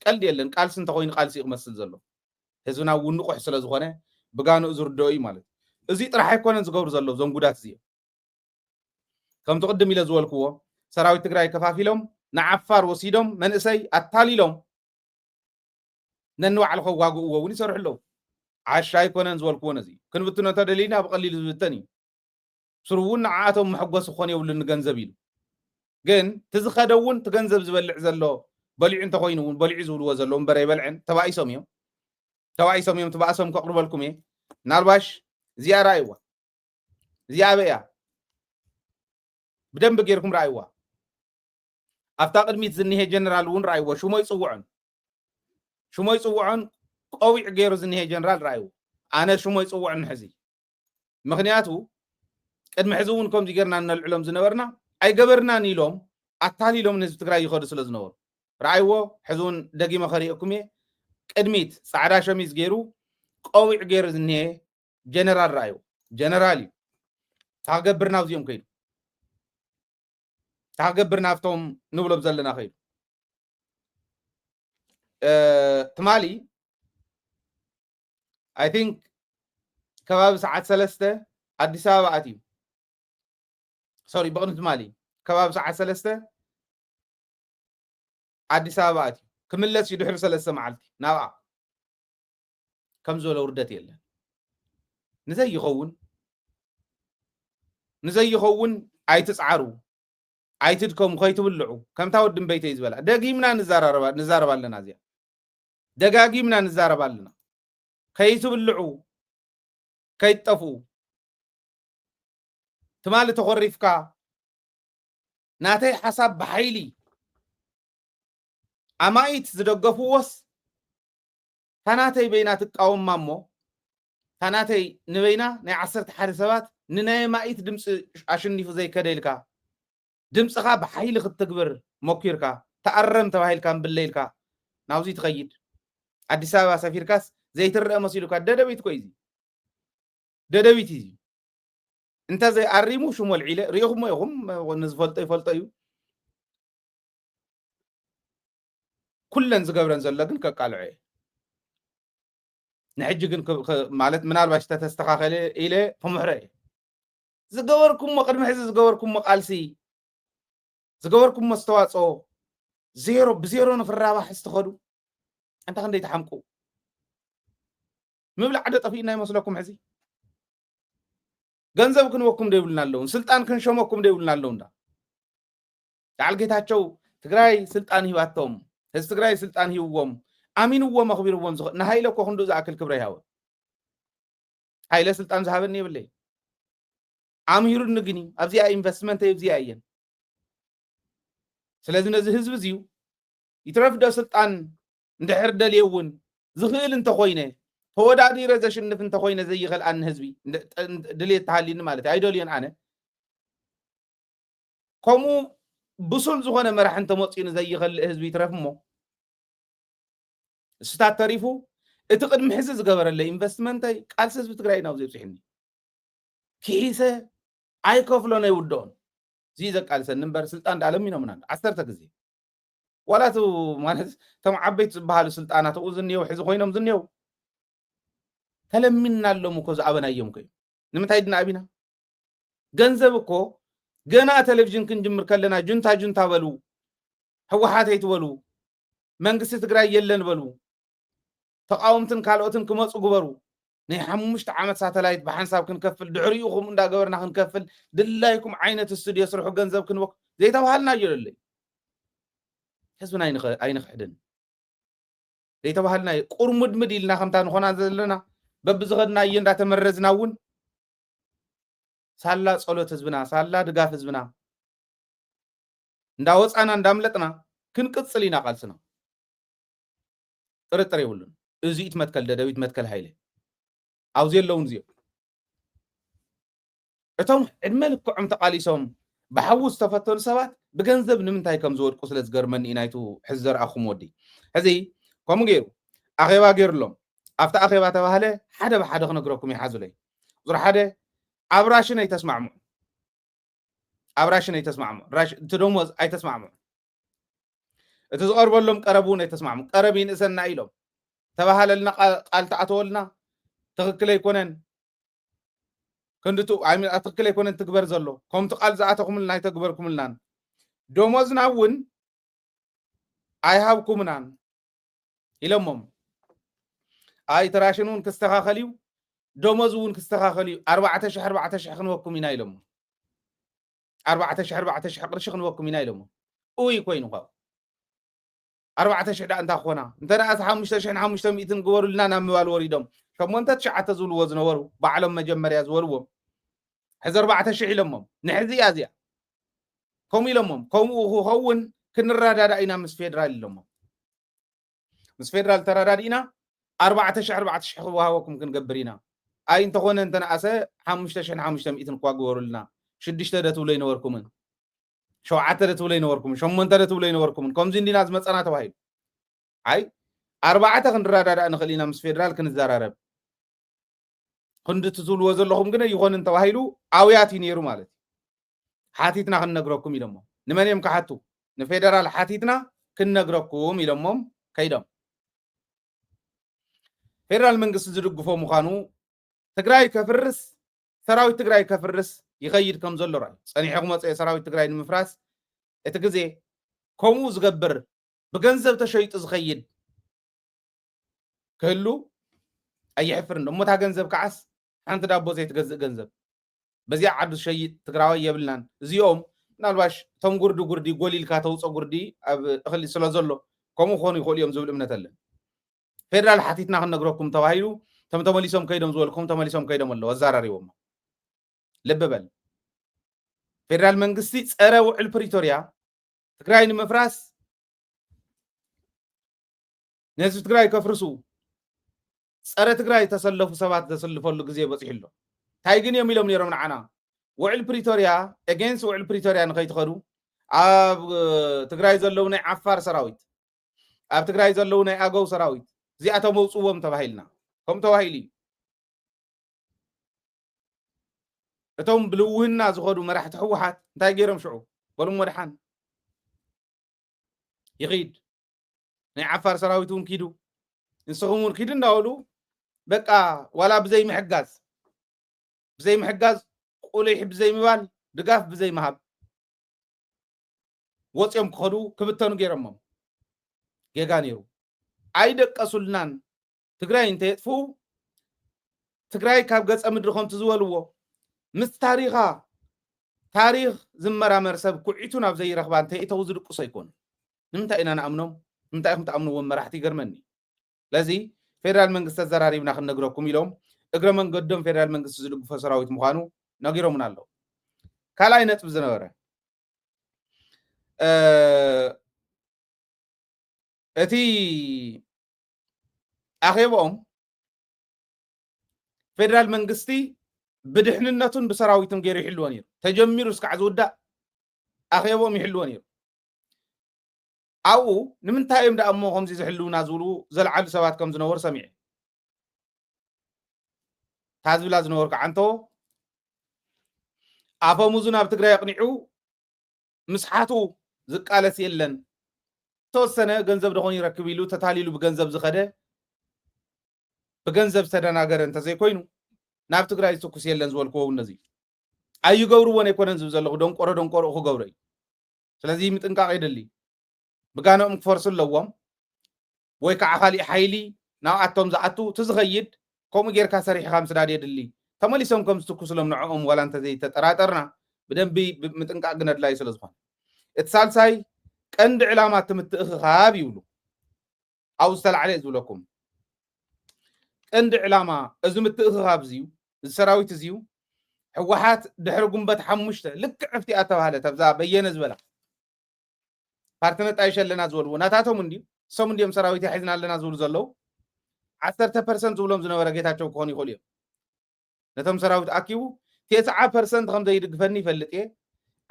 Speaker 5: قال ديالن قال سنت خوين قال سيق مسل زلو هزنا ونقو حسل زغونه بغانو زور دوي مالت ازي طرح يكونن زغور زلو زون غودات زي كم تقدم الى زولكو سراوي تግራይ كفافيلهم نعفار وسيدهم منسي اتاليلهم ننو على خواغو وني سرح له عشاي كونن زولكو نزي كنبتنا تدلينا بقليل زبتني سرون عاتهم محقوس خوني ولن ገንዘቢል ግን ትዝኸደውን ትገንዘብ ዝበልዕ ዘሎ በሊዕ እንተ ኮይኑውን በሊዕ ዝብልዎ ዘሎ እምበር ይበልዕን ተባኢሶም እዮም ተባእሶም ከቅርበልኩም እየ ናልባሽ እዚኣ ራእይዋ እዚኣ በያ ብደንብ ጌርኩም ራእይዋ ኣብታ ቅድሚት ዝኒሄ ጀነራል እውን ራእይዎ ሽሞ ይፅውዖን ቆዊዕ ገይሩ ዝኒሄ ጀነራል ራእይዎ ኣነ ሽሞ ይፅውዕን ሕዚ ምክንያቱ ቅድሚ ሕዚ እውን ከምዚ ጌርና ነልዕሎም ዝነበርና ኣይገበርናን ኢሎም ኣታሊሎም ንህዝቢ ትግራይ ይኸዱ ስለ ዝነበሩ ራእይዎ ሕዙን ደጊመ ኸሪእኩም እየ ቅድሚት ፃዕዳ ሸሚዝ ገይሩ ቆዊዕ ገይሩ ዝኒሄ ጀነራል ራእይዎ ጀነራል እዩ ታገብር ናብዚኦም ከይዱ ታገብር ናብቶም ንብሎም ዘለና ከይዱ ትማሊ አይ ቲንክ ከባቢ ሰዓት 3 አዲስ አበባ ኣትዩ ሶሪ በቅኑ ትማሊ ከባቢ ሰዓት 3 አዲስ አበባ ኣትዩ ክምለስ ይድሕር 3 መዓልቲ ናብኣ ከም ዘሎ ውርደት የለን ንዘይኸውን ኣይትፃዓሩ ኣይትድከሙ ከይትብልዑ ከምታ ወድን በይተይ ዝበላ ደጊምና ንዛረባ ኣለና እዚኣ ደጋጊምና ንዛረባ ኣለና ከይትብልዑ ከይትጠፍኡ ትማሊ ተኮሪፍካ ናተይ ሓሳብ ብሓይሊ ኣማኢት ዝደገፍዎስ ታናተይ በይና ትቃወማ እሞ ታናተይ ንበይና ናይ 11 ሰባት ንናይ ማኢት ድምፂ ኣሸኒፉ ዘይከደልካ ድምፅኻ ብሓይሊ ክትግብር ሞኪርካ ተኣረም ተባሂልካ ብለይልካ ናብዚ ትኸይድ ኣዲስ አበባ ሰፊርካስ ዘይትረአ መሲሉካ ደደቢት ኮይ ደደቢት እዩ እንተ ዘይ ኣሪሙ ሽሞ ልዒለ ሪኢኹሞ ኢኹም ንዝፈልጦ ይፈልጦ እዩ ኩለን ዝገብረን ዘሎ ግን ከቃልዑ ንሕጂ ግን ማለት ምናልባሽ ተተስተኻኸለ ኢለ ከምሕረ ዝገበርኩሞ ቅድሚ ሕዚ ዝገበርኩሞ ቃልሲ ዝገበርኩም መስተዋፅኦ ብዜሮ ንክራባሕ ዝተኸዱ እንታ ክንደይ ተሓምቁ ምብላዕ ዶ ጠፊእና ይመስለኩም ሕዚ ገንዘብ ክንወኩም ደይብልና ኣለውን ስልጣን ክንሸመኩም ደይብልና ኣለዉ እንዳ ዳዕል ጌታቸው ትግራይ ስልጣን ሂባቶም ህዝቢ ትግራይ ስልጣን ሂብዎም ኣሚንዎም ኣኽቢርዎም ንሃይለ እኮ ክንዱ ዝኣክል ክብረ ይሃወ ሃይለ ስልጣን ዝሃበኒ የብለይ ኣምሂሩ ንግኒ ኣብዚኣ ኢንቨስትመንት ኣብዚኣ እየን ስለዚ ነዚ ህዝቢ እዚዩ ይትረፍዶ ስልጣን እንድሕር ደልየውን ዝኽእል እንተኮይነ ተወዳዲረ ዘሽንፍ እንተኮይነ ዘይኽእልኣኒ ህዝቢ ድልየት ተሃሊኒ ማለት ኣይደልዮን ኣነ ከምኡ ብሱል ዝኾነ መራሒ እንተመፂኑ ዘይኽእልእ ህዝቢ ይትረፍ እሞ እስታት ተሪፉ እቲ ቅድሚ ሕዚ ዝገበረለ ኢንቨስትመንተይ ቃልሲ ህዝቢ ትግራይ ናብዚ ይብፅሕኒ ክሒሰ ኣይከፍሎን ኣይውድኦን እዚ ዘቃልሰኒ እምበር ስልጣን ዳኣለሚኖምና 10 ግዜ ዋላቱ ማለት ቶም ዓበይቲ ዝበሃሉ ስልጣናት ኣብኡ ዝኒሄው ሕዚ ኮይኖም ዝኒሄው ተለሚና ኣሎም እኮ ዝኣበናዮም ኮ ንምንታይ ድናኣቢና ገንዘብ እኮ ገና ቴሌቪዥን ክንጅምር ከለና ጁንታ በሉ ህወሓተይ ትበሉ መንግስቲ ትግራይ የለን በሉ ተቃወምትን ካልኦትን ክመፁ ግበሩ ናይ 5 ዓመት ሳተላይት ብሓንሳብ ክንከፍል ድሕሪኡኹም እንዳገበርና ክንከፍል ድላይኩም ዓይነት ስቱድዮ ስርሑ ገንዘብ ክንወክ ዘይተባሃልና እየለለይ ህዝብና ኣይንኽሕድን ዘይተባሃልና ቁርሙድምድ ኢልና ከምታ ንኾና ዘለና በብዝኸድና እየ እንዳተመረዝና እውን ሳላ ጸሎት ህዝብና ሳላ ድጋፍ ህዝብና እንዳወፃና እንዳምለጥና ክንቅፅል ኢና ቃልስና ጥርጥር የብሉን እዚኢት መትከል ደደቢት መትከል ሃይለ أو زي اللون زيو أتوم الملك عم تقاليسهم بحوز تفتون سبات بجنزب نمنتاي كم زور قصلت جرمن إنايتو حزر أخو مودي هذي كم غيرو أخيبا غير لهم أفتى أخيبا تبهله حدا بحدا خنقركم يحزلي زور حدا أبراشن أي تسمعوا أبراشن أي تسمعوا راش تدومز أي تسمعوا تزقرب لهم قربون أي تسمعوا قربين إسنا إلهم تبهله لنا قال تعتولنا تغكل يكونن كندتو عامل أتغكل يكونن تكبر زلو كم تقال زعتكم لنا تكبركم لنا دومزنا ون أيهابكم لنا إلهم أي تراشنون كستخاخليو دومزون كستخاخليو 14 خنوكم ينا إلهم 14 قرش خنوكم ينا إلهم أوي كوينو قاو 14 دا أنت أخونا أنت ناس 500 ميتين قورو لنا نموال وريدهم كم أنت تشعت زول وزن ورو بعلم مجمر يزورو حزر 14 إلهم نحزي أزيا كم إلهم كم هون كن الرادة إنا مس فيدرال إلهم مس فيدرال ترى رادينا 14 وهاوكم كنقبرينا أي أنت هون أنت ناسه 500 ميتين قورو لنا شدش تدتو لين وركمن شو عترت ولا ينوركم شو منترت ولا ينوركم كم زين ديناز مصانا تباهي اي 4 كنرادادا نخلينا مس فيدرال كنزارارب كندت تزول وزلهم غن يكون انت واهيلو اويات ينيرو مالت حاتيتنا كننغركم يلمو نمنيم كحاتو نفيدرال حاتيتنا كننغركم يلمم كيدم فيدرال منغس زدغفو مخانو تግራይ كفرس سراوي تግራይ كفرس يغير كم زلو راي صنيحكم مصي سراوي تግራይ نمفراس እቲ ግዜ ከምኡ ዝገብር ብገንዘብ ተሸይጡ ዝኸይድ ከሉ ኣይሕፍርን እሞታ ገንዘብ ከዓስ ሓንቲ ዳቦ ዘይትገዝእ ገንዘብ በዚያ ዓዱ ሸይጥ ትግራዋይ የብልናን እዚኦም ምናልባሽ ቶም ጉርዲ ጎሊልካ ተውፀ ጉርዲ ኣብ እኽሊ ስለ ዘሎ ከምኡ ክኾኑ ይኽእሉ እዮም ዝብል እምነት ኣለን ፌደራል ሓቲትና ክንነግረኩም ተባሂሉ ቶም ተመሊሶም ከይዶም ዝበልኩም ተመሊሶም ከይዶም ኣለዉ ኣዘራሪቦም ልብ በል ፌደራል መንግስቲ ፀረ ውዕል ፕሪቶሪያ ትግራይ ንምፍራስ ነዚ ትግራይ ከፍርሱ ፀረ ትግራይ ተሰለፉ ሰባት ተሰልፈሉ ግዜ በፂሕሎ ታይ ግን የሚሎም ነይሮም ንዓና ውዕል ፕሪቶሪያ ኤጌንስ ውዕል ፕሪቶሪያ ንኸይትኸዱ ኣብ ትግራይ ዘለው ናይ ዓፋር ሰራዊት ኣብ ትግራይ ዘለው ናይ ኣገው ሰራዊት እዚኣቶም መውፅዎም ተባሂልና ከም ተባሂሉ እቶም ብልውህና ዝኸዱ መራሕቲ ሕወሓት እንታይ ገይሮም ሽዑ በሎም ወድሓን ይኺድ ናይ ዓፋር ሰራዊት እውን ኪዱ ንስኹም እውን ኪዱ እንዳበሉ በቃ ዋላ ብዘይ ምሕጋዝ ቁሉይ ብዘይ ምባል ድጋፍ ብዘይ መሃብ ወፅኦም ክኸዱ ክብተኑ ገይሮሞም ጌጋ ነይሩ ኣይደቀሱልናን ትግራይ እንተየጥፉ ትግራይ ካብ ገፀ ምድሪ ከምቲ ዝበልዎ ምስ ታሪኽ ዝመራመር ሰብ ኩዒቱ ናብ ዘይረኽባ እንተይእተው ዝድቅሶ ኣይኮኑ ንምንታይ ኢና ንኣምኖም ንምንታይ ኢኹም ተኣምንዎም መራሕቲ ይገርመኒ ለዚ ፌደራል መንግስቲ ተዘራሪብና ክንነግረኩም ኢሎም እግረ መንገዶም ፌደራል መንግስቲ ዝድግፎ ሰራዊት ምዃኑ ነጊሮምና ኣለዉ ካልኣይ ነጥቢ ዝነበረ እቲ ኣኼቦኦም ፌደራል መንግስቲ بدحننتون بسراويتم غير يحلوا نير تجميرو اسكع زودا اخيبهم يحلوا نير او نمنتايم دا امو خمزي زحلونا زولو زلعل سبات كم زنور سميع تازبلا زنور كعنتو افموزنا بتግራይ يقنعو مسحاتو زقالس يلن توسنه ገንዘብ ደኾን ይረክብ ኢሉ ተታሊሉ በገንዘብ ዝኸደ በገንዘብ ተደናገረ እንተ ዘይኮይኑ ናብ ትግራይ ትኩስ የለን ዝበልኩ እነዚ ኣይገብሩዎን ኣይኮነን ዝብል ዘለኹ ደንቆሮ ክገብሩ ስለዚ ምጥንቃቕ ይደሊ ብጋኖም ክፈርሱ ኣለዎም ወይ ከዓ ካሊእ ሓይሊ ናብኣቶም ዝኣቱ ትዝኸይድ ከምኡ ጌርካ ሰሪሕካ ምስዳድ የድሊ ተመሊሶም ከም ዝትኩስሎም ንዕኦም ዋላ እንተ ዘይተጠራጠርና ብደንቢ ምጥንቃቕ ግን ኣድላይ ስለ ዝኾነ እቲ ሳልሳይ ቀንዲ ዕላማ ትምትእኽኻብ ይብሉ ኣብኡ ዝተላዕለ ዝብለኩም ቀንዲ ዕላማ እዚ ምትእኽኻብ እዚዩ السراويت زيو حوحات دحر قنبت حمشته لك عفتي أتوهالة تبزا بيّنز بلا بارتنت عايشة لنا زول وناتاتهم مندي سو منديهم سراويت حيزنا لنا زول زلو 10% زولهم زنو ورقيتها شو كوني خوليهم ነቶም ሰራዊት ኣኪቡ 90% ከም ዘይድግፈኒ ይፈልጥ እየ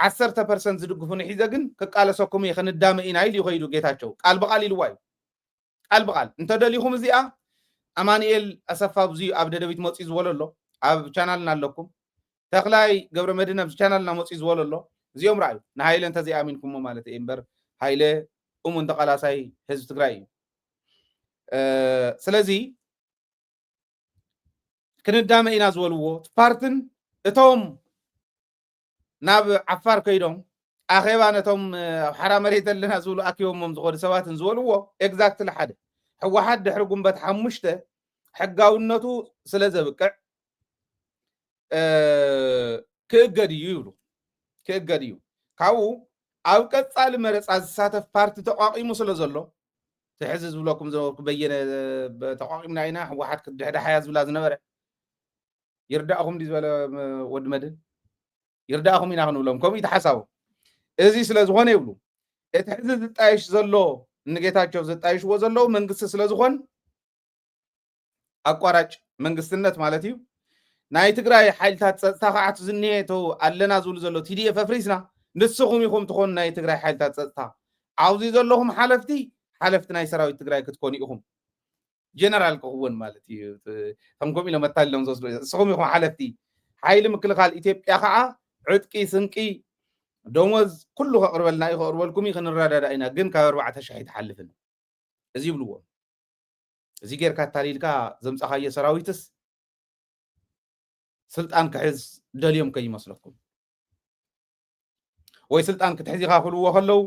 Speaker 5: 10% ዝድግፉን ሒዘ ግን ክቃለሰኩም እየ ክንዳመ ኢና ኢሉ ይኸይዱ ጌታቸው ቃል በቃል ኢልዋ እዩ ቃል በቃል እንተደሊኹም እዚኣ ኣማኒኤል ኣሰፋ ብዙ ኣብ ደደቢት መፂ ዝበሎ ኣሎ ኣብ ቻናልና ኣለኩም ተክላይ ገብረ መድህን ኣብ ቻናልና መፂ ዝበሎ ኣሎ እዚኦም ረኣዩ ንሃይለ እንተዘይኣሚንኩሞ ማለት እዩ እምበር ሃይለ እሙን ተቃላሳይ ህዝቢ ትግራይ እዩ ስለዚ ክንዳመ ኢና ዝበልዎ ፓርትን እቶም ናብ ዓፋር ከይዶም ኣኼባ ነቶም ሓራ መሬት ኣለና ዝብሉ ኣኪቦሞም ዝኸዱ ሰባትን ዝበልዎ ኤግዛክት ለሓደ ሕወሓት ድሕሪ ጉንበት 5 ሕጋውነቱ ስለ ዘብቅዕ ክእገድ እዩ ይብሉ ክእገድ እዩ ካብኡ ኣብ ቀጻሊ መረፃ ዝሳተፍ ፓርቲ ተቋቂሙ ስለ ዘሎ ትሕዚ ዝብለኩም ዝነበርኩ በየነ ተቋቂምና ኢና ሕወሓት ክድሕድሓያ ዝብላ ዝነበረ ይርዳእኹም ዲ ዝበለ ወዲ መድን ይርዳእኹም ኢና ክንብሎም ከምኡ ተሓሳቡ እዚ ስለ ዝኾነ ይብሉ እቲ ሕዚ ዝጣየሽ ዘሎ ንጌታቸው ዝጣየሽዎ ዘለው መንግስቲ ስለ ዝኾን ኣቋራጭ መንግስትነት ማለት እዩ ናይ ትግራይ ሓይልታት ፀጥታ ከዓቱ ዝኒሄቶ ኣለና ዝብሉ ዘሎ ቲዲኤፍ ኣፍሪስና ንስኹም ኢኹም ትኾኑ ናይ ትግራይ ሓይልታት ፀጥታ ኣብዚ ዘለኹም ሓለፍቲ ናይ ሰራዊት ትግራይ ክትኮኑ ኢኹም ጀነራል ክኸውን ማለት እዩ ከምከም ኢሎም ኣታሊሎም ዝወስዱ ንስኹም ኢኹም ሓለፍቲ ሓይሊ ምክልኻል ኢትዮጵያ ከዓ ዕጥቂ ስንቂ ደሞዝ ኩሉ ከቅርበልና እዩ ከቅርበልኩም ክንረዳዳ ኢና ግን ካብ 4,000 ይትሓልፍን እዚ ይብልዎ እዚ ጌርካ ታሊልካ ዘምፃኻየ ሰራዊትስ ስልጣን ክሕዝ ደልዮም ከይመስለኩም ወይ ስልጣን ክትሕዝ ኢኻ ክብልዎ ከለው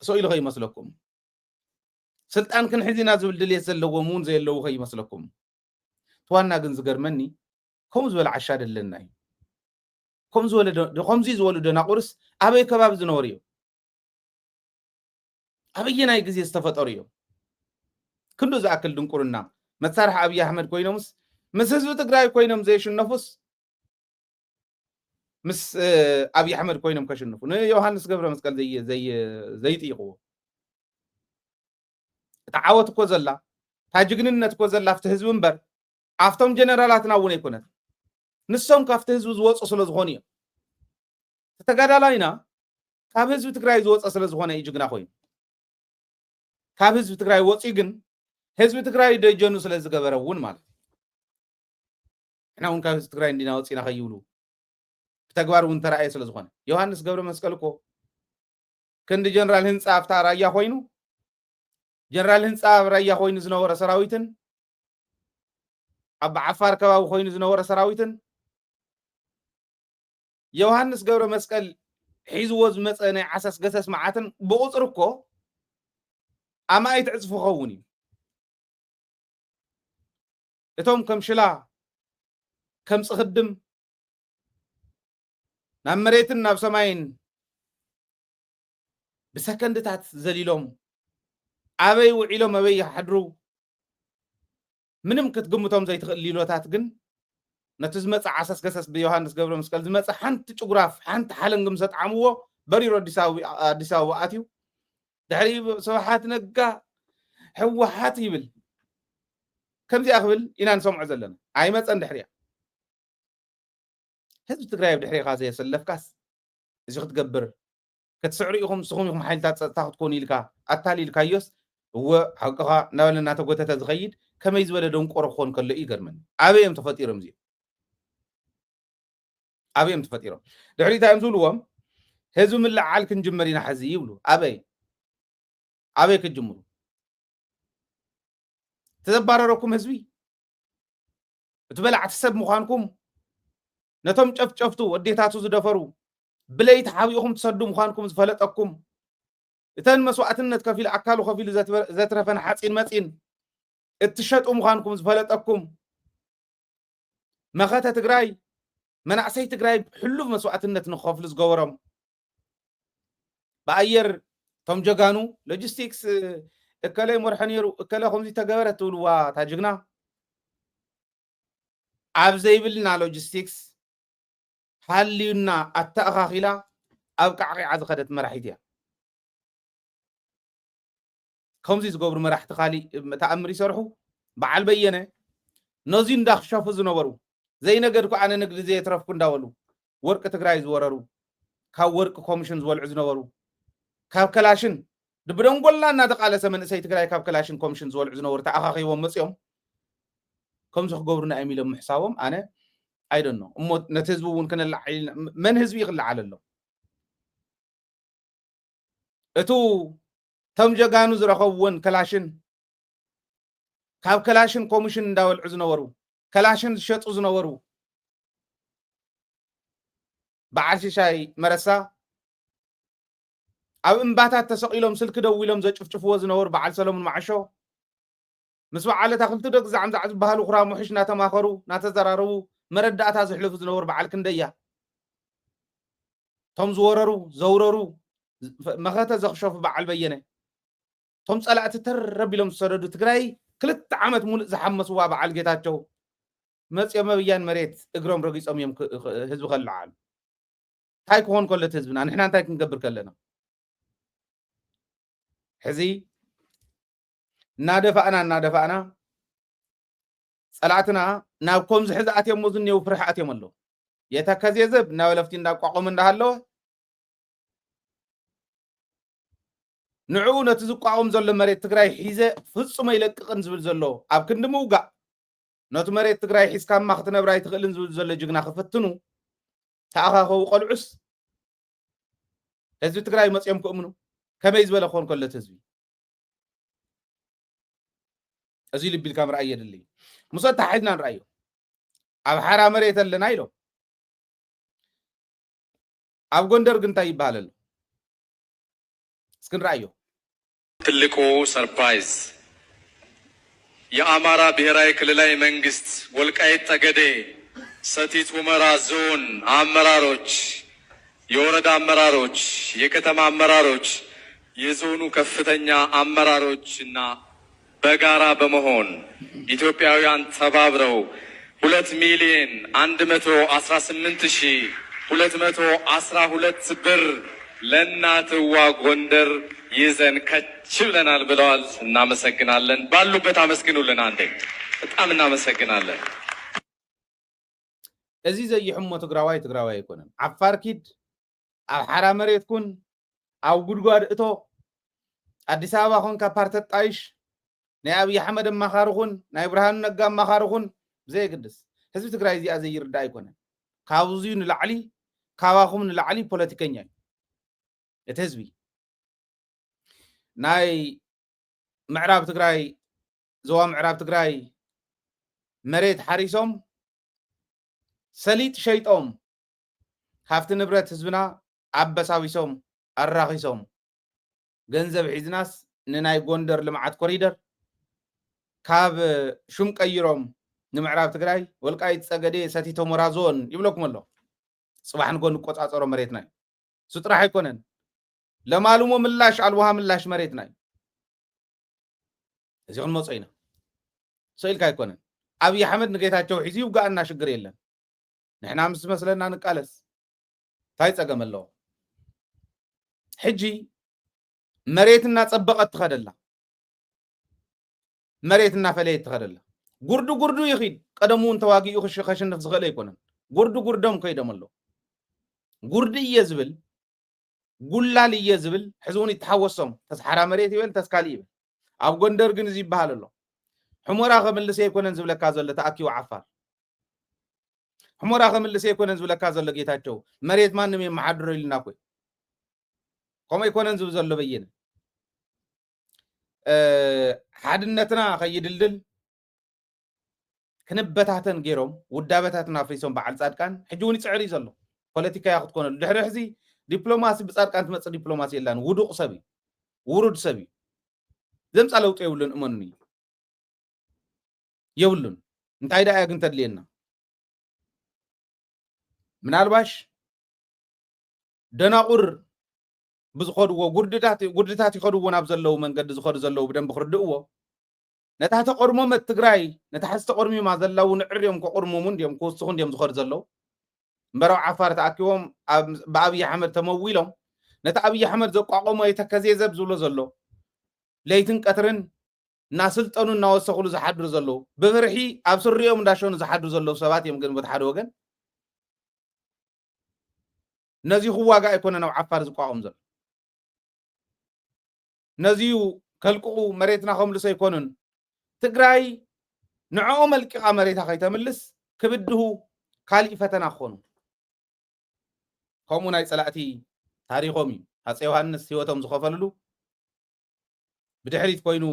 Speaker 5: ሰኢሉ ከይመስለኩም ስልጣን ክንሕዝ ኢና ዝብል ድልየት ዘለዎም እውን ዘየለው ከይመስለኩም ትዋና ግን ዝገርመኒ ከምኡ ዝበለ ዓሻ ደለና እዩ ከምዚ ዝበሉ ደናቁርስ ኣበይ ከባቢ ዝነበሩ እዮም ኣበየናይ ግዜ ዝተፈጠሩ እዮም ክንዱ ዝኣክል ድንቁርና መሳርሒ ኣብይ ኣሕመድ ኮይኖምስ ምስ ህዝቢ ትግራይ ኮይኖም ዘይሽነፉስ ምስ ኣብይ ኣሕመድ ኮይኖም ከሽንፉ ንዮሃንስ ገብረ መስቀል ዘይጥይቕዎ እታ ዓወት እኮ ዘላ እታ ጅግንነት እኮ ዘላ ኣብቲ ህዝቢ እምበር ኣብቶም ጀነራላትና እውን ኣይኮነት ንሶም ካብቲ ህዝቢ ዝወፁ ስለ ዝኾኑ እዮም ተተጋዳላይና ካብ ህዝቢ ትግራይ ዝወፀ ስለ ዝኾነ እዩ ጅግና ኮይኑ ካብ ህዝቢ ትግራይ ወፂ ግን ህዝቢ ትግራይ ደጀኑ ስለ ዝገበረ እውን ማለት እሕና እውን ካብ ህዝቢ ትግራይ እንዲና ወፂና ከይብሉ ብተግባር እውን ተረኣየ ስለ ዝኾነ ዮሃንስ ገብረ መስቀል እኮ ክንዲ ጀነራል ህንፃ ኣብታ ራያ ኮይኑ ጀነራል ህንፃ ኣብ ራያ ኮይኑ ዝነበረ ሰራዊትን ኣብ ዓፋር ከባቢ ኮይኑ ዝነበረ ሰራዊትን ዮሃንስ ገብረ መስቀል ሒዝዎ ዝመፀ ናይ ዓሰስ ገሰስ መዓትን ብቁፅር እኮ ኣማይ ትዕፅፉ ኸውን እዩ እቶም ከም ሽላ ከም ፅኽድም ናብ መሬትን ናብ ሰማይን ብሰከንድታት ዘሊሎም ኣበይ ውዒሎም ኣበይ ይሓድሩ ምንም ክትግምቶም ዘይትኽእል ሊሎታት ግን ነቲ ዝመፀ ዓሰስ ገሰስ ብዮሃንስ ገብረ መስቀል ዝመፀ ሓንቲ ጭጉራፍ ሓንቲ ሓለንግም ሰጣዓምዎ በሪሮ ኣዲስ ኣበባ ኣትዩ ድሕሪ ስብሓት ነጋ ሕወሓት ይብል ከምዚኣ ክብል ኢና ንሰምዖ ዘለና ኣይመፀን ድሕሪያ ህዝቢ ትግራይ ብድሕሪኻ ዘየሰለፍካስ እዚ ክትገብር ክትስዕሩ ኢኹም ንስኹም ኢኹም ሓይልታት ፀጥታ ክትኮኑ ኢልካ ኣታሊልካዮስ እወ ሓቅኻ ናበለ እናተጎተተ ዝኸይድ ከመይ ዝበለ ደንቆሮ ክኾን ከሎ እዩ ይገርመኒ ኣበዮም ተፈጢሮም እዚኦም ኣበዮም ተፈጢሮም ድሕሪ እንታይ እዮም ዝብልዎም ህዝቢ ምልዓል ክንጅመር ኢና ሕዚ ይብሉ ኣበይ ክጅምሩ ተዘባረረኩም ህዝቢ እቲ በላዕቲ ሰብ ምዃንኩም ነቶም ጨፍጨፍቱ ወዴታቱ ዝደፈሩ ብለይቲ ሓቢኡኹም ትሰዱ ምዃንኩም ዝፈለጠኩም እተን መስዋዕትነት ከፊል ኣካሉ ከፊሉ ዘትረፈን ሓፂን መፂን እትሸጡ ምዃንኩም ዝፈለጠኩም መኸተ ትግራይ መናእሰይ ትግራይ ሕሉፍ መስዋዕትነት ንኸፍሉ ዝገበሮም ብኣየር ቶም ጀጋኑ ሎጂስቲክስ እከለ መርሐ ነይሩ እከለ ከምዚ ተገበረ ትብልዋ ታጅግና ኣብ ዘይብልና ሎጂስቲክስ ሃልዩና ኣተኣኻኺላ ኣብ ቃዕቂዓ ዝኸደት መራሒት እያ ከምዚ ዝገብሩ መራሕቲ ካሊእ ተኣምር ይሰርሑ በዓል በየነ نزين داخ شافو زنورو زي نقدكو أنا نقد زي يترفكو نداولو ورق تقراي زوررو كاو ورق كوميشن زولع زنورو كاب كلاشن دبرون قلنا نادق على سمن سي تقراي كاب كلاشن كوميشن زولع زنورو تا أخاخيوم مصيوم كم زخ قبرنا أميلهم محساوم أنا I don't know نتهزبو ونكن من هزبي يغلع على الله اتو تم جاغانو زرخوون كلاشن كاب كلاشن كوميشن داول عزنورو كلاشن شطو زنورو بعرش شاي مرسا او انباتات تسقيلهم سلك دويلهم زچفچفو زنور بعل سلامون معشو مسوا على تاخلتو دق زعم زعز بهالو خرا محشنا تماخرو ناتزرارو مرداتا زحلف زنور بعل كنديا توم زوررو زوررو مخاتا زخشوف بعل بينه توم صلات ترب لهم سردو تግራይ ክልተ ዓመት ሙሉእ ዝሓመስዋ በዓል ጌታቸው መጽየመ ብያን መሬት እግሮም ረጊጾም እዮም ህዝብ ከልዓሉ ታይ ክኾን ከሎ ህዝብና ንሕና እንታይ ክንገብር ከለና ሕዚ እናደፋእና ጸላእትና ናብ ከምዚ ሕዚ ኣትዮም ዝኔው ፍርሒ ኣትዮም ኣለዉ የተከዜ ዘብ ናብ ለፍቲ እንዳቋቆም እንዳሃለወ ንዑ ነቲ ዝቋቆም ዘሎ መሬት ትግራይ ሒዘ ፍጹም ይለቅቕን ዝብል ዘሎ ኣብ ክንዲ ምውጋእ ነቲ መሬት ትግራይ ሒዝካማ ክትነብራ ይትኽእልን ዝብል ዘሎ ጅግና ክፍትኑ ተኣኻኸው ቆልዑስ ህዝቢ ትግራይ መጽዮም ክእምኑ ከመይ ዝበለ ክኾን ከሎ ህዝቢ እዚ ልቢ ኢልካ ምርኣይ የድሊ ሙሰት ተሓሒዝና ንርኣዮ ኣብ ሓራ መሬት ኣለና ኢሎም ኣብ ጎንደር ግን እንታይ ይበሃል ኣሎ እስክንራእዮ
Speaker 4: ትልቁ ሰርፕራይዝ የአማራ ብሔራዊ ክልላዊ መንግስት ወልቃይት ጠገዴ ሰቲት ሁመራ ዞን አመራሮች የወረዳ አመራሮች የከተማ አመራሮች የዞኑ ከፍተኛ አመራሮችና በጋራ በመሆን ኢትዮጵያውያን ተባብረው 2,118,212 ብር ለእናትዋ ጎንደር ይዘን ከች ብለናል ብለዋል። እናመሰግናለን። ባሉበት አመስግኑልን። አንዴ በጣም እናመሰግናለን።
Speaker 5: እዚ ዘይሕሞ ትግራዋይ ኣይኮነን ዓፋር ኪድ ኣብ ሓራ መሬት ኩን ኣብ ጉድጓድ እቶ ኣዲስ ኣበባ ኹን ካብ ፓርቲ ጣይሽ ናይ ኣብይ ኣሕመድ ኣማኻሪ ኹን ናይ ብርሃኑ ነጋ ኣማኻሪ ኹን ብዘየግድስ ህዝቢ ትግራይ እዚኣ ዘይርዳ ኣይኮነን ካብዙ ንላዕሊ ካባኹም ንላዕሊ ፖለቲከኛ እዩ እቲ ህዝቢ ናይ ምዕራብ ትግራይ ዞባ ምዕራብ ትግራይ መሬት ሓሪሶም ሰሊጥ ሸይጦም ካብቲ ንብረት ህዝብና ኣበሳዊሶም ኣራኺሶም ገንዘብ ሒዝናስ ንናይ ጎንደር ልምዓት ኮሪደር ካብ ሹም ቀይሮም ንምዕራብ ትግራይ ወልቃይት ጸገዴ ሰቲት ሁመራ ዞን ይብለኩም ኣሎ ጽባሕ ንጎን ቆጻጸሮ መሬትና እዩ እሱ ጥራሕ ኣይኮነን ለማሉሞ ምላሽ ኣልዋሃ ምላሽ መሬትና እዩ እዚኦም መጽ ኢና ሰኢልካ ኣይኮነን ኣብይ ኣሕመድ ንጌታቸው ሒዙ ይውጋእና ሽግር የለን ንሕና ምስ መስለና ንቃለስ እንታይ ፀገም ኣለዎ ሕጂ መሬትና ፀበቐት ትኸደላ መሬትና ፈለየት ትኸደላ ጉርዱ ይኺድ ቀደሙን ተዋጊኡ ከሽንፍ ዝኽእል ኣይኮነን ጉርዶም ከይዶም ኣሎ ጉርዲ እየ ዝብል ጉላል እየ ዝብል ሕዝውን ይተሓወሶም ተስሓራ መሬት ይበል ተስካሊ ይበል ኣብ ጎንደር ግን እዚ ይበሃል ኣሎ ሕሞራ ከመልሰ ኣይኮነን ዝብለካ ዘሎ ተኣኪቡ ዓፋር ሕሞራ ከመልሰ ኣይኮነን ዝብለካ ዘሎ ጌታቸው መሬት ማንም የመሓድሮ ኢልና ኮይ ከምኡ ኣይኮነን ዝብል ዘሎ በየነ ሓድነትና ከይድልድል ክንበታተን ገይሮም ውዳበታትና ፍሪሶም በዓል ጻድቃን ሕጂ እውን ይፅዕር እዩ ዘሎ ፖለቲካ ያ ክትኮነሉ ድሕሪ ሕዚ ዲፕሎማሲ ብጻድቃን ትመፅእ ዲፕሎማሲ የላን ውዱቕ ሰብ እዩ ውሩድ ሰብ እዩ ዘምፃ ለውጢ የብሉን እመኑ የብሉን እንታይ ዳ ግን ተድልየና ምናልባሽ ደናቁር ብዝኸድዎ ጉርድታት ይኸድዎ ናብ ዘለው መንገዲ ዝኸዱ ዘለው ብደንቢ ክርድእዎ ነታ ተቆርሞመት ትግራይ ነታ ሓዝ ተቆርሚማ ዘለው ንዕርዮም ከቆርሞሙን ድዮም ክውስኹን ድዮም ዝኸዱ ዘለው እምበረው ዓፋር ተኣኪቦም ብኣብይ ኣሕመድ ተመዊሎም ነታ ኣብይ ኣሕመድ ዘቋቆሞ የተከዜ ዘብ ዝብሎ ዘሎ ለይትን ቀትርን እናስልጠኑ እናወሰኹሉ ዝሓድሩ ዘለዉ ብፍርሒ ኣብ ስሪኦም እንዳሸኑ ዝሓድሩ ዘለዉ ሰባት እዮም። ግን በቲ ሓደ ወገን ነዚ ክዋጋእ ኣይኮነን ኣብ ዓፋር ዝቋቖም ዘሎ ነዚዩ ከልቅቑ መሬትና ከምልሶ ኣይኮኑን ትግራይ ንዕኦ መልቂቓ መሬታ ከይተምልስ ክብድሁ ካልእ ፈተና ክኾኑ ከምኡ ናይ ፀላእቲ ታሪኾም እዩ ሃፀይ ዮሃንስ ሂወቶም ዝኸፈልሉ ብድሕሪት ኮይኑ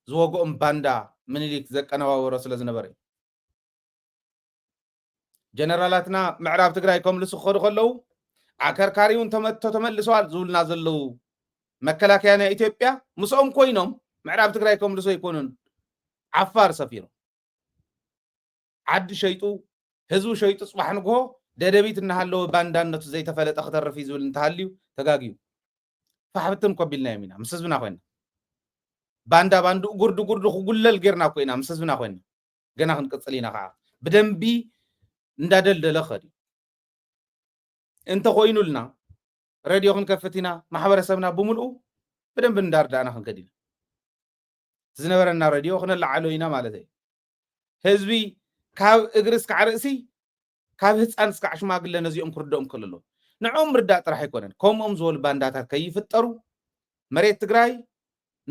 Speaker 5: ዝወግኦም ባንዳ ምኒልክ ዘቀነባበሮ ስለ ዝነበረ እዩ ጀነራላትና ምዕራብ ትግራይ ከምልሱ ክኸዱ ከለዉ ኣከርካሪውን ተመልሰዋል ዝብልና ዘለዉ መከላከያ ናይ ኢትዮጵያ ምስኦም ኮይኖም ምዕራብ ትግራይ ከምልሶ ኣይኮኑን ዓፋር ሰፊሮም ዓዲ ሸይጡ ህዝቡ ሸይጡ ፅባሕ ንግሆ ደደቢት እናሃለወ ባንዳነቱ ዘይተፈለጠ ክተርፍ ዝብል እንተሃልዩ ተጋጊዩ ፋሕብትን ከቢልና የሚና ምስ ህዝብና ኮይና ባንዳ ባንዱ ጉርዱ ክጉለል ጌርና ኮይና ምስ ህዝብና ኮይና ገና ክንቅፅል ኢና ከዓ ብደንቢ እንዳደልደለ ኸዲ እንተ ኮይኑልና ሬድዮ ክንከፍት ኢና ማሕበረሰብና ብምልኡ ብደንብ እንዳርዳእና ክንከድ ኢና ዝነበረና ሬድዮ ክነላዓሎ ኢና ማለት እዩ ህዝቢ ካብ እግሪ እስካዕ ርእሲ ካብ ህፃን እስካዕ ሽማግለ ነዚኦም ክርድኦም ክእልሎ ንዖም ርዳእ ጥራሕ ኣይኮነን ከምኦም ዝበሉ ባንዳታት ከይፍጠሩ መሬት ትግራይ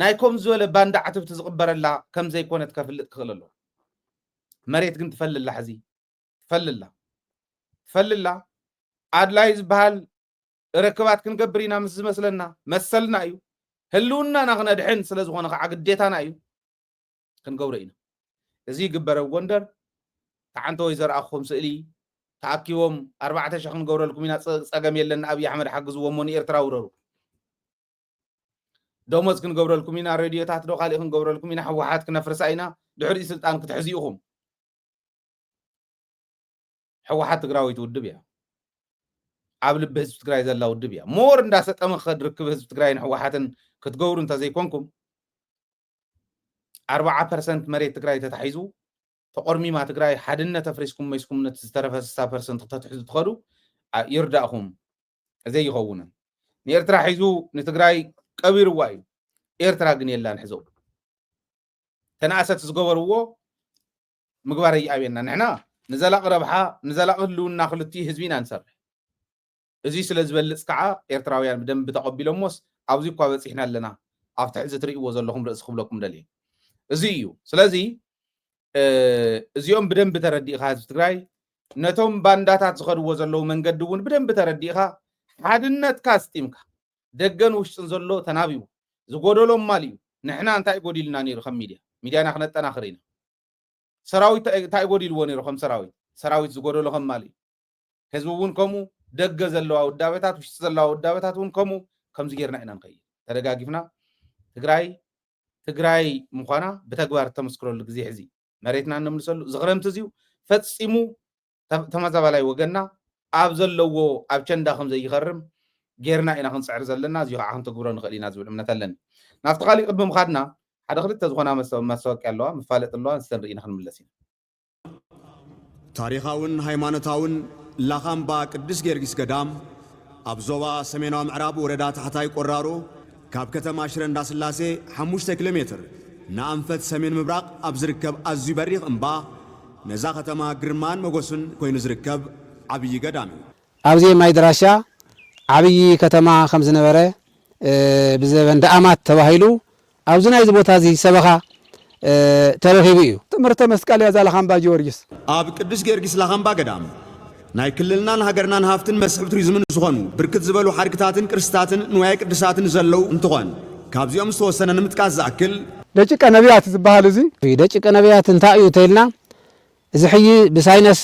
Speaker 5: ናይ ከም ዝበለ ባንዳ ዓትብቲ ዝቕበረላ ከም ዘይኮነት ከፍልጥ ክኽእል ኣሎ መሬት ግን ትፈልላ ሕዚ ትፈልላ ኣድላይ ዝበሃል ርክባት ክንገብር ኢና ምስ ዝመስለና መሰልና እዩ ህልውናና ክነድሕን ስለ ዝኾነ ከዓ ግዴታና እዩ ክንገብሮ ኢና እዚ ይግበረ ጎንደር ተዓንተ ወይ ዘርኣኹም ስእሊ ተኣኪቦም 4,000 ክንገብረልኩም ኢና ፀገም የለን ኣብይ ኣሕመድ ሓግዝዎም ንኤርትራ ውረሩ ደሞዝ ክንገብረልኩም ኢና ሬድዮታት ዶ ካልእ ክንገብረልኩም ኢና ሕወሓት ክነፍርሳ ኢና ድሕሪ ስልጣን ክትሕዚኡኹም ሕወሓት ትግራዊት ውድብ እያ ኣብ ልቢ ህዝቢ ትግራይ ዘላ ውድብ እያ ሞር እንዳሰጠመ ክርክብ ህዝቢ ትግራይን ሕወሓትን ክትገብሩ እንተዘይኮንኩም 40% መሬት ትግራይ ተታሒዙ ተቆርሚማ ትግራይ ሓድነት ኣፍሪስኩም መይስኩም ነት ዝተረፈ 60% ክትሕዙ ትኸዱ ይርዳእኹም ዘይኸውንን ንኤርትራ ሒዙ ንትግራይ ቀቢርዋ እዩ ኤርትራ ግን የላን ሕዞ ተናእሰት ዝገበርዎ ምግባር ይኣብየና ንሕና ንዘላቕ ረብሓ ንዘላቕ ህልውና ክልቲኡ ህዝቢና ንሰርሕ እዚ ስለ ዝበልፅ ከዓ ኤርትራውያን ብደንብ ተቐቢሎሞስ ኣብዚ እኳ በፂሕና ኣለና ኣብቲ ሕዚ ትርእይዎ ዘለኹም ርእሲ ክብለኩም ደልየ እዚ እዩ ስለዚ እዚኦም ብደንብ ተረዲእኻ ህዝቢ ትግራይ ነቶም ባንዳታት ዝኸድዎ ዘለዉ መንገዲ እውን ብደንብ ተረዲእኻ ሓድነትካ ስጢምካ ደገን ውሽጥን ዘሎ ተናቢቡ ዝጎደሎም ማል እዩ ንሕና እንታይ ጎዲልና ነይሩ ከም ሚድያና ክነጠናኽር ኢና ሰራዊት እንታይ ጎዲልዎ ነይሩ ከም ሰራዊት ዝጎደሎ ከም ማል እዩ ህዝቢ እውን ከምኡ ደገ ዘለዋ ውዳበታት ውሽጢ ዘለዋ ውዳበታት እውን ከምኡ ከምዚ ጌርና ኢና ንኸይድ ተደጋጊፍና ትግራይ ምዃና ብተግባር ተመስክረሉ ግዜ ሕዚ መሬትና ንምልሰሉ ዝኽረምቲ እዚዩ ፈፂሙ ተመዛባላይ ወገንና ኣብ ዘለዎ ኣብ ቸንዳ ከም ዘይኸርም ጌርና ኢና ክንፅዕር ዘለና እዚሁ ከዓ ክንተግብሮ ንኽእል ኢና ዝብል እምነት ኣለኒ ናብቲ ካሊእ ቅድሚ ምኻድና ሓደ ክልተ ዝኾና መስተዋቅያ ኣለዋ መፋለጥ ኣለዋ ንስተን ርኢና ክንምለስ ኢና
Speaker 6: ታሪኻውን ሃይማኖታውን ላኻምባ ቅዱስ ጊዮርጊስ ገዳም ኣብ ዞባ ሰሜናዊ ምዕራብ ወረዳ ታሕታይ ቆራሮ ካብ ከተማ ሽረ እንዳስላሴ 5 ኪሎ ሜትር ንኣንፈት ሰሜን ምብራቕ ኣብ ዝርከብ ኣዝዩ በሪኽ እምባ ነዛ ከተማ ግርማን መጎሱን ኮይኑ ዝርከብ ዓብይ ገዳም እዩ
Speaker 7: ኣብዚ ማይ ድራሻ ዓብይ ከተማ ከም ዝነበረ ብዘበን ዳኣማት ተባሂሉ ኣብዚ ናይዚ ቦታ እዚ ሰበኻ ተረኺቡ እዩ ትምህርተ መስቀል እያ ላኻምባ ጊዮርጊስ
Speaker 6: ኣብ ቅዱስ ጊዮርጊስ ላኻምባ ገዳም ናይ ክልልናን ሃገርናን ሃፍትን መስሕብ ቱሪዝምን ዝኾኑ ብርክት ዝበሉ ሓድግታትን ቅርስታትን ንዋየ ቅዱሳትን ዘለው እንትኾን ካብዚኦም ዝተወሰነ ንምጥቃስ ዝኣክል
Speaker 7: ደቂቀ ነቢያት ዝበሃል እዚ ደቂቀ ነቢያት እንታይ እዩ ተይልና እዚ ሕጂ ብሳይነስ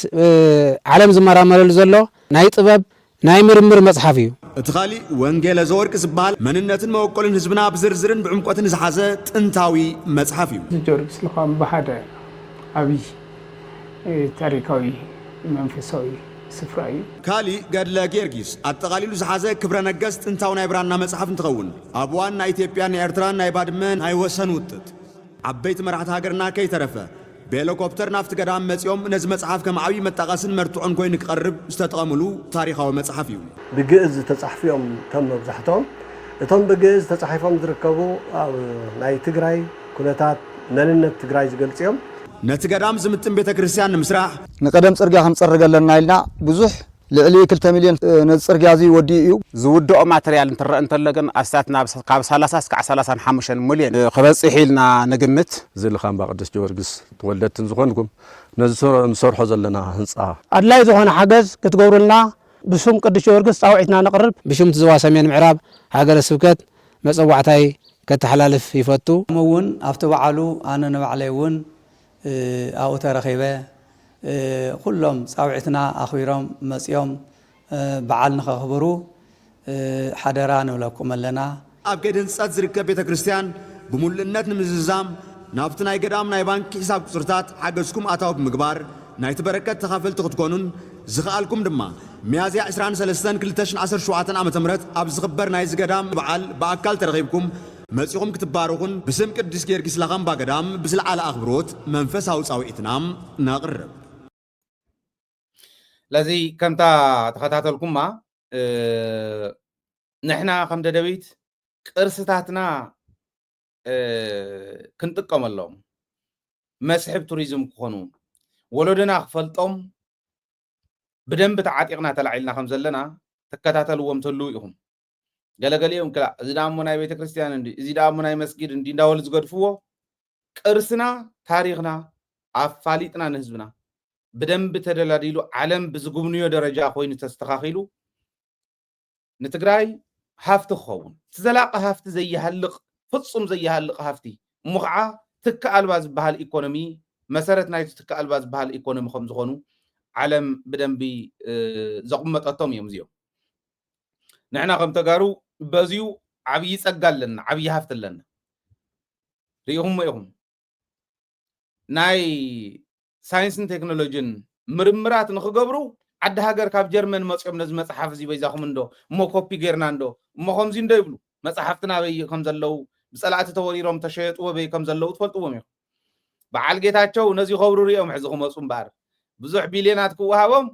Speaker 7: ዓለም ዝመራመረሉ ዘሎ ናይ ጥበብ ናይ ምርምር መጽሓፍ እዩ
Speaker 6: እቲ ኻሊእ ወንጌለ ዘወርቅ ዝበሃል መንነትን መወቆልን ህዝብና ብዝርዝርን ብዕምቆትን ዝሓዘ ጥንታዊ መጽሓፍ እዩ
Speaker 8: ጊዮርጊስ ላኻምባ ሓደ ዓብይ ታሪካዊ መንፈሳዊ ስፍራ እዩ
Speaker 6: ካሊእ ገድለ ጊዮርጊስ ኣጠቓሊሉ ዝሓዘ ክብረ ነገስ ጥንታዊ ናይ ብራና መጽሓፍ እንትኸውን ኣብ ዋን ናይ ኢትዮጵያን ናይ ኤርትራን ናይ ባድመ ናይ ወሰን ውጥት ዓበይቲ መራሕቲ ሃገርና ከይተረፈ ብሄሊኮፕተር ናፍቲ ገዳም መጺኦም ነዚ መጽሓፍ ከም ዓብይ መጣቐስን መርትዖን ኮይኑ ክቐርብ ዝተጠቐምሉ ታሪኻዊ መጽሓፍ እዩ
Speaker 9: ብግእዝ ተጻሕፊኦም እቶም መብዛሕትኦም እቶም ብግእዝ ተጻሒፎም ዝርከቡ ኣብ ናይ ትግራይ ኩነታት መንነት ትግራይ ዝገልጽዮም
Speaker 6: ነቲ ገዳም ዝምጥን ቤተ ክርስቲያን ንምስራሕ
Speaker 10: ንቀደም ጽርግያ ክንጽርግ ኣለና ኢልና ብዙሕ ልዕሊ 2 ሚልዮን ንጽርግያ እዚ ወዲ እዩ
Speaker 7: ዝውድኦ ማተርያል እንትረአ እንተለገን ኣስታትና ካብ 30 እስካዕ 35 ሚልዮን ክበጽሕ ኢልና ንግምት
Speaker 9: ዝልኻምባ ቅዱስ ጊዮርጊስ ተወለድትን ዝኾንኩም ነዚ ንሰርሖ ዘለና ህንፃ
Speaker 8: ኣድላይ ዝኾነ ሓገዝ ክትገብሩልና ብስም ቅዱስ ጊዮርጊስ ጻውዒትና ነቕርብ
Speaker 7: ብሽም ዞባ ሰሜን ምዕራብ ሃገረ ስብከት መጽዋዕታይ ከተሓላልፍ ይፈቱ
Speaker 10: እውን ኣብቲ በዓሉ ኣነ ንባዕለይ እውን ኣብኡ ተረኺበ ኩሎም ጻውዒትና ኣኽቢሮም መጺኦም በዓል ንኸኽብሩ ሓደራ ንብለኩም ኣለና
Speaker 6: ኣብ ከይዲ ህንፀት ዝርከብ ቤተ ክርስቲያን ብምሉእነት ንምዝዛም ናብቲ ናይ ገዳም ናይ ባንኪ ሒሳብ ቁፅርታት ሓገዝኩም ኣታዊ ብምግባር ናይቲ በረከት ተኻፈልቲ ክትኮኑን ዝኽኣልኩም ድማ ሚያዝያ 23 2017 ዓ.ም ኣብ ዝኽበር ናይ ዝገዳም በዓል ብኣካል ተረኺብኩም መጺኹም ክትባረኹን ብስም ቅዱስ ጊዮርጊስ ለኻምባ ገዳም ብዝለዓለ ኣኽብሮት መንፈሳዊ ጻውዒትና ነቕርብ
Speaker 5: ለዚ ከምታ ተኸታተልኩማ ንሕና ከም ደደቢት ቅርስታትና ክንጥቀመሎም መስሕብ ቱሪዝም ክኾኑ ወለዶና ክፈልጦም ብደንብ ተዓጢቕና ተላዒልና ከም ዘለና ተከታተልዎም ተሉ ኢኹም ገለገሊኦም ክላ እዚ ዳሞ ናይ ቤተ ክርስቲያን እንዲ እዚ ዳሞ ናይ መስጊድ እንዲ እንዳወሉ ዝገድፍዎ ቅርስና ታሪኽና ኣፋሊጥና ንህዝብና ብደንብ ተደላዲሉ ዓለም ብዝጉብንዮ ደረጃ ኮይኑ ተስተኻኺሉ ንትግራይ ሃፍቲ ክኸውን ትዘላቀ ሃፍቲ ዘይሃልቕ ፍጹም ዘይሃልቕ ሃፍቲ እሞ ከዓ ትካ ኣልባ ዝበሃል ኢኮኖሚ መሰረት ናይቲ ትካ ኣልባ ዝበሃል ኢኮኖሚ ከም ዝኾኑ ዓለም ብደንቢ ዘቕመጠቶም እዮም እዚኦም ንሕና ከም ተጋሩ በዚሁ ዓብይ ጸጋ ኣለና ዓብይ ሃፍቲ ኣለና ሪኢኹም ኢኹም ናይ ሳይንስን ቴክኖሎጂን ምርምራት ንኽገብሩ ዓዲ ሃገር ካብ ጀርመን መጽኦም ነዚ መጽሓፍ እዚ በይዛኹም እንዶ እሞ ኮፒ ጌርና እንዶ እሞ ከምዚ እንዶ ይብሉ መጽሓፍትና በይ ከም ዘለው ብጸላእቲ ተወሪሮም ተሸየጥዎ በይ ከም ዘለው ትፈልጥዎም ኢኹም በዓል ጌታቸው ነዚ ኸብሩ ሪኦም ሕዚ ክመፁ እምበኣር ብዙሕ ቢልዮናት ክወሃቦም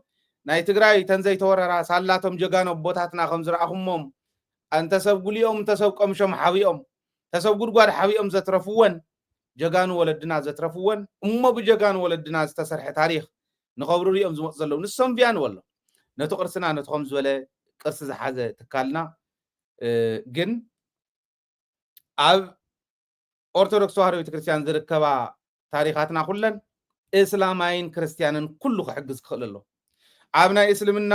Speaker 5: ናይ ትግራይ ተንዘይ ተወረራ ሳላቶም ጀጋኖ ቦታትና ከም ዝረኣኹሞም እንተሰብ ጉሊኦም እንተሰብ ቀምሾም ሓቢኦም ተሰብ ጉድጓድ ሓቢኦም ዘትረፍወን ጀጋኑ ወለድና ዘትረፍወን እሞ ብጀጋኑ ወለድና ዝተሰርሐ ታሪኽ ንኸብሩ ሪኦም ዝመፁ ዘለው ንሶም ቢያን ወሎ ነቲ ቅርስና ነቲ ከም ዝበለ ቅርሲ ዝሓዘ ትካልና ግን ኣብ ኦርቶዶክስ ተዋህዶ ቤተክርስቲያን ዝርከባ ታሪኻትና ኩለን እስላማይን ክርስቲያንን ኩሉ ክሕግዝ ክኽእል ኣሎ ኣብ ናይ እስልምና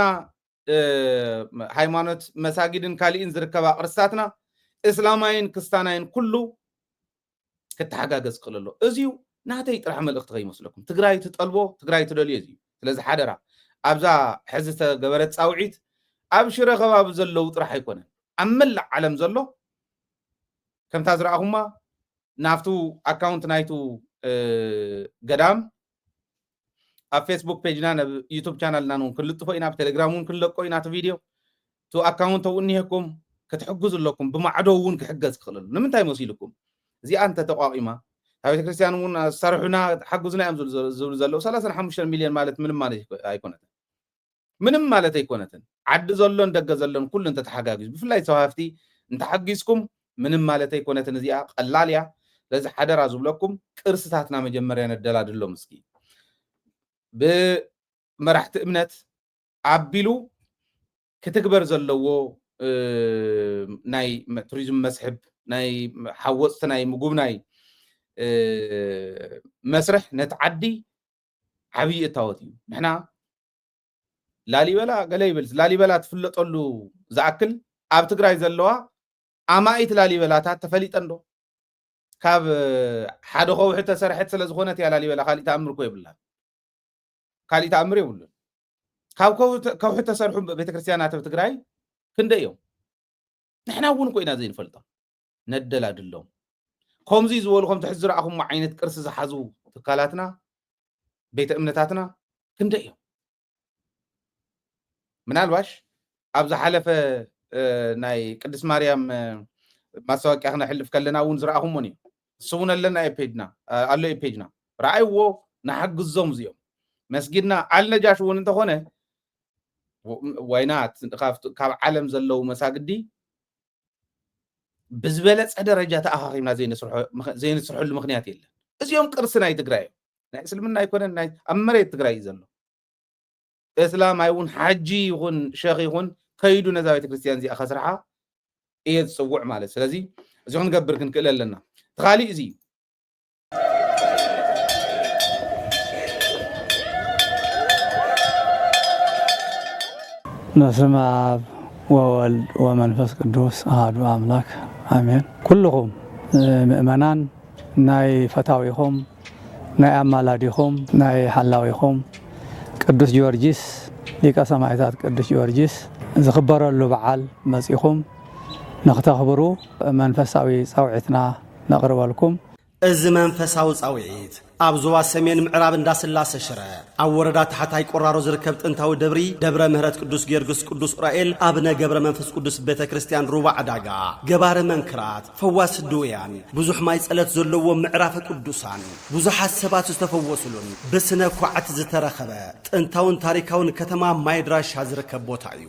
Speaker 5: ሃይማኖት መሳጊድን ካልኢን ዝርከባ ቅርስታትና እስላማይን ክርስቲያናይን ኩሉ ክትሓጋገዝ ክኽእል ኣሎ እዚዩ ናተይ ጥራሕ መልእኽቲ ከይመስለኩም ትግራይ ትጠልቦ ትግራይ ትደልዮ እዚዩ ስለዚ ሓደራ ኣብዛ ሕዚ ዝተገበረት ጻውዒት ኣብ ሽረ ከባቢ ዘለው ጥራሕ ኣይኮነን ኣብ መላእ ዓለም ዘሎ ከምታ ዝረኣኹማ ናፍቱ ኣካውንት ናይቱ ገዳም ኣብ ፌስቡክ ፔጅና ናብ ዩቱብ ቻናልና እውን ክንልጥፎ ኢና ብቴሌግራም እውን ክንለቆ ኢና እቲ ቪድዮ እቲ ኣካውንት እውን እኒሄኩም ክትሕግዙ ኣለኩም ብማዕዶ እውን ክሕገዝ ክኽእል ንምንታይ መሲልኩም እዚኣ እንተ ተቋቂማ ኣብ ቤተክርስትያን እውን ሰርሑና ሓግዙና እዮም ዝብሉ ዘለው 35 ሚልዮን ማለት ምንም ማለት ኣይኮነትን ምንም ማለት ኣይኮነትን ዓዲ ዘሎን ደገ ዘሎን ኩሉ እንተ ተሓጋጊዙ ብፍላይ ሰዋፍቲ እንተሓጊዝኩም ምንም ማለት ኣይኮነትን እዚኣ ቀላል እያ ለዚ ሓደራ ዝብለኩም ቅርስታትና መጀመርያ ነደላድሎም እስኪ ብመራሕቲ እምነት ኣቢሉ ክትግበር ዘለዎ ናይ ቱሪዝም መስሕብ ናይ ሓወፅቲ ናይ ምጉብናይ መስርሕ ነቲ ዓዲ ዓብይ እታወት እዩ ንሕና ላሊበላ ገለ ይብል ላሊበላ ትፍለጠሉ ዝኣክል ኣብ ትግራይ ዘለዋ ኣማኢት ላሊበላታት ተፈሊጠን ዶ ካብ ሓደ ከውሒ ተሰርሐት ስለ ዝኾነት እያ ላሊበላ ካሊእ ተኣምር ኮ የብላን ካሊእ ተኣምር የብሉን ካብ ከውሒ ተሰርሑ ቤተክርስትያናት ኣብ ትግራይ ክንደይ እዮም ንሕና እውን ኮይና ዘይንፈልጦም ነደላድሎም ከምዚ ዝበሉ ከም ትሕዚ ዝረኣኹም ዓይነት ቅርሲ ዝሓዙ ትካላትና ቤተ እምነታትና ክንደይ እዮም ምናልባሽ ኣብ ዝሓለፈ ናይ ቅድስት ማርያም ማስታወቂያ ክነሕልፍ ከለና እውን ዝረኣኹሞን እዩ ንስውን ኣለና ፔጅና ኣሎ ፔጅና ረኣይዎ ንሓግዞም እዚኦም መስጊድና አልነጃሽ እውን እንተኾነ ዋይናት ካብ ዓለም ዘለው መሳግዲ ብዝበለፀ ደረጃ ተኣኻኺምና ዘይንስርሐሉ ምክንያት የለን እዚኦም ቅርሲ ናይ ትግራይ ናይ እስልምና ኣይኮነን ናይ ኣብ መሬት ትግራይ እዩ ዘሎ እስላማይ እውን ሓጂ ይኹን ሸኽ ይኹን ከይዱ ነዛ ቤተክርስትያን እዚኣ ከስርሓ እየ ዝፅውዕ ማለት ስለዚ እዚ ክንገብር ክንክእል ኣለና ተኻሊእ እዚ
Speaker 8: በስመ አብ ወወልድ ወመንፈስ ቅዱስ አሐዱ አምላክ አሜን። ኩልኩም ምእመናን ናይ ፈታዊኹም ናይ አማላዲኹም ናይ ሓላዊኹም ቅዱስ ጊዮርጊስ ሊቀ ሰማዕታት ቅዱስ ጊዮርጊስ ዝኽበረሉ በዓል መፂኹም ንኽተኽብሩ መንፈሳዊ ፃውዒትና ነቕርበልኩም።
Speaker 11: እዚ መንፈሳዊ ፃውዒት ኣብ ዞባ ሰሜን ምዕራብ እንዳስላሴ ሽረ ኣብ ወረዳ ታሕታይ ቆራሮ ዝርከብ ጥንታዊ ደብሪ ደብረ ምህረት ቅዱስ ጊዮርጊስ ቅዱስ ኡራኤል ኣብነ ገብረ መንፈስ ቅዱስ ቤተ ክርስቲያን ሩባ ዕዳጋ ገባረ መንክራት ፈዋስ ድውያን ብዙሕ ማይ ጸለት ዘለዎ ምዕራፈ ቅዱሳን ብዙሓት ሰባት ዝተፈወሱሉን ብስነ ኳዕቲ ዝተረኸበ ጥንታውን ታሪካውን ከተማ ማይድራሻ ዝርከብ ቦታ እዩ።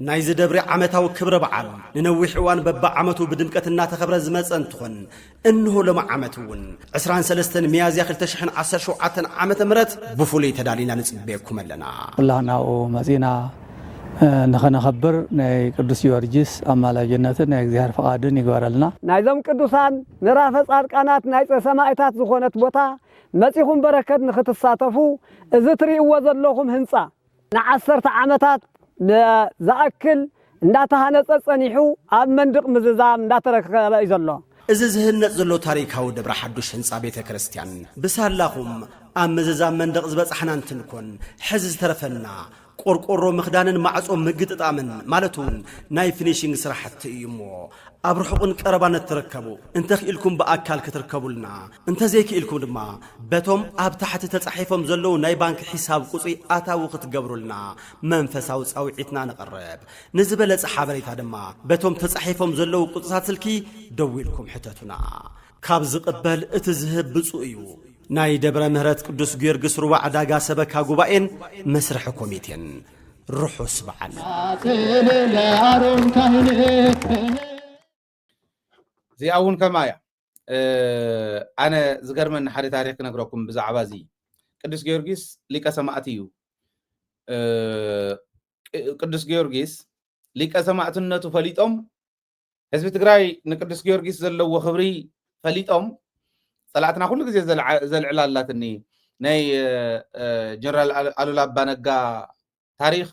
Speaker 11: ናይዚ ደብሪ ዓመታዊ ክብረ በዓል ንነዊሕ እዋን በብዓመቱ ብድምቀት እናተኸብረ ዝመፀ እንትኾን እንሆ ሎማ ዓመት እውን 23 ሚያዝያ 2017 ዓመተ ምህረት ብፍሉይ ተዳሊና ንጽበየኩም ኣለና።
Speaker 8: ኩላናኡ መጺና ንኸነኸብር ናይ ቅዱስ ጊዮርጊስ ኣማላጅነትን ናይ እግዚኣብሔር ፈቃድን ይግበረልና። ናይዞም ቅዱሳን ምዕራፈ ጻድቃናት ናይ ሰማዕታት ዝኾነት ቦታ መጺኹም በረከት ንኽትሳተፉ እዚ ትርእይዎ ዘለኹም ህንፃ ን10 ዓመታት ዝኣክል እንዳተሃነፀ ጸኒሑ ኣብ መንድቕ ምዝዛም እንዳተረከበ እዩ ዘሎ።
Speaker 11: እዚ ዝህነፅ ዘሎ ታሪካዊ ደብረ ሓዱሽ ህንፃ ቤተ ክርስቲያን ብሳላኹም ኣብ ምዝዛም መንደቕ ዝበፅሓና እንትንኮን ሕዚ ዝተረፈና ቆርቆሮ ምኽዳንን ማዕጾ ምግጥጣምን ማለት እውን ናይ ፊኒሽንግ ስራሕቲ እዩ እሞ ኣብ ርሑቕን ቀረባን እትርከቡ እንተኽኢልኩም ብኣካል ክትርከቡልና እንተዘይክኢልኩም ድማ በቶም ኣብ ታሕቲ ተጻሒፎም ዘለዉ ናይ ባንኪ ሒሳብ ቁፅሪ ኣታዊ ክትገብሩልና መንፈሳዊ ፃውዒትና ንቐርብ። ንዝበለፀ ሓበሬታ ድማ በቶም ተጻሒፎም ዘለዉ ቁፅታት ስልኪ ደው ኢልኩም ሕተቱና። ካብ ዝቕበል እቲ ዝህብ ብፁዕ እዩ። ናይ ደብረ ምህረት ቅዱስ ጊዮርጊስ ሩባ ዕዳጋ ሰበካ ጉባኤን መስርሒ ኮሚቴን ርሑስ በዓል
Speaker 5: እዚኣ እውን ከማ እያ ኣነ ዝገርመኒ ሓደ ታሪክ ክነግረኩም ብዛዕባ እዚ ቅዱስ ጊዮርጊስ ሊቀ ሰማዕቲ እዩ። ቅዱስ ጊዮርጊስ ሊቀ ሰማዕትነቱ ፈሊጦም ህዝቢ ትግራይ ንቅዱስ ጊዮርጊስ ዘለዎ ክብሪ ፈሊጦም ጸላእትና ኩሉ ግዜ ዘልዕላላትኒ ናይ ጀነራል ኣሉላ ኣባነጋ ታሪክ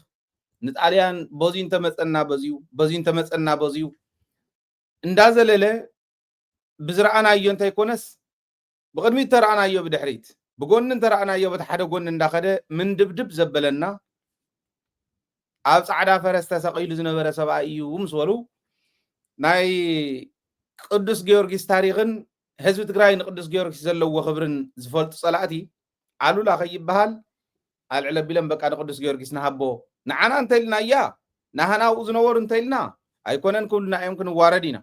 Speaker 5: ንጣልያን በዚዩ እንተመፀና በዚዩ እንተመፀና በዚዩ እንዳዘለለ ብዝረኣናዮ እንተይኮነስ ብቅድሚት ተረኣናዮ ብድሕሪት ብጎኒ እንተረኣናዮ በቲ ሓደ ጎኒ እንዳኸደ ምን ድብድብ ዘበለና ኣብ ፃዕዳ ፈረስ ተሰቂሉ ዝነበረ ሰብኣይ እዩ ምስ በሉ ናይ ቅዱስ ጊዮርጊስ ታሪክን ህዝቢ ትግራይ ንቅዱስ ጊዮርጊስ ዘለዎ ክብርን ዝፈልጡ ጸላእቲ ኣሉላ ከይበሃል ኣልዕለ ቢሎም በቃ ንቅዱስ ጊዮርጊስ ንሃቦ ንዓና እንተኢልና እያ ናህናኡ ዝነበሩ እንተኢልና ኣይኮነን ክብሉና እዮም ክንዋረድ ኢና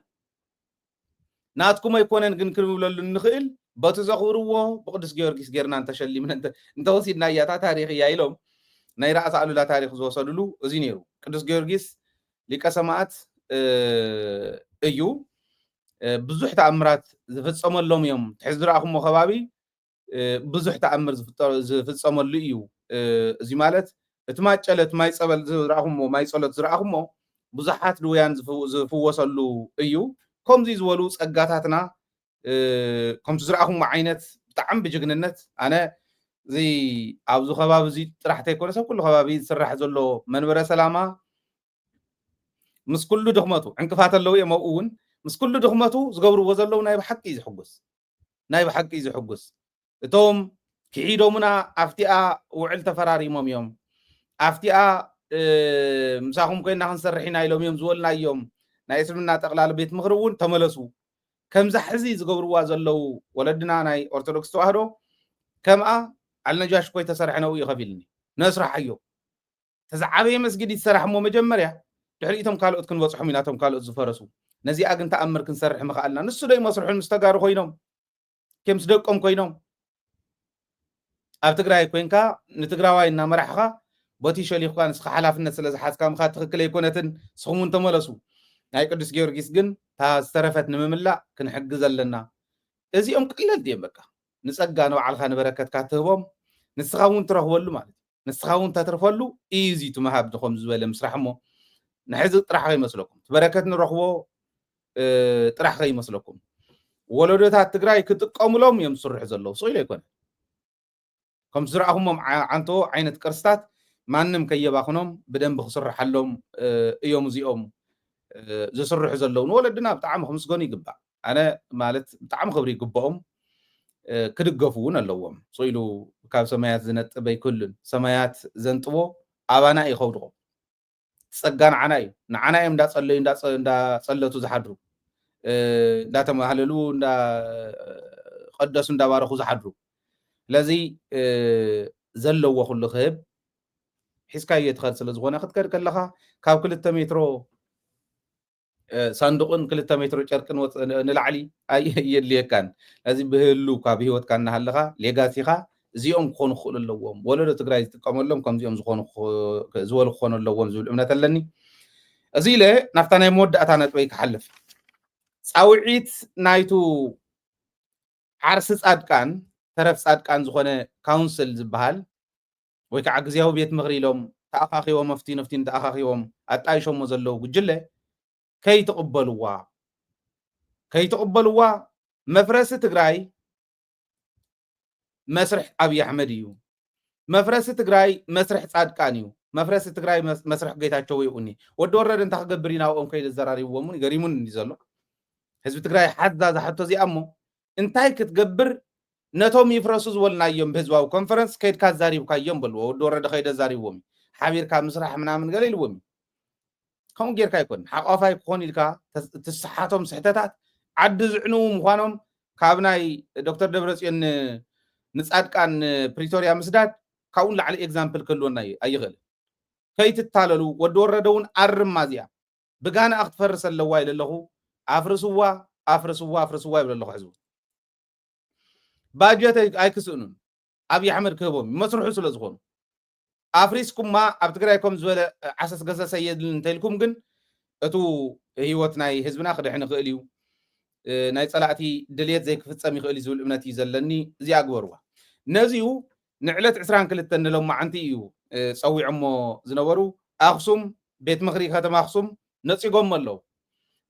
Speaker 5: ናትኩም ኣይኮነን ግን ክንብለሉ ንኽእል በቲ ዘኽብርዎ ብቅዱስ ጊዮርጊስ ጌርና እንተሸሊምና እንተወሲድና እያታ ታሪክ እያ ኢሎም ናይ ራእሲ ኣሉላ ታሪክ ዝወሰድሉ እዚ ነይሩ። ቅዱስ ጊዮርጊስ ሊቀ ሰማዕት እዩ። ብዙሕ ተኣምራት ዝፍፀመሎም እዮም። ትሕዚ ዝረኣኹሞ ከባቢ ብዙሕ ተኣምር ዝፍፀመሉ እዩ። እዚ ማለት እቲ ማጨለት ማይ ፀበል ዝረኣኹሞ ማይ ጸሎት ዝረኣኹሞ ብዙሓት ድውያን ዝፍወሰሉ እዩ። ከምዚ ዝበሉ ጸጋታትና ከምቲ ዝረኣኹሞ ዓይነት ብጣዕሚ ብጅግንነት ኣነ እዚ ኣብዚ ከባቢ እዚ ጥራሕ እንተይኮነ ሰብ ኩሉ ከባቢ ዝስራሕ ዘሎ መንበረ ሰላማ ምስ ኩሉ ድኽመቱ ዕንቅፋት ኣለዉ እዮም ኣብኡ እውን ምስ ኩሉ ድኽመቱ ዝገብርዎ ዘለዉ ናይ ብሓቂ ዝሕጉስ እቶም ክዒዶሙና ኣፍቲኣ ውዕል ተፈራሪሞም እዮም ኣፍቲኣ ምሳኹም ኮይና ክንሰርሕ ኢና ኢሎም እዮም ዝበልና እዮም ናይ እስልምና ጠቕላላ ቤት ምክሪ እውን ተመለሱ ከምዛ ሕዚ ዝገብርዋ ዘለዉ ወለድና ናይ ኦርቶዶክስ ተዋህዶ ከምኣ አልነጃሽ ኮይ ተሰርሐ ነው ይኸፊልኒ ነስራሕዮ ተዛዓበየ መስጊድ ይሰራሕ ሞ መጀመርያ ድሕሪቶም ካልኦት ክንበፅሖም ኢናቶም ካልኦት ዝፈረሱ ነዚኣ ግን ተኣምር ክንሰርሕ ምኽኣልና ንሱ ዶ ይመስርሑን ምስተጋሩ ኮይኖም ከም ስደቆም ኮይኖም ኣብ ትግራይ ኮይንካ ንትግራዋይ እና መራሕኻ ቦቲ ሸሊኽካ ንስኻ ሓላፍነት ስለ ዝሓዝካ ምኻ ትኽክል ኣይኮነትን ስኹም ተመለሱ ናይ ቅዱስ ጊዮርጊስ ግን ዝተረፈት ንምምላእ ክንሕግዝ ኣለና እዚኦም ቅለልቲ እዮም በቃ ንፀጋ ንባዕልካ ንበረከትካ ትህቦም ንስኻ እውን ትረኽበሉ ማለት ንስኻ እውን ተትርፈሉ እዩ እዚ ትመሃብ ድኹም ዝበለ ምስራሕ እሞ ንሕዚ ጥራሕ ከይመስለኩም በረከት ንረኽቦ ጥራሕ ከይመስለኩም ወለዶታት ትግራይ ክጥቀሙሎም እዮም ዝስርሑ ዘለዉ ስኢሉ ኣይኮነ ከም ዝረኣኹሞም ዓንቶ ዓይነት ቅርስታት ማንም ከየባኽኖም ብደንብ ክስርሓሎም እዮም እዚኦም ዝስርሑ ዘለዉ ንወለድና ብጣዕሚ ክምስገኑ ይግባእ ኣነ ማለት ብጣዕሚ ክብሪ ይግብኦም ክድገፉ እውን ኣለዎም ስኢሉ ካብ ሰማያት ዝነጥበ ኣይክሉን ሰማያት ዘንጥቦ ኣባና ይኸውድቆ ፀጋ ንዓና እዩ ንዓና እዮም እንዳፀለዩ እንዳፀለቱ ዝሓድሩ እንዳተማህለሉ እንዳቀደሱ እንዳባረኹ ዝሓድሩ ስለዚ ዘለዎ ኩሉ ክህብ ሒዝካዮ ትኸድ ስለ ዝኾነ ክትከድ ከለካ ካብ 2 ሜትሮ ሳንዱቕን 2 ሜትሮ ጨርቅን ንላዕሊ የድልየካን ስለዚ ብህሉ ካብ ሂወትካ እናሃለካ ሌጋሲኻ እዚኦም ክኾኑ ክኽእሉ ኣለዎም ወለዶ ትግራይ ዝጥቀመሎም ከምዚኦም ዝበሉ ክኾኑ ኣለዎም ዝብል እምነት ኣለኒ እዚ ኢለ ናብታ ናይ መወዳእታ ነጥበይ ክሓልፍ ፃውዒት ናይቱ ዓርሲ ፃድቃን ተረፍ ፃድቃን ዝኾነ ካውንስል ዝበሃል ወይ ከዓ ግዜያዊ ቤት ምክሪ ኢሎም ተኣኻኺቦም መፍቲን ተኣኻኺቦም ኣጣይሾሞ ዘለዉ ጉጅለ ከይተቕበልዋ መፍረሲ ትግራይ መስርሕ ኣብይ ኣሕመድ እዩ መፍረሲ ትግራይ መስርሕ ፃድቃን እዩ መፍረሲ ትግራይ መስርሕ ጌታቸው ይኡኒ ወዲ ወረደ እንታይ ክገብር ኢናብኦም ከይደ ዘራሪብዎም ገሪሙን እንዲ ዘሎ ህዝቢ ትግራይ ሓዛ ዝሓቶ እዚኣ እሞ እንታይ ክትገብር ነቶም ይፍረሱ ዝበልናዮም ብህዝባዊ ኮንፈረንስ ከይድካ ዛሪብካዮም በልዎ ወዲ ወረደ ከይደ ዛሪብዎም ሓቢርካ ምስራሕ ምናምን ገለ ኢልዎም ከምኡ ጌርካ ይኮን ሓቋፋይ ክኾን ኢልካ ትስሓቶም ስሕተታት ዓዲ ዝዕንው ምዃኖም ካብ ናይ ዶክተር ደብረፅዮን ንፃድቃን ፕሪቶሪያ ምስዳድ ካብኡን ላዕሊ ኤግዛምፕል ክህልወና ኣይኽእል ከይትታለሉ ወዲ ወረደ እውን ኣርማ እዚኣ ብጋንኣ ክትፈርስ ኣለዋ ኢለ ኣለኹ ኣፍርስዋ ይብል ኣለኹ ሕዝቡ ባጀት ኣይክስእኑን ኣብይ ኣሕመድ ክህቦም መስርሑ ስለ ዝኾኑ ኣፍሪስኩምማ ኣብ ትግራይ ከም ዝበለ ዓሰስ ገሰሰ የድልን እንተኢልኩም ግን እቱ ህይወት ናይ ህዝብና ክድሕን ይኽእል እዩ ናይ ፀላእቲ ድልየት ዘይክፍፀም ይኽእል እዩ ዝብል እምነት እዩ ዘለኒ እዚኣ ግበርዋ ነዚኡ ንዕለት 22 ንሎማዓንቲ እዩ ፀዊዖሞ ዝነበሩ ኣክሱም ቤት ምክሪ ከተማ ኣክሱም ነፂጎም ኣለዉ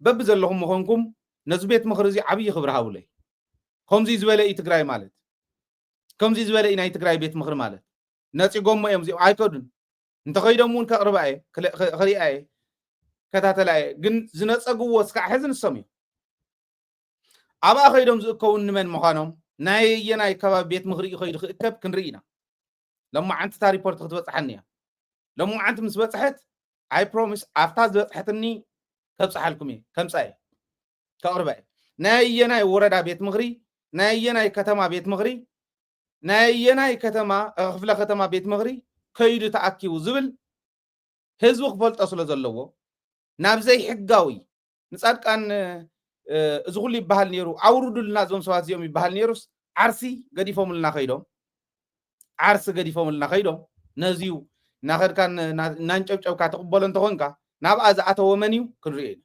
Speaker 5: በቢ ዘለኹም ምኾንኩም ነዚ ቤት ምክሪ እዚ ዓብዪ ክብሪ ሃብለይ ከምዚ ዝበለ እዩ ትግራይ ማለት ከምዚ ዝበለ እዩ ናይ ትግራይ ቤት ምክሪ ማለት ነፂጎሞ እዮም እዚኦም ኣይከዱን እንተኸይዶም እውን ከቕርባ እየ ክሪኣ እየ ከታተላ እየ ግን ዝነፀግዎ እስካዕ ሕዚ ንሶም እዮም ኣብኣ ከይዶም ዝእከቡ ንመን ምዃኖም ናይ የናይ ከባቢ ቤት ምክሪ እዩ ከይዱ ክእከብ ክንርኢ ኢና ሎማዓንቲ እታ ሪፖርት ክትበፅሐኒ እያ ሎማዓንቲ ምስ በፅሐት ኣይ ፕሮሚስ ኣፍታ ዝበፅሐትኒ ከብፅሓልኩም እየ ከምፃ እየ ከቕርባ እየ ናይ የናይ ወረዳ ቤት ምክሪ ናይ የናይ ከተማ ቤት ምክሪ ናይ የናይ ከተማ ክፍለ ከተማ ቤት ምክሪ ከይዱ ተኣኪቡ ዝብል ህዝቢ ክፈልጦ ስለ ዘለዎ ናብ ዘይሕጋዊ ንፃድቃን እዚ ኩሉ ይበሃል ነይሩ ኣውርዱልና እዞም ሰባት እዚኦም ይበሃል ነይሩስ ዓርሲ ገዲፎምልና ከይዶም ነዚዩ እናኸድካ እናንጨብጨብካ ትቕበሎ እንተኮንካ ናብኣ ዝኣተወ መን እዩ ክንሪኦ ኢና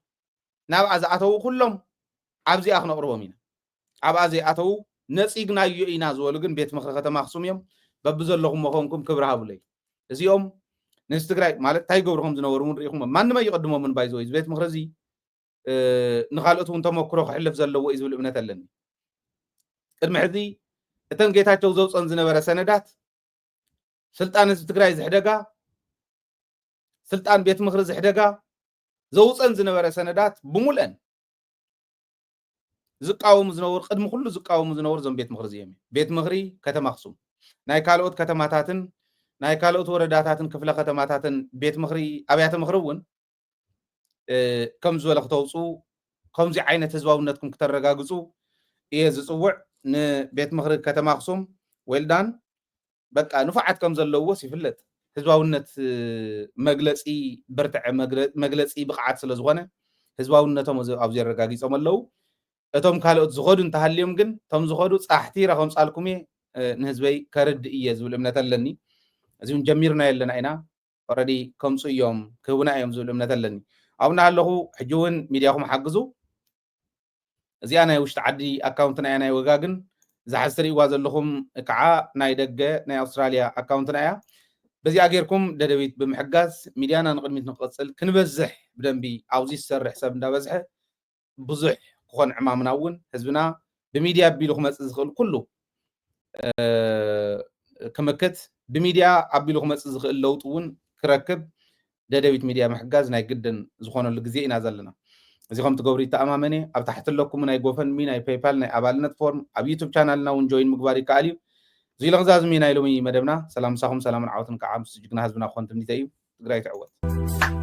Speaker 5: ናብኣ ዝኣተዉ ኩሎም ኣብዚኣ ክነቕርቦም ኢና ኣብኣ ዘይኣተዉ ነፂግናዮ ኢና ዝበሉ ግን ቤት ምክሪ ከተማ ኣክሱም እዮም በቢ ዘለኹም መኾንኩም ክብሪ ሃብለይ እዚኦም ንህዝቢ ትግራይ ማለት እንታይ ገብርኩም ዝነበሩ ንሪኢኹም ማንም ኣይቀድሞምን ባይዘ ወይ ቤት ምክሪ እዚ ንካልኦት እውን ተመክሮ ክሕልፍ ዘለዎ እዩ ዝብል እምነት ኣለኒ ቅድሚ ሕዚ እተን ጌታቸው ዘውፀን ዝነበረ ሰነዳት ስልጣን ህዝቢ ትግራይ ዝሕደጋ ስልጣን ቤት ምክሪ ዝሕደጋ ዘውፀን ዝነበረ ሰነዳት ብሙልአን ዝቃወሙ ዝነበሩ ቅድሚ ኩሉ ዝቃወሙ ዝነበሩ ዞም ቤት ምክሪ እዚኦም ቤት ምክሪ ከተማ ኣክሱም ናይ ካልኦት ከተማታትን ናይ ካልኦት ወረዳታትን ክፍለ ከተማታትን ቤት ምክሪ ኣብያተ ምክሪ እውን ከም ዝበለ ክተውፁ ከምዚ ዓይነት ህዝባውነትኩም ክተረጋግፁ እየ ዝፅውዕ ንቤት ምክሪ ከተማ ኣክሱም ዌልዳን በቃ ንፉዓት ከም ዘለዎስ ይፍለጥ ህዝባውነት መግለፂ ብርትዐ መግለፂ ብቕዓት ስለ ዝኾነ ህዝባውነቶም ኣብዚ የረጋጊፆም ኣለዉ እቶም ካልኦት ዝኸዱ እንተሃልዮም ግን እቶም ዝኸዱ ፃሕቲ ረኸም ፃልኩም እየ ንህዝበይ ከርድእ እየ ዝብል እምነት ኣለኒ እዚ እውን ጀሚርና የለና ኢና ኦልሬዲ ከምፁ እዮም ክህቡና እዮም ዝብል እምነት ኣለኒ ኣብና ኣለኹ ሕጂ እውን ሚድያኹም ሓግዙ እዚኣ ናይ ውሽጢ ዓዲ ኣካውንትና እያ ናይ ወጋግን ዝሓዝ ትሪእዋ ዘለኹም ከዓ ናይ ደገ ናይ ኣውስትራልያ ኣካውንትና እያ በዚኣ ጌርኩም ደደቢት ብምሕጋዝ ሚድያና ንቅድሚት ንክቕፅል ክንበዝሕ ብደንቢ ኣብዚ ዝሰርሕ ሰብ እንዳበዝሐ ብዙሕ ክኾን ዕማምና እውን ህዝብና ብሚድያ ኣቢሉ ክመፅእ ዝኽእል ኩሉ ክምክት ብሚድያ ኣቢሉ ክመፅእ ዝኽእል ለውጥ እውን ክረክብ ደደቢት ሚድያ ምሕጋዝ ናይ ግድን ዝኾነሉ ግዜ ኢና ዘለና እዚ ከም ትገብሩ ይተኣማመነ ኣብ ታሕቲ ለኩም ናይ ጎፈንሚ ናይ ፔይፓል ናይ ኣባልነት ፎርም ኣብ ዩቱብ ቻናልና እውን ጆይን ምግባር ይከኣል እዩ እዚ ለغዛዝሚ ናይ ሎሚ መደብና ሰላም ሳኹም ሰላምን ዓወትን ከዓ ምስ ጅግና ህዝብና ክኾን ትምኒተ እዩ ትግራይ ትዕወት